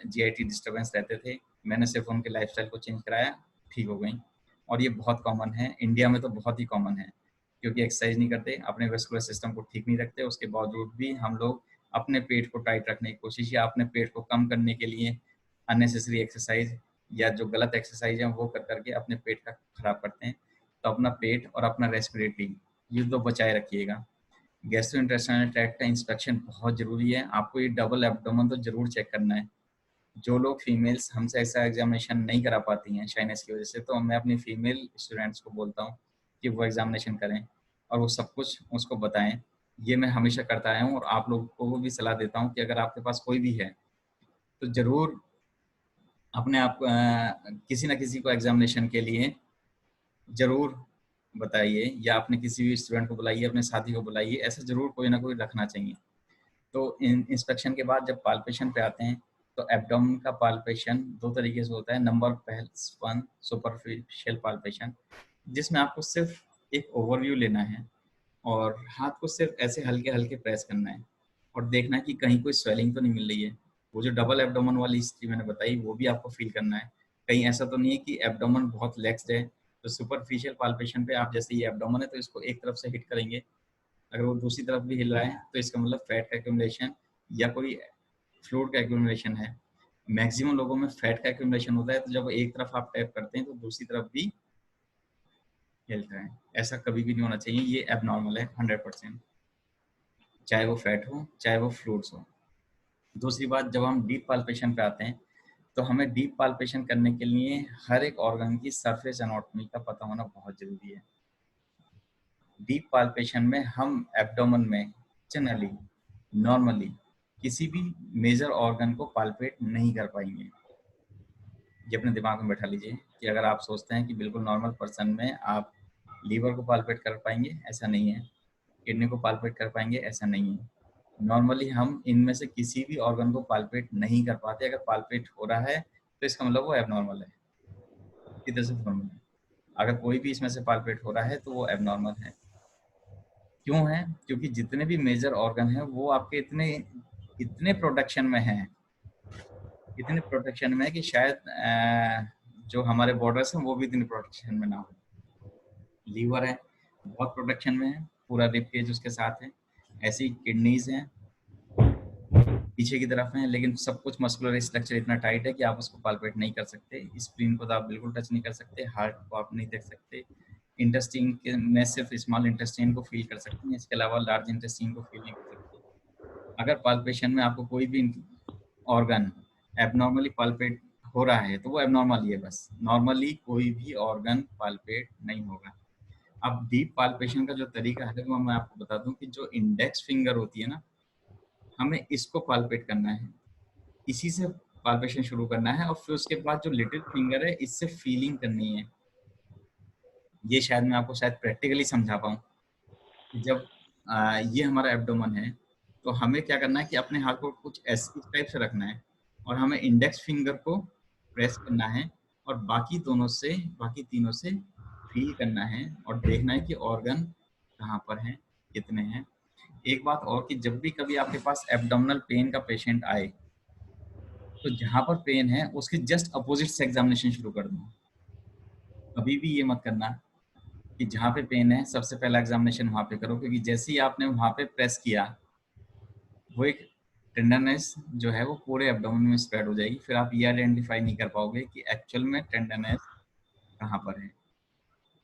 Speaker 1: जीआईटी डिस्टर्बेंस रहते थे, मैंने सिर्फ उनके लाइफस्टाइल को चेंज कराया, ठीक हो गई। और ये बहुत कॉमन है, इंडिया में तो बहुत ही कॉमन है, क्योंकि एक्सरसाइज नहीं करते, अपने वेस्कुलर सिस्टम को ठीक नहीं रखते, उसके बावजूद भी हम लोग अपने पेट को टाइट रखने की कोशिश या अपने पेट को कम करने के लिए अननेसेसरी एक्सरसाइज या जो गलत एक्सरसाइज है वो कर करके अपने पेट का खराब करते हैं। तो अपना पेट और अपना रेस्पिरेटरी ये तो बचाए रखिएगा। गैस्ट्रोइंटेस्टाइनल ट्रैक्ट का इंस्पेक्शन बहुत ज़रूरी है। आपको ये डबल एब्डोमेन तो ज़रूर चेक करना है। जो लोग फीमेल्स हमसे ऐसा एग्जामिनेशन नहीं करा पाती हैं शाइनेस की वजह से, तो मैं अपनी फीमेल स्टूडेंट्स को बोलता हूँ कि वो एग्जामिनेशन करें और वो सब कुछ उसको बताएं। ये मैं हमेशा करता आया हूँ, और आप लोगों को भी सलाह देता हूँ कि अगर आपके पास कोई भी है तो ज़रूर अपने आप किसी न किसी को एग्जामिनेशन के लिए ज़रूर बताइए, या अपने किसी भी स्टूडेंट को बुलाइए, अपने साथी को बुलाइए, ऐसा ज़रूर कोई ना कोई रखना चाहिए। तो इंस्पेक्शन के बाद जब पाल्पेशन पे आते हैं तो एब्डोमेन का पाल्पेशन 2 तरीके से होता है। नंबर पहला 1 सुपरफिशियल पाल्पेशन, जिसमें आपको सिर्फ एक ओवरव्यू लेना है और हाथ को सिर्फ ऐसे हल्के हल्के प्रेस करना है। और देखना है कि कहीं कोई स्वेलिंग तो नहीं मिल रही है। वो जो डबल एब्डोमेन वाली हिस्ट्री मैंने बताई वो भी आपको फील करना है। कहीं ऐसा तो नहीं है कि एब्डोमेन बहुत लेक्स्ड है, तो सुपरफिशियल पाल्पेशन पे आप जैसे ये एब्डोमेन है तो इसको एक तरफ से हिट करेंगे, अगर वो दूसरी तरफ भी हिल रहा है तो इसका मतलब फैट का एक्यूमुलेशन या कोई फ्लूइड का एक्यूमुलेशन है। मैक्सिमम लोगों में फैट का एक्यूमुलेशन होता है, तो जब एक तरफ आप टैप करते हैं तो दूसरी तरफ भी हिलता है। ऐसा कभी भी नहीं होना चाहिए, ये एबनॉर्मल है 100%, चाहे वो फैट हो चाहे वो फ्लूइड्स हो। दूसरी बात, जब हम डीप पाल्पेशन पे आते हैं तो हमें डीप पाल्पेशन करने के लिए हर एक ऑर्गन की सरफेस एनाटॉमी का पता होना बहुत जरूरी है। डीप पाल्पेशन में हम एब्डोमेन में जनरली नॉर्मली किसी भी मेजर ऑर्गन को पाल्पेट नहीं कर पाएंगे। ये अपने दिमाग में बैठा लीजिए कि अगर आप सोचते हैं कि बिल्कुल नॉर्मल पर्सन में आप लीवर को पाल्पेट कर पाएंगे, ऐसा नहीं है। किडनी को पाल्पेट कर पाएंगे, ऐसा नहीं है। नॉर्मली हम इनमें से किसी भी ऑर्गन को पाल्पेट नहीं कर पाते। अगर पाल्पेट हो रहा है तो इसका मतलब वो एबनॉर्मल है, इधर से नॉर्मल है। अगर कोई भी इसमें से पाल्पेट हो रहा है तो वो एबनॉर्मल है। क्यों है? क्योंकि जितने भी मेजर ऑर्गन हैं वो आपके इतने इतने प्रोटेक्शन में हैं, इतने प्रोटेक्शन में है कि शायद जो हमारे बॉर्डर्स हैं वो भी इतने प्रोटेक्शन में ना हो। लीवर है, बहुत प्रोटेक्शन में है, पूरा रिब केज उसके साथ है। ऐसी किडनीज हैं, पीछे की तरफ है, लेकिन सब कुछ मस्कुलर स्ट्रक्चर इतना टाइट है कि आप उसको पाल्पेट नहीं कर सकते। स्प्लीन को तो आप बिल्कुल टच नहीं कर सकते, हार्ट को आप नहीं देख सकते। इंटेस्टाइन में सिर्फ स्मॉल इंटेस्टाइन को फील कर सकते हैं, इसके अलावा लार्ज इंटेस्टाइन को फील नहीं कर सकते। अगर पाल्पेशन में आपको कोई भी ऑर्गन एबनॉर्मली पाल्पेट हो रहा है तो वो एबनॉर्मल ही है बस। नॉर्मली कोई भी ऑर्गन पाल्पेट नहीं होगा। अब डीप पाल्पेशन का जो तरीका है वो मैं आपको बता दूं कि जो इंडेक्स फिंगर होती है ना, हमें इसको पाल्पेट करना है, इसी से पाल्पेशन शुरू करना है, और फिर उसके बाद जो लिटिल फिंगर है इससे फीलिंग करनी है। ये शायद मैं आपको शायद प्रैक्टिकली समझा पाऊँ कि जब ये हमारा एब्डोमेन है तो हमें क्या करना है कि अपने हाथ को कुछ इस टाइप से रखना है और हमें इंडेक्स फिंगर को प्रेस करना है और बाकी तीनों से फील करना है और देखना है कि ऑर्गन कहाँ पर हैं, कितने हैं। एक बात और कि जब भी कभी आपके पास एब्डोमिनल पेन का पेशेंट आए तो जहाँ पर पेन है उसके जस्ट अपोजिट से एग्जामिनेशन शुरू कर दो। कभी भी ये मत करना कि जहाँ पे पेन है सबसे पहला एग्जामिनेशन वहाँ पे करो, क्योंकि जैसे ही आपने वहाँ पे प्रेस किया वो एक टेंडरनेस जो है वो पूरे एब्डोमेन में स्प्रेड हो जाएगी। फिर आप ये आइडेंटिफाई नहीं कर पाओगे कि एक्चुअल में टेंडरनेस कहाँ पर है।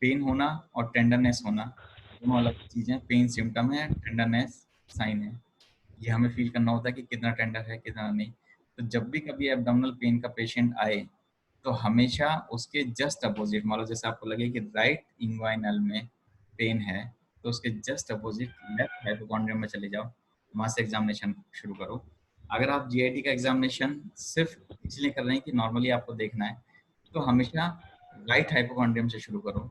Speaker 1: पेन होना और टेंडरनेस होना दोनों अलग चीज़ें। पेन सिम्टम है, टेंडरनेस साइन है। ये हमें फील करना होता है कि कितना टेंडर है कितना नहीं। तो जब भी कभी एब्डोमिनल पेन का पेशेंट आए तो हमेशा उसके जस्ट अपोजिट, मान लो जैसे आपको लगे कि राइट इंग्वाइनल में पेन है तो उसके जस्ट अपोजिट लेफ्ट हाइपोकॉन्ड्रियम में चले जाओ, वहाँ से एग्जामिनेशन शुरू करो। अगर आप जीआईटी का एग्जामिनेशन सिर्फ इसलिए कर रहे हैं कि नॉर्मली आपको देखना है तो हमेशा राइट हाइपोकॉन्ड्रियम से शुरू करो,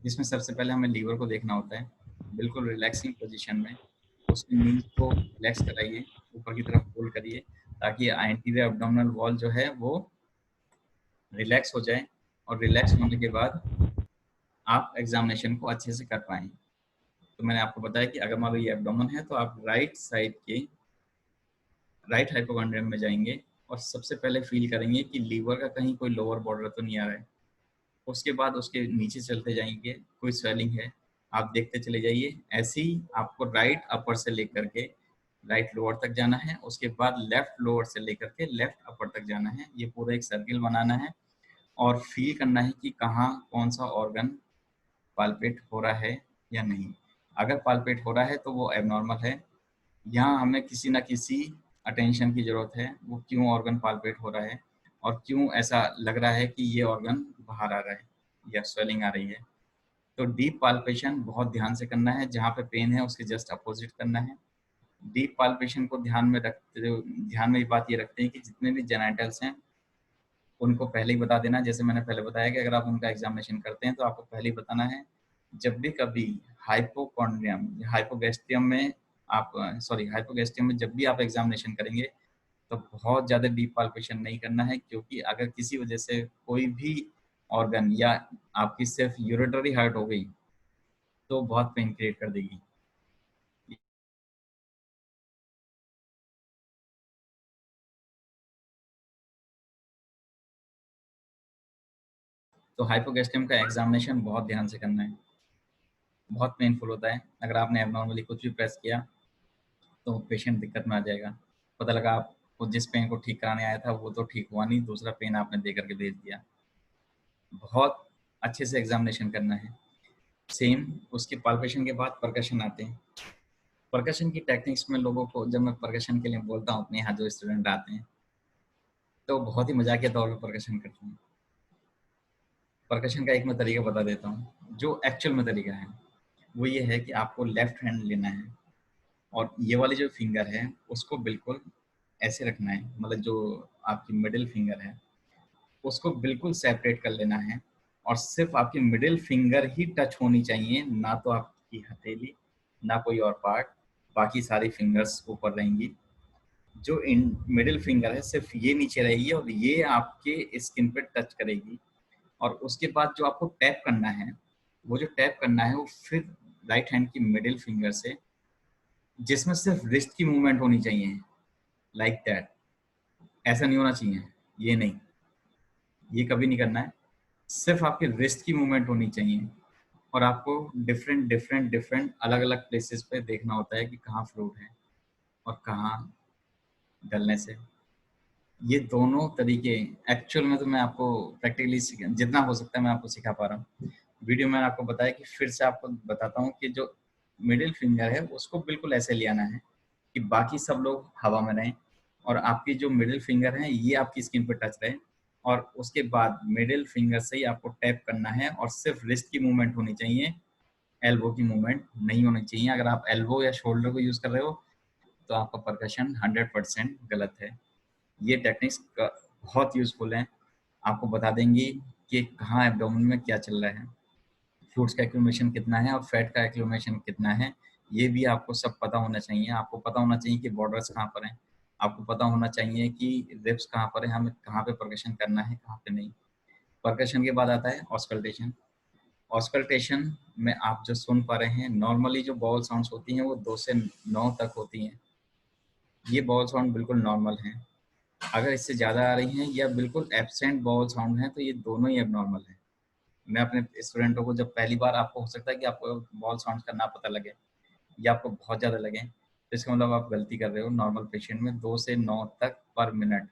Speaker 1: जिसमें सबसे पहले हमें लीवर को देखना होता है बिल्कुल रिलैक्सिंग पोजीशन में। उसकी नीज को रिलैक्स कराइए, ऊपर की तरफ पुल करिए ताकि एंटीरियर एब्डोमिनल वॉल जो है वो रिलैक्स हो जाए, और रिलैक्स होने के बाद आप एग्जामिनेशन को अच्छे से कर पाएँ। तो मैंने आपको बताया कि अगर मान लो ये एब्डोमेन है तो आप राइट साइड के राइट हाइपोकॉन्ड्रियम में जाएंगे और सबसे पहले फील करेंगे कि लीवर का कहीं कोई लोअर बॉर्डर तो नहीं आ रहा है। उसके बाद उसके नीचे चलते जाएंगे, कोई स्वेलिंग है आप देखते चले जाइए। ऐसे ही आपको राइट अपर से लेकर के राइट लोअर तक जाना है, उसके बाद लेफ्ट लोअर से लेकर के लेफ्ट अपर तक जाना है। ये पूरा एक सर्किल बनाना है और फील करना है कि कहाँ कौन सा ऑर्गन पाल्पेट हो रहा है या नहीं। अगर पाल्पेट हो रहा है तो वो एबनॉर्मल है। यहाँ हमें किसी ना किसी अटेंशन की ज़रूरत है, वो क्यों ऑर्गन पाल्पेट हो रहा है और क्यों ऐसा लग रहा है कि ये ऑर्गन बाहर आ रहा है या स्वेलिंग आ रही है। तो डीप पाल्पेशन बहुत ध्यान से करना है, जहाँ पे पेन है उसके जस्ट अपोजिट करना है। डीप पाल्पेशन को ध्यान में रखते ध्यान में ये बात ये रखते हैं कि जितने भी जेनाइटल्स हैं उनको पहले ही बता देना। जैसे मैंने पहले बताया कि अगर आप उनका एग्जामिनेशन करते हैं तो आपको पहले ही बताना है। जब भी कभी हाइपोकॉन्ड्रियम हाइपोगैस्ट्रियम में आप हाइपोगैस्ट्रियम में जब भी आप एग्जामिनेशन करेंगे तो बहुत ज़्यादा डीप पाल्पेशन नहीं करना है, क्योंकि अगर किसी वजह से कोई भी ऑर्गन या आपकी सिर्फ यूरेटरी हार्ट हो गई तो बहुत पेन क्रिएट कर देगी। तो हाइपोगैस्ट्रियम का एग्जामिनेशन बहुत ध्यान से करना है, बहुत पेनफुल होता है। अगर आपने एबनॉर्मली कुछ भी प्रेस किया तो पेशेंट दिक्कत में आ जाएगा। पता लगा आपको जिस पेन को ठीक कराने आया था वो तो ठीक हुआ नहीं, दूसरा पेन आपने दे करके भेज दिया। बहुत अच्छे से एग्जामिनेशन करना है। सेम उसके पाल्पेशन के बाद परकशन आते हैं। परकशन की टेक्निक्स में लोगों को जब मैं परकशन के लिए बोलता हूँ अपने यहाँ जो स्टूडेंट आते हैं तो बहुत ही मजाकिया तौर पर परकशन करते हैं। परकशन का एक मैं तरीका बता देता हूँ जो एक्चुअल में तरीका है। वो ये है कि आपको लेफ्ट हैंड लेना है और ये वाली जो फिंगर है उसको बिल्कुल ऐसे रखना है, मतलब जो आपकी मिडिल फिंगर है उसको बिल्कुल सेपरेट कर लेना है और सिर्फ आपकी मिडिल फिंगर ही टच होनी चाहिए, ना तो आपकी हथेली ना कोई और पार्ट। बाकी सारी फिंगर्स ऊपर रहेंगी। जो इन मिडिल फिंगर है सिर्फ ये नीचे रहेगी और ये आपके स्किन पे टच करेगी। और उसके बाद जो आपको टैप करना है, वो जो टैप करना है वो फिर राइट हैंड की मिडिल फिंगर से, जिसमें सिर्फ रिस्ट की मूवमेंट होनी चाहिए, लाइक दैट। ऐसा नहीं होना चाहिए, ये नहीं, ये कभी नहीं करना है। सिर्फ आपके रिस्ट की मूवमेंट होनी चाहिए और आपको डिफरेंट डिफरेंट डिफरेंट अलग अलग प्लेसेस पे देखना होता है कि कहाँ फ्लूइड है और कहाँ डलने से। ये दोनों तरीके एक्चुअल में तो मैं आपको प्रैक्टिकली जितना हो सकता है मैं आपको सिखा पा रहा हूँ। वीडियो में आपको बताया कि फिर से आपको बताता हूँ कि जो मिडिल फिंगर है उसको बिल्कुल ऐसे ले आना है कि बाकी सब लोग हवा में रहें और आपकी जो मिडिल फिंगर है ये आपकी स्किन पर टच रहे। और उसके बाद मिडिल फिंगर से ही आपको टैप करना है और सिर्फ रिस्ट की मूवमेंट होनी चाहिए, एल्बो की मूवमेंट नहीं होनी चाहिए। अगर आप एल्बो या शोल्डर को यूज़ कर रहे हो तो आपका परकशन 100% गलत है। ये टेक्निक्स बहुत यूज़फुल हैं, आपको बता देंगी कि कहाँ एब्डोमेन में क्या चल रहा है, फ्लूइड्स का एक्यूमुलेशन कितना है और फैट का एक्यूमुलेशन कितना है। ये भी आपको सब पता होना चाहिए। आपको पता होना चाहिए कि बॉर्डर्स कहाँ पर हैं, आपको पता होना चाहिए कि रिब्स कहाँ पर है, हमें कहाँ पे परकशन करना है कहाँ पे नहीं। परकशन के बाद आता है ऑस्कल्टेशन। ऑस्कल्टेशन में आप जो सुन पा रहे हैं, नॉर्मली जो बॉल साउंड्स होती हैं वो 2 से 9 तक होती हैं। ये बॉल साउंड बिल्कुल नॉर्मल हैं। अगर इससे ज़्यादा आ रही हैं या बिल्कुल एब्सेंट बॉल साउंड हैं तो ये दोनों ही एबनॉर्मल हैं। मैं अपने स्टूडेंटों को, जब पहली बार आपको हो सकता है कि आपको बॉल साउंड का ना पता लगे या आपको बहुत ज़्यादा लगे, तो इसका मतलब आप गलती कर रहे हो। नॉर्मल पेशेंट में 2 से 9 तक पर मिनट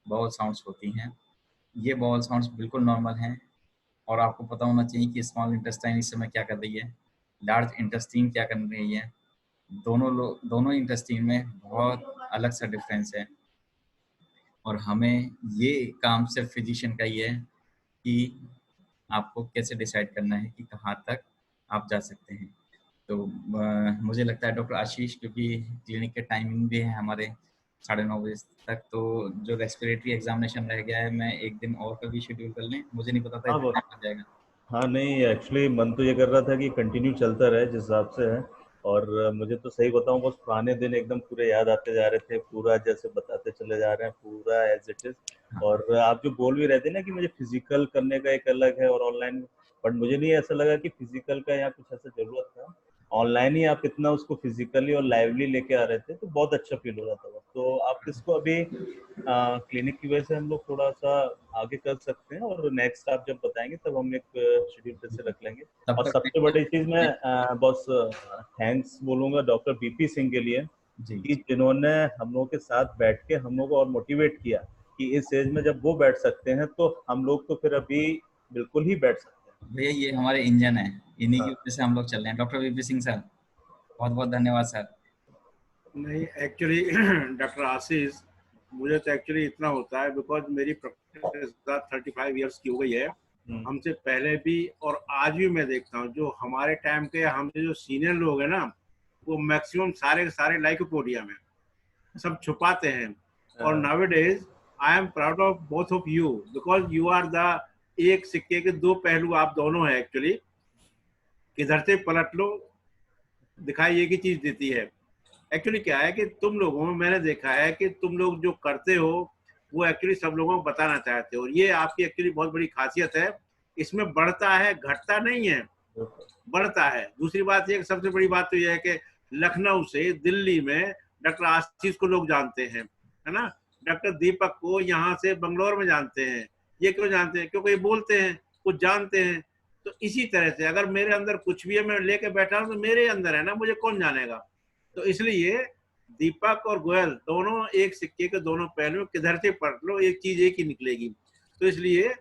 Speaker 1: बॉल साउंड्स होती हैं। ये बॉल साउंड्स बिल्कुल नॉर्मल हैं और आपको पता होना चाहिए कि स्मॉल इंटेस्टाइन इस समय क्या कर रही है, लार्ज इंटेस्टाइन क्या कर रही है। दोनों इंटेस्टाइन में बहुत अलग सा डिफरेंस है और हमें ये काम सिर्फ फिजिशियन का ही है कि आपको कैसे डिसाइड करना है कि कहाँ तक आप जा सकते हैं। तो मुझे लगता है डॉक्टर आशीष, क्योंकि क्लिनिक के टाइमिंग भी है हमारे 9:30 बजे तक, तो जो रेस्पिरेटरी एग्जामिनेशन रह गया है मैं एक दिन और का भी शेड्यूल कर लें। मुझे नहीं पता था
Speaker 2: हाँ
Speaker 1: इतना
Speaker 2: बस,
Speaker 1: टाइम लग जाएगा।
Speaker 2: हाँ नहीं एक्चुअली मन तो ये कर रहा था कि कंटिन्यू चलता रहे जिस हिसाब से है। और मुझे तो सही बताऊं बस पुराने दिन एकदम पूरे याद आते जा रहे थे, पूरा जैसे बताते चले जा रहे हैं पूरा एज इट इज।
Speaker 1: हाँ
Speaker 2: और आप जो बोल भी रहे थे ना कि मुझे फिजिकल करने का एक अलग है और ऑनलाइन, बट मुझे नहीं ऐसा लगा कि फिजिकल का यहाँ कुछ ऐसा जरूरत था। ऑनलाइन ही आप इतना उसको फिजिकली और लाइवली लेके आ रहे थे तो बहुत अच्छा फील हो रहा था। तो आप इसको अभी क्लिनिक की वजह से हम लोग थोड़ा सा आगे कर सकते हैं और नेक्स्ट आप जब बताएंगे तब हम एक शेड्यूल फिर से रख लेंगे।
Speaker 1: तब
Speaker 2: और
Speaker 1: तक
Speaker 2: सबसे बड़ी चीज मैं बस थैंक्स बोलूंगा डॉक्टर बीपी सिंह के लिए
Speaker 1: जी
Speaker 2: कि जिन्होंने हम लोगों के साथ बैठ के हम लोग को और मोटिवेट किया कि इस एज में जब वो बैठ सकते हैं तो हम लोग तो फिर अभी बिल्कुल ही बैठ सकते हैं।
Speaker 1: भैया, ये हमारे इंजन है, इन्हीं की
Speaker 2: हाँ
Speaker 1: वजह से हम लोग चल रहे हैं। डॉक्टर वीपी सिंह सर, बहुत बहुत धन्यवाद सर।
Speaker 3: नहीं एक्चुअली डॉक्टर आशीष, मुझे तो एक्चुअली इतना होता है बिकॉज मेरी प्रैक्टिस 35 ईयर्स की हो गई है।
Speaker 2: हम्म,
Speaker 3: हमसे पहले भी और आज भी मैं देखता हूँ जो हमारे टाइम के हमसे जो सीनियर लोग हैं ना, वो मैक्सिमम सारे के सारे लाइकोपोडिया में सब छुपाते हैं। और
Speaker 2: हाँ,
Speaker 3: nowadays I am proud of both of you because you are the एक सिक्के के दो पहलू आप दोनों हैं एक्चुअली। किधर से पलट लो दिखाई एक ही चीज देती है। एक्चुअली क्या है कि तुम लोगों में मैंने देखा है कि तुम लोग जो करते हो वो एक्चुअली सब लोगों को बताना चाहते हो और ये आपकी एक्चुअली बहुत बड़ी खासियत है। इसमें बढ़ता है घटता नहीं है, बढ़ता है। दूसरी बात ये, सबसे बड़ी बात तो ये है कि लखनऊ से दिल्ली में डॉक्टर आशीष को लोग जानते हैं, है ना। डॉक्टर दीपक को यहाँ से बंगलोर में जानते हैं। ये क्यों जानते हैं? क्योंकि ये बोलते हैं। कुछ जानते हैं। तो इसी तरह से अगर मेरे अंदर कुछ भी है, मैं लेके बैठा हूँ तो मेरे अंदर है ना, मुझे कौन जानेगा। तो इसलिए दीपक और गोयल दोनों एक सिक्के के दोनों पहलू, किधर से पढ़ लो एक चीज एक ही निकलेगी। तो इसलिए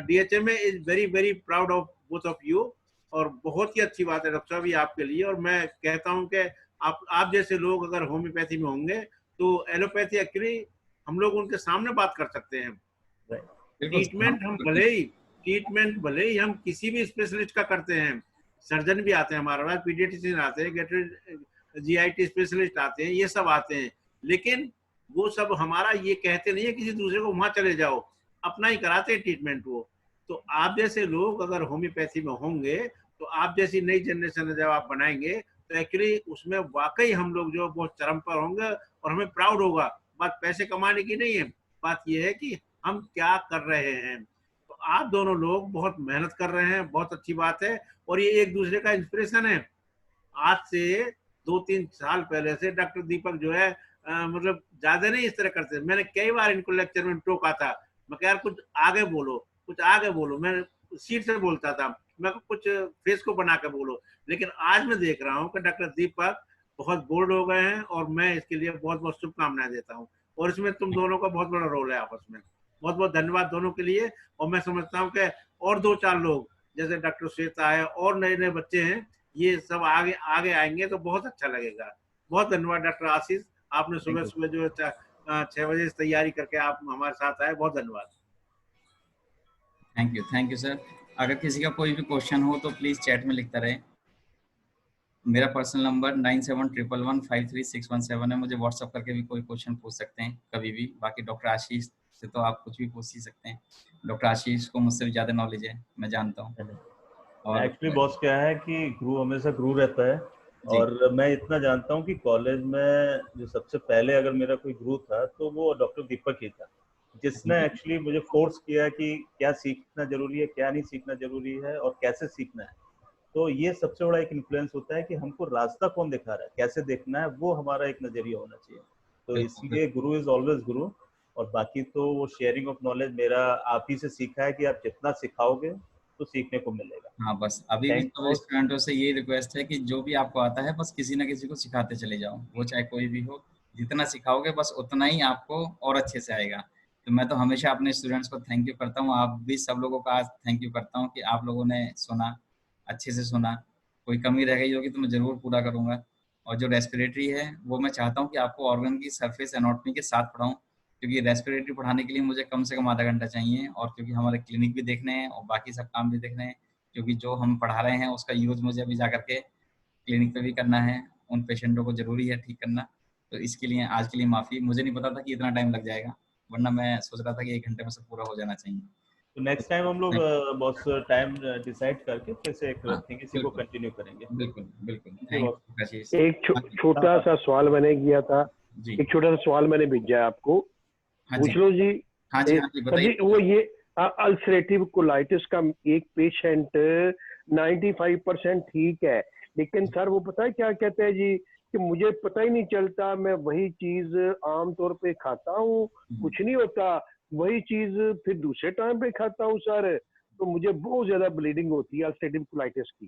Speaker 3: DHMA is very very proud of both of you. और बहुत ही अच्छी बात है डॉक्टर साहब ये आपके लिए। और मैं कहता हूँ कि आप जैसे लोग अगर होम्योपैथी में होंगे तो एलोपैथी एक्चुअली हम लोग उनके सामने बात कर सकते हैं। ट्रीटमेंट भले ही हम किसी भी स्पेशलिस्ट का करते हैं, सर्जन भी आते हैं हमारे पास, पीडियाट्रिशियन आते हैं, GIT स्पेशलिस्ट आते हैं, ये सब आते हैं, लेकिन वो सब हमारा ये कहते नहीं है किसी दूसरे को वहां चले जाओ, अपना ही कराते हैं ट्रीटमेंट वो। तो आप जैसे लोग अगर होम्योपैथी में होंगे तो आप जैसी नई जनरेशन जब आप बनाएंगे तो एक्चुअली उसमें वाकई हम लोग जो बहुत चरम पर होंगे और हमें प्राउड होगा। बात पैसे कमाने की नहीं है, बात यह है कि हम क्या कर रहे हैं। तो आप दोनों लोग बहुत मेहनत कर रहे हैं, बहुत अच्छी बात है। और ये एक दूसरे का इंस्पिरेशन है। आज से 2-3 साल पहले से डॉक्टर दीपक जो है मतलब ज्यादा नहीं इस तरह करते। मैंने कई बार इनको लेक्चर में टोका था, मैं यार कुछ आगे बोलो, कुछ आगे बोलो। मैं सीट से बोलता था, मैं कुछ फेस को बना के बोलो। लेकिन आज मैं देख रहा हूँ कि डॉक्टर दीपक बहुत बोल्ड हो गए हैं और मैं इसके लिए बहुत बहुत शुभकामनाएं देता हूँ। और इसमें तुम दोनों का बहुत बड़ा रोल है आपस में। बहुत बहुत धन्यवाद दोनों के लिए। और मैं समझता हूँ कि और 2-4 लोग जैसे डॉक्टर श्वेता है और नए नए बच्चे हैं, ये सब आगे आगे आएंगे तो बहुत अच्छा लगेगा। बहुत धन्यवाद डॉक्टर आशीष, आपने सुबह सुबह जो 6 बजे से तैयारी करके आप हमारे साथ आए, बहुत धन्यवाद।
Speaker 1: Thank you sir. अगर किसी का कोई भी क्वेश्चन हो तो प्लीज चैट में लिखता रहे। मेरा पर्सनल नंबर 9711153617 है। मुझे व्हाट्सअप करके भी कोई क्वेश्चन पूछ सकते हैं कभी भी। बाकी डॉक्टर आशीष से तो आप कुछ भी पूछ ही सकते हैं। डॉक्टर आशीष को मुझसे भी ज्यादा नॉलेज है, मैं जानता हूँ।
Speaker 2: और एक्चुअली बॉस क्या है कि गुरु हमेशा गुरु रहता है। और मैं इतना जानता हूँ कि कॉलेज में जो सबसे पहले अगर मेरा कोई गुरु था तो वो डॉक्टर दीपक ही था, जिसने एक्चुअली मुझे फोर्स किया कि क्या सीखना जरूरी है, क्या नहीं सीखना जरूरी है और कैसे सीखना है। तो ये सबसे बड़ा एक इन्फ्लुएंस होता है कि हमको रास्ता कौन दिखा रहा है, कैसे देखना है, वो हमारा एक नजरिया होना चाहिए। तो इसलिए गुरु इज ऑलवेज गुरु। और बाकी तो वो शेयरिंग ऑफ नॉलेज मेरा आप ही से सीखा है कि आप जितना सिखाओगे तो सीखने को मिलेगा।
Speaker 1: हाँ, बस अभी भी सब स्टूडेंटों से ये रिक्वेस्ट है कि जो भी आपको आता है बस किसी ना किसी को सिखाते चले जाओ, वो चाहे कोई भी हो। जितना सिखाओगे बस उतना ही आपको और अच्छे से आएगा। तो मैं तो हमेशा अपने स्टूडेंट्स को थैंक यू करता हूँ। आप भी सब लोगों का आज थैंक यू करता हूँ कि आप लोगों ने सुना, अच्छे से सुना। कोई कमी रह गई होगी तो मैं जरूर पूरा करूँगा। और जो रेस्पिरेटरी है वो मैं चाहता हूँ कि आपको ऑर्गन की सरफेस एनाटॉमी के साथ पढ़ाऊँ, क्योंकि रेस्पिरेटरी पढ़ाने के लिए मुझे कम से कम आधा घंटा चाहिए। और क्योंकि हमारे क्लिनिक भी देखने हैं और बाकी सब काम भी देखने हैं, क्योंकि जो हम पढ़ा रहे हैं उसका यूज मुझे अभी जा करके क्लिनिक पे भी करना है, उन पेशेंटों को जरूरी है ठीक करना। तो इसके लिए आज के लिए माफ़ी, मुझे नहीं पता था कि इतना टाइम लग जाएगा, वरना मैं सोच रहा था कि 1 घंटे में सब पूरा हो जाना चाहिए।
Speaker 2: तो नेक्स्ट टाइम हम लोग बॉस टाइम डिसाइड करके फिर से एक थिंग इसी को कंटिन्यू करेंगे।
Speaker 1: बिल्कुल बिल्कुल, थैंक यू।
Speaker 4: एक छोटा सा सवाल मैंने किया था, एक छोटा सा सवाल मैंने भेजा आपको, पूछ लो जी।
Speaker 1: हाँ जी बताइए।
Speaker 4: वो ये अल्सरेटिव कोलाइटिस का एक पेशेंट 95% ठीक है, लेकिन सर वो पता है क्या कहते हैं जी कि मुझे पता ही नहीं चलता, मैं वही चीज आमतौर पे खाता हूँ, कुछ नहीं होता, वही चीज फिर दूसरे टाइम पे खाता हूँ सर, तो मुझे बहुत ज्यादा ब्लीडिंग होती है अल्सरेटिव कोलाइटिस की।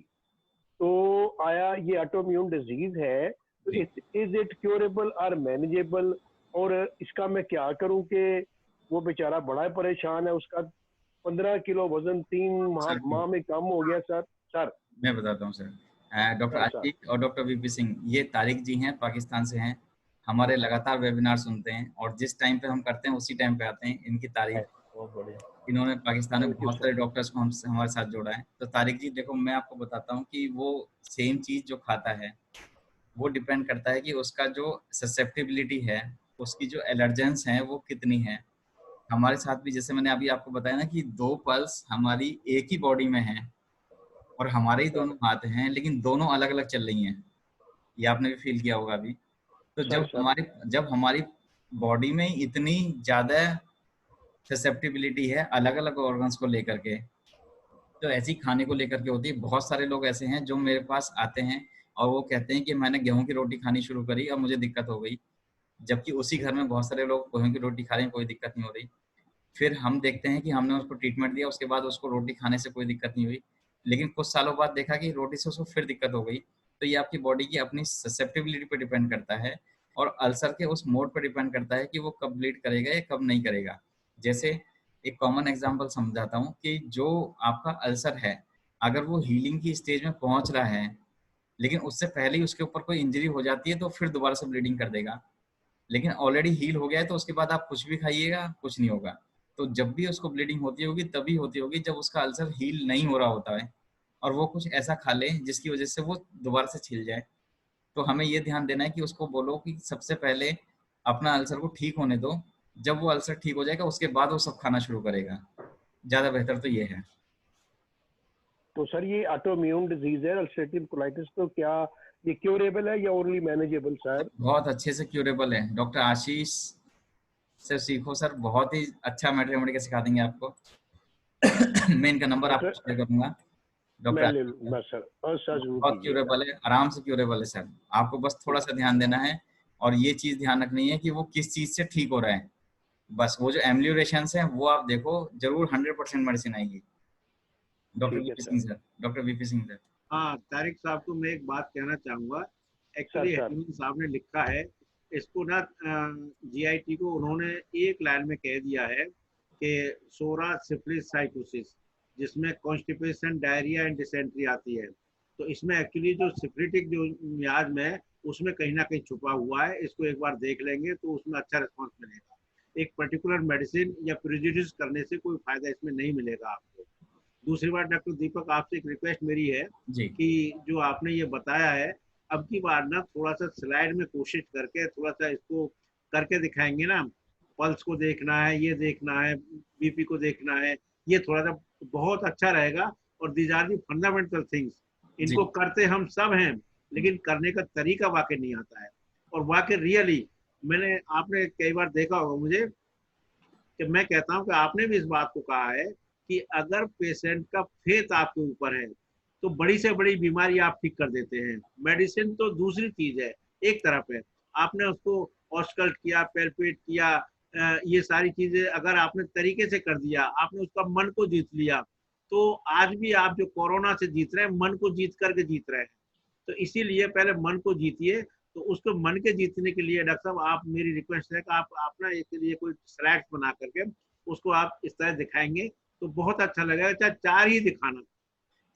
Speaker 4: तो आया ये ऑटोइम्यून डिजीज है, तो इज इट क्योरेबल और मैनेजेबल, और इसका मैं क्या करूं कि वो बेचारा बड़ा परेशान है, उसका 15 किलो वजन 3 माह में कम हो गया सर।
Speaker 1: मैं बताता हूँ सर। डॉक्टर आशिक और डॉक्टर वीपी सिंह ये तारिक जी हैं, पाकिस्तान से हैं, हमारे लगातार वेबिनार सुनते हैं और जिस टाइम पे हम करते हैं उसी टाइम पे आते हैं। इनकी तारीफ, इन्होंने पाकिस्तान में बहुत सारे डॉक्टर्स को हमारे साथ जोड़ा है। तो तारिक जी देखो, मैं आपको बताता हूँ कि वो सेम चीज जो खाता है वो डिपेंड करता है कि उसका जो ससेप्टिबिलिटी है, उसकी जो एलर्जेंस हैं वो कितनी है। हमारे साथ भी जैसे मैंने अभी आपको बताया ना कि 2 पल्स हमारी एक ही बॉडी में है और हमारे ही दोनों हाथ हैं, लेकिन दोनों अलग अलग चल रही हैं। ये आपने भी फील किया होगा अभी। तो जब हमारी बॉडी में इतनी ज्यादा ससेप्टिबिलिटी है अलग अलग ऑर्गन्स को लेकर के, तो ऐसी खाने को लेकर के होती है। बहुत सारे लोग ऐसे हैं जो मेरे पास आते हैं और वो कहते हैं कि मैंने गेहूं की रोटी खानी शुरू करी और मुझे दिक्कत हो गई, जबकि उसी घर में बहुत सारे लोग गेहूं की रोटी खा रहे हैं, कोई दिक्कत नहीं हो रही। फिर हम देखते हैं कि हमने उसको ट्रीटमेंट दिया, उसके बाद उसको रोटी खाने से कोई दिक्कत नहीं हुई, लेकिन कुछ सालों बाद देखा कि रोटी से उसको फिर दिक्कत हो गई। तो ये आपकी बॉडी की अपनी ससेप्टिबिलिटी पे डिपेंड करता है और अल्सर के उस मोड पे डिपेंड करता है कि वो कब ब्लीड करेगा या कब नहीं करेगा। जैसे एक कॉमन एग्जांपल समझाता हूँ कि जो आपका अल्सर है, अगर वो हीलिंग की स्टेज में पहुंच रहा है लेकिन उससे पहले ही उसके ऊपर कोई इंजरी हो जाती है तो फिर दोबारा से ब्लीडिंग कर देगा। लेकिन ऑलरेडी हील हो गया है तो उसके बाद आप कुछ भी खाइएगा, कुछ नहीं होगा। तो जब भी उसको ब्लीडिंग होती होगी तभी होती होगी जब उसका अल्सर हील नहीं हो रहा होता है और वो कुछ ऐसा खा ले जिसकी वजह से वो दोबारा से छिल जाए। तो हमें ये ध्यान देना है कि उसको बोलो कि सबसे पहले अपना अल्सर को ठीक होने दो, जब वो अल्सर ठीक हो जाएगा उसके बाद वो सब खाना शुरू करेगा। ज्यादा बेहतर तो ये है।
Speaker 4: तो सर ये ऑटोइम्यून डिजीज है अल्सरेटिव कोलाइटिस, तो क्या ये क्योरेबल है या ओनली मैनेजेबल सर?
Speaker 1: बहुत अच्छे से क्यूरेबल है। डॉक्टर आशीष से सीखो सर, बहुत ही अच्छा मैथमेटिक्स सिखा देंगे आपको। मैं इनका नंबर आपको शेयर करूंगा।
Speaker 4: मैं ले
Speaker 1: डॉक्टर
Speaker 4: लूंगा सर, और सर जरूर
Speaker 1: बहुत
Speaker 4: कीजिएगा।
Speaker 1: क्यूरेबल है, आराम से क्यूरेबल है सर। आपको बस थोड़ा सा ध्यान देना है और ये चीज ध्यान रखनी है कि वो किस चीज से ठीक हो रहा है। बस वो जो एम्ब्ल्यूरेशन है वो आप देखो, जरूर 100% मेडिसिन आएगी। डॉक्टर
Speaker 4: ठीक है
Speaker 1: VP
Speaker 4: sir.
Speaker 1: Singh sir, doctor VP Singh sir.
Speaker 3: हाँ, तारिक साहब को मैं एक बात कहना चाहूंगा। एक्चुअली
Speaker 4: सर
Speaker 3: हकीम साहब ने लिखा है इसको ना, जीआईटी को उन्होंने एक लाइन में कह दिया है कि सोरा सिफिलिस साइकोसिस, जिसमें कॉन्स्टिपेशन, डायरिया एंड डिसेंट्री आती है। तो इसमें एक्चुअली जो सिफिलिटिक जो मियाज में है उसमें कहीं ना कहीं छुपा हुआ है। इसको एक बार देख लेंगे तो उसमें अच्छा रिस्पॉन्स मिलेगा। एक पर्टिकुलर मेडिसिन या प्रिजुडिस करने से कोई फायदा इसमें नहीं मिलेगा आपको। दूसरी बात, डॉक्टर दीपक, आपसे एक रिक्वेस्ट मेरी है
Speaker 1: जी
Speaker 3: कि जो आपने ये बताया है, अब की बार ना थोड़ा सा स्लाइड में कोशिश करके थोड़ा सा इसको करके दिखाएंगे ना। पल्स को देखना है, ये देखना है, बीपी को देखना है, ये थोड़ा सा बहुत अच्छा रहेगा। और these are the fundamental things,
Speaker 1: जी
Speaker 3: इनको करते हम सब हैं, लेकिन करने का तरीका वाकई नहीं आता है। और वाकई रियली मैंने, आपने कई बार देखा होगा मुझे कि मैं कहता हूं कि आपने भी इस बात को कहा है कि अगर पेशेंट का फेथ आपके ऊपर है तो बड़ी से बड़ी बीमारी आप ठीक कर देते हैं। मेडिसिन तो दूसरी चीज है, एक तरफ है। आपने उसको ऑस्कल्ट किया, पेल्पेट किया, ये सारी चीजें अगर आपने तरीके से कर दिया, आपने उसका मन को जीत लिया, तो आज भी आप जो कोरोना से जीत रहे हैं, मन को जीत करके जीत रहे हैं। तो इसीलिए पहले मन को जीतिए। तो उसको मन के जीतने के लिए डॉक्टर साहब, आप, मेरी रिक्वेस्ट है कि आप अपना इसके लिए कोई स्लाइड्स बना करके उसको आप इस तरह दिखाएंगे तो बहुत अच्छा लगेगा। चाहे 4 ही दिखाना,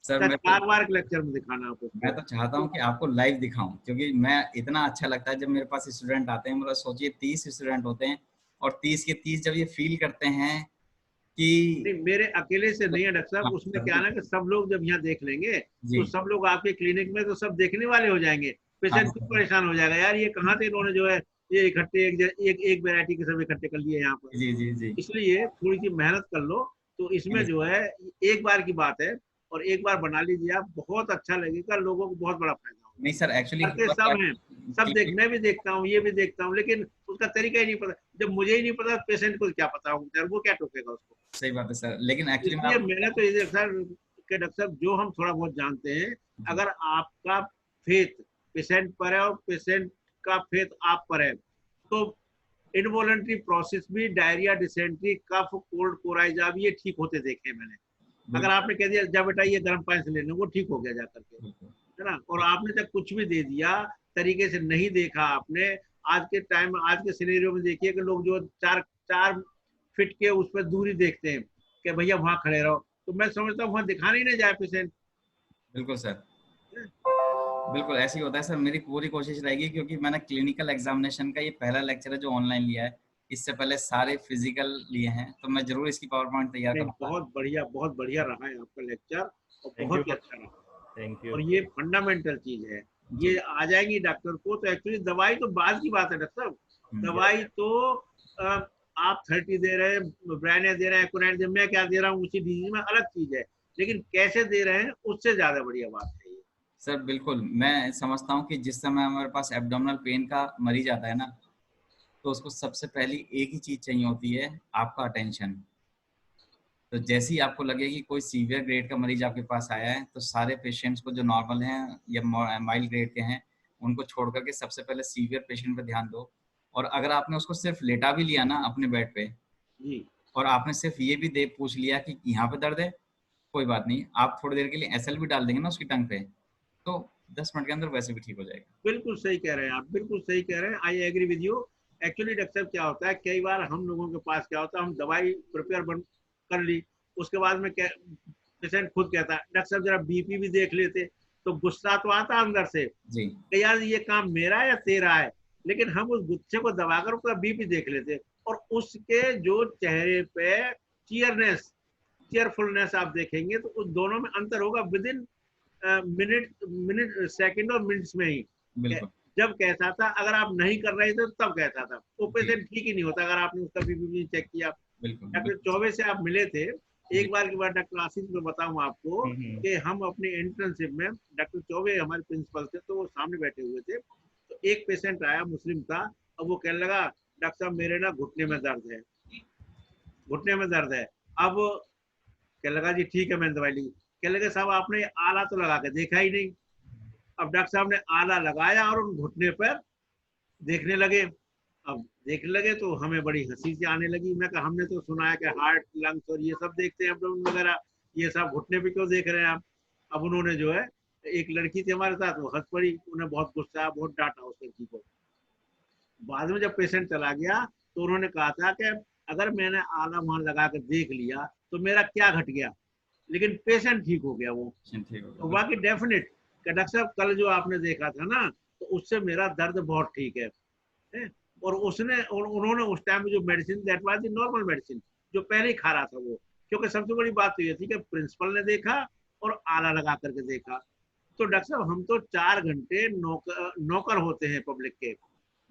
Speaker 1: सर।
Speaker 3: चाहे 4 बार के लेक्चर में दिखाना आप उसको।
Speaker 1: मैं तो चाहता हूँ कि आपको लाइव दिखाऊं, क्योंकि मैं इतना अच्छा लगता है जब मेरे पास स्टूडेंट आते हैं। मतलब सोचिए 30 स्टूडेंट होते हैं और 30 के 30 जब ये फील करते हैं कि
Speaker 3: नहीं, मेरे अकेले से नहीं है डॉक्टर साहब,
Speaker 1: हाँ,
Speaker 3: उसमें क्या ना कि सब लोग जब यहाँ देख लेंगे
Speaker 1: जी
Speaker 3: तो सब लोग आपके क्लिनिक में तो सब देखने वाले हो जाएंगे।
Speaker 1: हाँ
Speaker 3: पेशेंट खुद परेशान हो जाएगा, यार ये कहाँ से इन्होंने जो है ये इकट्ठे एक वैरायटी के सब इकट्ठे कर लिए यहाँ पर।
Speaker 1: जी जी जी
Speaker 3: इसलिए थोड़ी सी मेहनत कर लो। तो इसमें जो है एक बार की बात है, और एक बार बना लीजिए आप, बहुत अच्छा लगेगा, लोगों को बहुत बड़ा फायदा होगा।
Speaker 1: नहीं सर, एक्चुअली
Speaker 3: करते सब हैं, सब देख, मैं भी देखता हूँ, ये भी देखता हूँ, लेकिन उसका तरीका ही नहीं पता। जब मुझे ही नहीं पता, पेशेंट को क्या पता होगा, वो क्या टोकेगा उसको।
Speaker 1: सही बात है सर, लेकिन एक्चुअली मैं
Speaker 3: इसलिए मैंने तो ये सर के डॉक्टर साहब, जो हम थोड़ा बहुत जानते हैं, अगर आपका फेथ पेशेंट पर है और पेशेंट का फेथ आप पर है, तो इनवॉलंटरी प्रोसेस भी, डायरिया, डिसेंट्री, कफ, कोल्ड, कोराइजा भी ये ठीक होते देखे मैंने। अगर आपने कह दिया जा बेटा ये गर्म पानी से लेना, वो ठीक हो गया जा करके, है ना। और आपने जब कुछ भी दे दिया, तरीके से नहीं देखा आपने, आज के टाइम, आज के सिनेरियो में देखिए कि लोग जो 4 फीट के उस पर दूरी देखते हैं कि भैया वहां खड़े रहो, तो मैं समझता हूँ वहां दिखाने ही नहीं जाए पेशेंट।
Speaker 1: बिल्कुल सर, बिल्कुल ऐसे ही होता है सर। मेरी पूरी कोशिश रहेगी, क्योंकि मैंने क्लिनिकल एग्जामिनेशन का ये पहला लेक्चर है जो ऑनलाइन लिया है। इससे पहले सारे फिजिकल लिए हैं, तो मैं जरूर इसकी पावर पॉइंट तैयार
Speaker 3: नहीं,
Speaker 1: करूंगा।
Speaker 3: बहुत बढ़िया रहा है आपका लेक्चर, और बहुत ही अच्छा रहा।
Speaker 2: Thank you.
Speaker 3: और ये फंडामेंटल चीज है, ये आ जाएगी डॉक्टर को। तो एक्चुअली दवाई तो बाद की बात है डॉक्टर साहब। दवाई तो आप 30 दे रहे हैं, ब्रायने दे रहे हैं, कुनैन दे, मैं क्या दे रहा हूँ उसी डिजीज में, अलग चीज है, लेकिन कैसे दे रहे हैं उससे ज्यादा बढ़िया बात है ये।
Speaker 1: सर बिल्कुल, मैं समझता हूँ कि जिस समय हमारे पास एब्डोमिनल पेन का मरीज आता है ना, तो उसको सबसे पहली एक ही चीज चाहिए होती है, आपका अटेंशन। तो जैसे ही आपको लगे कि कोई सीवियर ग्रेड का मरीज आपके पास आया है, तो सारे पेशेंट्स को जो नॉर्मल हैं या माइल्ड ग्रेड के हैं, उनको छोड़ करके सबसे पहले सीवियर पेशेंट पे ध्यान दो। और अगर आपने उसको सिर्फ लेटा भी लिया ना अपने बेड पे,
Speaker 3: जी
Speaker 1: और आपने सिर्फ ये भी दे पूछ लिया कि यहाँ पे दर्द है, कोई बात नहीं, आप थोड़ी देर के लिए एसएल भी डाल देंगे ना उसकी टंग पे, तो 10 मिनट के अंदर वैसे भी ठीक हो जाएगा।
Speaker 3: बिल्कुल सही कह रहे हैं आप, बिल्कुल सही कह रहे हैं, I agree with you. Actually doctor साहब क्या होता है, कई बार हम लोगों के पास क्या होता है, हम दवाई प्रिपेयर कर ली, उसके बाद में पेशेंट खुद कहता है डॉक्टर साहब जरा बीपी भी देख लेते, तो गुस्सा तो आता अंदर से
Speaker 1: जी
Speaker 3: कि यार ये काम मेरा है या तेरा है, लेकिन हम उस गुस्से को दबाकर उसका बीपी देख लेते, और उसके जो चेहरे पे चीयरफुलनेस आप देखेंगे तो उस दोनों में अंतर होगा विद इन मिनट सेकंड और मिनट्स में ही।
Speaker 1: बिल्कुल
Speaker 3: जब कैसा था, अगर आप नहीं कर रहे थे तब कैसा था, वो
Speaker 1: जी
Speaker 3: पेशेंट ठीक ही नहीं होता अगर आपने उसका बीपी चेक किया।
Speaker 1: बिल्कुल
Speaker 3: डॉक्टर
Speaker 1: बिल्कुल
Speaker 3: चौबे से आप मिले थे
Speaker 1: जी
Speaker 3: एक बार की बात, डॉक्टर आशीष में बताऊं आपको कि हम अपने इंटर्नशिप में, डॉक्टर चौबे हमारे प्रिंसिपल थे, तो वो सामने बैठे हुए थे, तो एक पेशेंट आया मुस्लिम था, और वो कहने लगा डॉक्टर साहब मेरे ना घुटने में दर्द है, घुटने में दर्द है। अब कहने लगा जी ठीक है, मैंने दवाई ली। कहने लगे साहब आपने आला तो लगा के देखा ही नहीं। अब डॉक्टर साहब ने आला लगाया और उन घुटने पर देखने लगे। अब देखने लगे तो हमें बड़ी हंसी सी आने लगी। मैं कहा हमने तो सुना है कि हार्ट, लंग्स और ये सब देखते हैं, एब्डोमेन वगैरह, ये सब घुटने पे क्यों देख रहे हैं आप। अब उन्होंने जो है, एक लड़की थी हमारे साथ, वो हंस पड़ी, उन्हें बहुत गुस्सा आया, बहुत डांटा उस लड़की को। बाद में जब पेशेंट चला गया तो उन्होंने कहा था कि अगर मैंने आला वहां लगा कर देख लिया तो मेरा क्या घट गया, लेकिन पेशेंट ठीक हो गया वो।
Speaker 1: ठीक हो
Speaker 3: तो
Speaker 1: गया
Speaker 3: बाकी डेफिनेट कि डॉक्टर साहब कल जो आपने देखा था ना, तो उससे मेरा दर्द बहुत ठीक है? और उन्होंने उस टाइम में जो medicine, that was the normal medicine जो पहले ही खा रहा था वो, क्योंकि सबसे बड़ी बात तो ये थी कि प्रिंसिपल ने देखा और आला लगा करके देखा। तो डॉक्टर साहब हम तो 4 घंटे नौकर होते हैं पब्लिक के,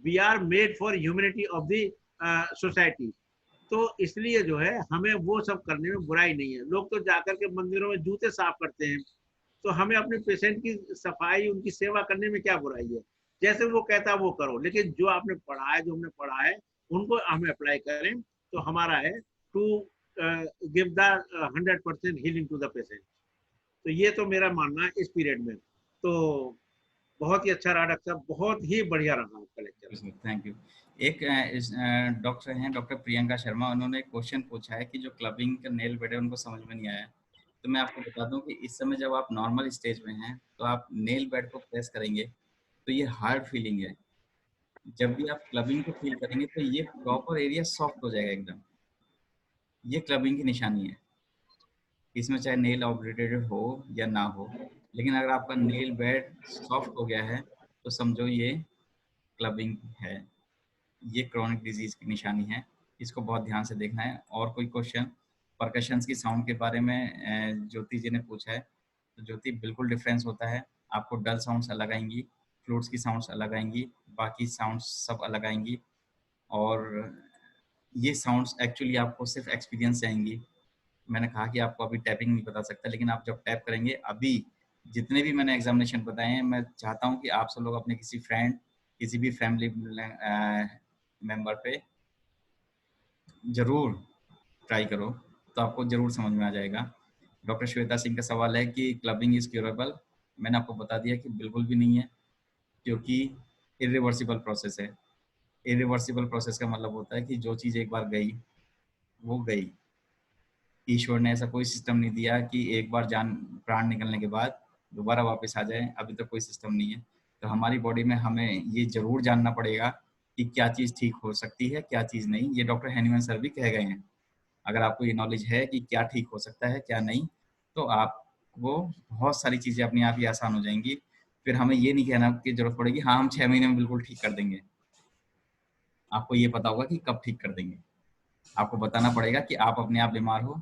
Speaker 3: we are made for humanity of the society. तो इसलिए जो है हमें वो सब करने में बुराई नहीं है। लोग तो जाकर के मंदिरों में जूते साफ करते हैं, तो हमें अपने पेशेंट की सफाई, उनकी सेवा करने में क्या बुराई है। जैसे वो कहता है वो करो, लेकिन जो आपने पढ़ा है, जो हमने पढ़ा है, उनको हमें अप्लाई करें, तो हमारा है to give the 100% healing to the patient. तो ये तो मेरा मानना है इस पीरियड में। तो बहुत ही अच्छा रहा डॉक्टर साहब, बहुत ही बढ़िया रहा आपका लेक्चर।
Speaker 1: Thank you. एक डॉक्टर हैं, डॉक्टर प्रियंका शर्मा, उन्होंने एक क्वेश्चन पूछा है कि जो क्लबिंग का नेल बेड है उनको समझ में नहीं आया। तो मैं आपको बता दूं कि इस समय जब आप नॉर्मल स्टेज में हैं तो आप नेल बेड को प्रेस करेंगे तो ये हार्ड फीलिंग है। जब भी आप क्लबिंग को फील करेंगे तो ये प्रॉपर एरिया सॉफ्ट हो जाएगा एकदम। ये क्लबिंग की निशानी है। इसमें चाहे नेल ऑपरेटेड हो या ना हो, लेकिन अगर आपका नेल बेड सॉफ्ट हो गया है तो समझो ये क्लबिंग है। ये क्रोनिक डिजीज की निशानी है, इसको बहुत ध्यान से देखना है। और कोई क्वेश्चन? परकशंस की साउंड के बारे में ज्योति जी ने पूछा है, तो ज्योति बिल्कुल डिफरेंस होता है। आपको डल साउंड्स अलग आएंगी, फ्लूट्स की साउंड्स अलग आएंगी, बाकी साउंड्स सब अलग आएंगी। और ये साउंड्स एक्चुअली आपको सिर्फ एक्सपीरियंस से आएंगी। मैंने कहा कि आपको अभी टैपिंग नहीं बता सकता, लेकिन आप जब टैप करेंगे, अभी जितने भी मैंने एग्जामिनेशन बताए हैं, मैं चाहता हूँ कि आप सब लोग अपने किसी फ्रेंड, किसी भी फैमिली मेंबर पे जरूर ट्राई करो, तो आपको जरूर समझ में आ जाएगा। डॉक्टर श्वेता सिंह का सवाल है कि क्लबिंग इज क्यूरेबल। मैंने आपको बता दिया कि बिल्कुल भी नहीं है, क्योंकि इरिवर्सिबल प्रोसेस है। इरिवर्सिबल प्रोसेस का मतलब होता है कि जो चीज़ एक बार गई वो गई। ईश्वर ने ऐसा कोई सिस्टम नहीं दिया कि एक बार जान प्राण निकलने के बाद दोबारा वापस आ जाए, अभी तक कोई सिस्टम नहीं है। तो हमारी बॉडी में हमें ये जरूर जानना पड़ेगा कि क्या चीज़ ठीक हो सकती है, क्या चीज़ नहीं। ये डॉक्टर हैनीमैन सर भी कह गए हैं। अगर आपको ये नॉलेज है कि क्या ठीक हो सकता है क्या नहीं, तो आपको बहुत सारी चीज़ें अपने आप ही आसान हो जाएंगी। फिर हमें ये नहीं कहना की जरूरत पड़ेगी हाँ हम 6 महीने में बिल्कुल ठीक कर देंगे। आपको ये पता होगा कि कब ठीक कर देंगे। आपको बताना पड़ेगा कि आप अपने आप बीमार हो,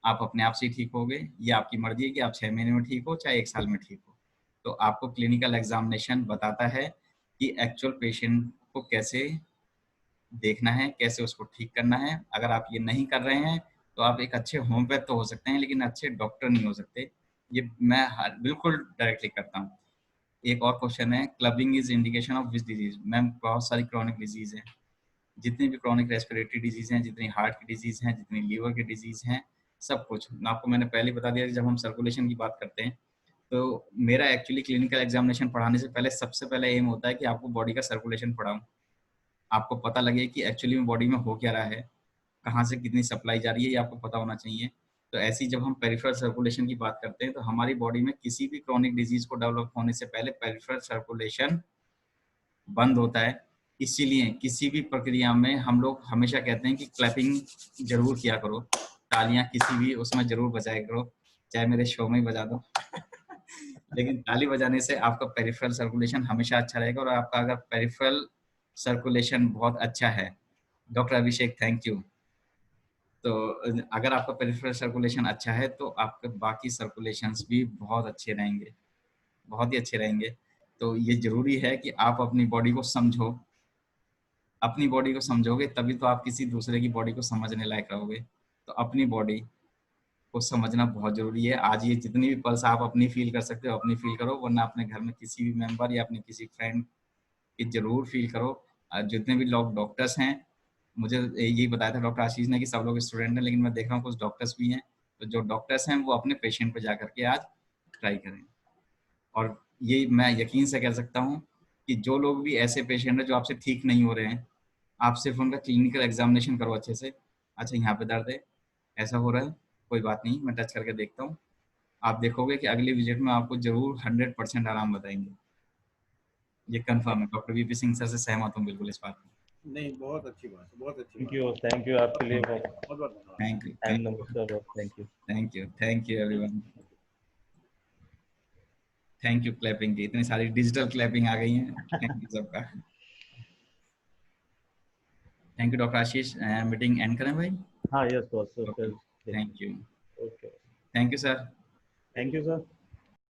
Speaker 1: आप अपने आप से ठीक होगे, ये आपकी मर्जी है कि आप 6 महीने में ठीक हो चाहे 1 साल में ठीक हो। तो आपको क्लिनिकल एग्जामिनेशन बताता है कि एक्चुअल पेशेंट को कैसे देखना है, कैसे उसको ठीक करना है। अगर आप ये नहीं कर रहे हैं तो आप एक अच्छे होम्योपैथ तो हो सकते हैं, लेकिन अच्छे डॉक्टर नहीं हो सकते। ये मैं बिल्कुल डायरेक्टली करता हूँ। एक और क्वेश्चन है, clubbing is indication of which disease. Ma'am बहुत सारी क्रॉनिक डिजीज हैं, जितनी भी क्रॉनिक रेस्पिरेटरी डिजीज हैं, जितनी हार्ट की डिजीज हैं, जितनी लीवर की डिजीज हैं, सब कुछ आपको मैंने पहले बता दिया। जब हम सर्कुलेशन की बात करते हैं तो मेरा एक्चुअली क्लिनिकल एग्जामिनेशन पढ़ाने से पहले सबसे पहले एम होता है कि आपको बॉडी का सर्कुलेशन पढ़ाऊं, आपको पता लगे कि एक्चुअली में बॉडी में हो क्या रहा है, कहाँ से कितनी सप्लाई जा रही है ये आपको पता होना चाहिए। तो ऐसी जब हम पेरिफेरल सर्कुलेशन की बात करते हैं तो हमारी बॉडी में किसी भी क्रॉनिक डिजीज को डेवलप होने से पहले पेरिफेरल सर्कुलेशन बंद होता है। इसीलिए किसी भी प्रक्रिया में हम लोग हमेशा कहते हैं कि क्लैपिंग जरूर किया करो, तालियां किसी भी उसमें जरूर बजाया करो, चाहे मेरे शो में ही बजा दो लेकिन ताली बजाने से आपका पेरिफेरल सर्कुलेशन हमेशा अच्छा रहेगा। और आपका अगर पेरिफेरल सर्कुलेशन बहुत अच्छा है, डॉक्टर अभिषेक थैंक यू, तो अगर आपका पेरिफेरल सर्कुलेशन अच्छा है तो आपके बाकी सर्कुलेशंस भी बहुत अच्छे रहेंगे, बहुत ही अच्छे रहेंगे। तो ये जरूरी है कि आप अपनी बॉडी को समझो, अपनी बॉडी को समझोगे तभी तो आप किसी दूसरे की बॉडी को समझने लायक रहोगे। तो अपनी बॉडी को समझना बहुत जरूरी है। आज ये जितनी भी पल्स आप अपनी फील कर सकते हो अपनी फील करो, वरना अपने घर में किसी भी मेंबर या अपने किसी फ्रेंड की जरूर फील करो। जितने भी लोग डॉक्टर्स हैं, मुझे यही बताया था डॉक्टर आशीष ने कि सब लोग स्टूडेंट हैं, लेकिन मैं देख रहा हूँ कुछ डॉक्टर्स भी हैं। तो जो डॉक्टर्स हैं वो अपने पेशेंट पे जा करके आज ट्राई करें। और ये मैं यकीन से कह सकता हूँ कि जो लोग भी ऐसे पेशेंट हैं जो आपसे ठीक नहीं हो रहे हैं, आप सिर्फ उनका क्लिनिकल एग्जामिनेशन करो अच्छे से। अच्छा यहाँ पे दर्द है, ऐसा हो रहा है, कोई बात नहीं, मैं टच करके देखता हूँ। आप देखोगे कि अगली विजिट में आपको जरूर 100% आराम बताएंगे। ये कंफर्म है, डॉक्टर वीपी सिंह सर से सहमत हूँ बिल्कुल इस बात में।
Speaker 3: नहीं, बहुत अच्छी बात है, बहुत अच्छी
Speaker 2: थैंक यू आपके लिए बहुत
Speaker 3: बहुत बहुत धन्यवाद।
Speaker 1: थैंक यू,
Speaker 2: एंड नमस्कार, thank you,
Speaker 1: thank you, thank you everyone, thank you. Clapping की इतनी सारी डिजिटल क्लैपिंग आ गई हैं, थैंक यू सबका। Thank you doctor Ashish, meeting and करें भाई?
Speaker 2: हाँ yes boss,
Speaker 1: thank you,
Speaker 2: okay,
Speaker 1: thank you sir.
Speaker 2: Thank you sir.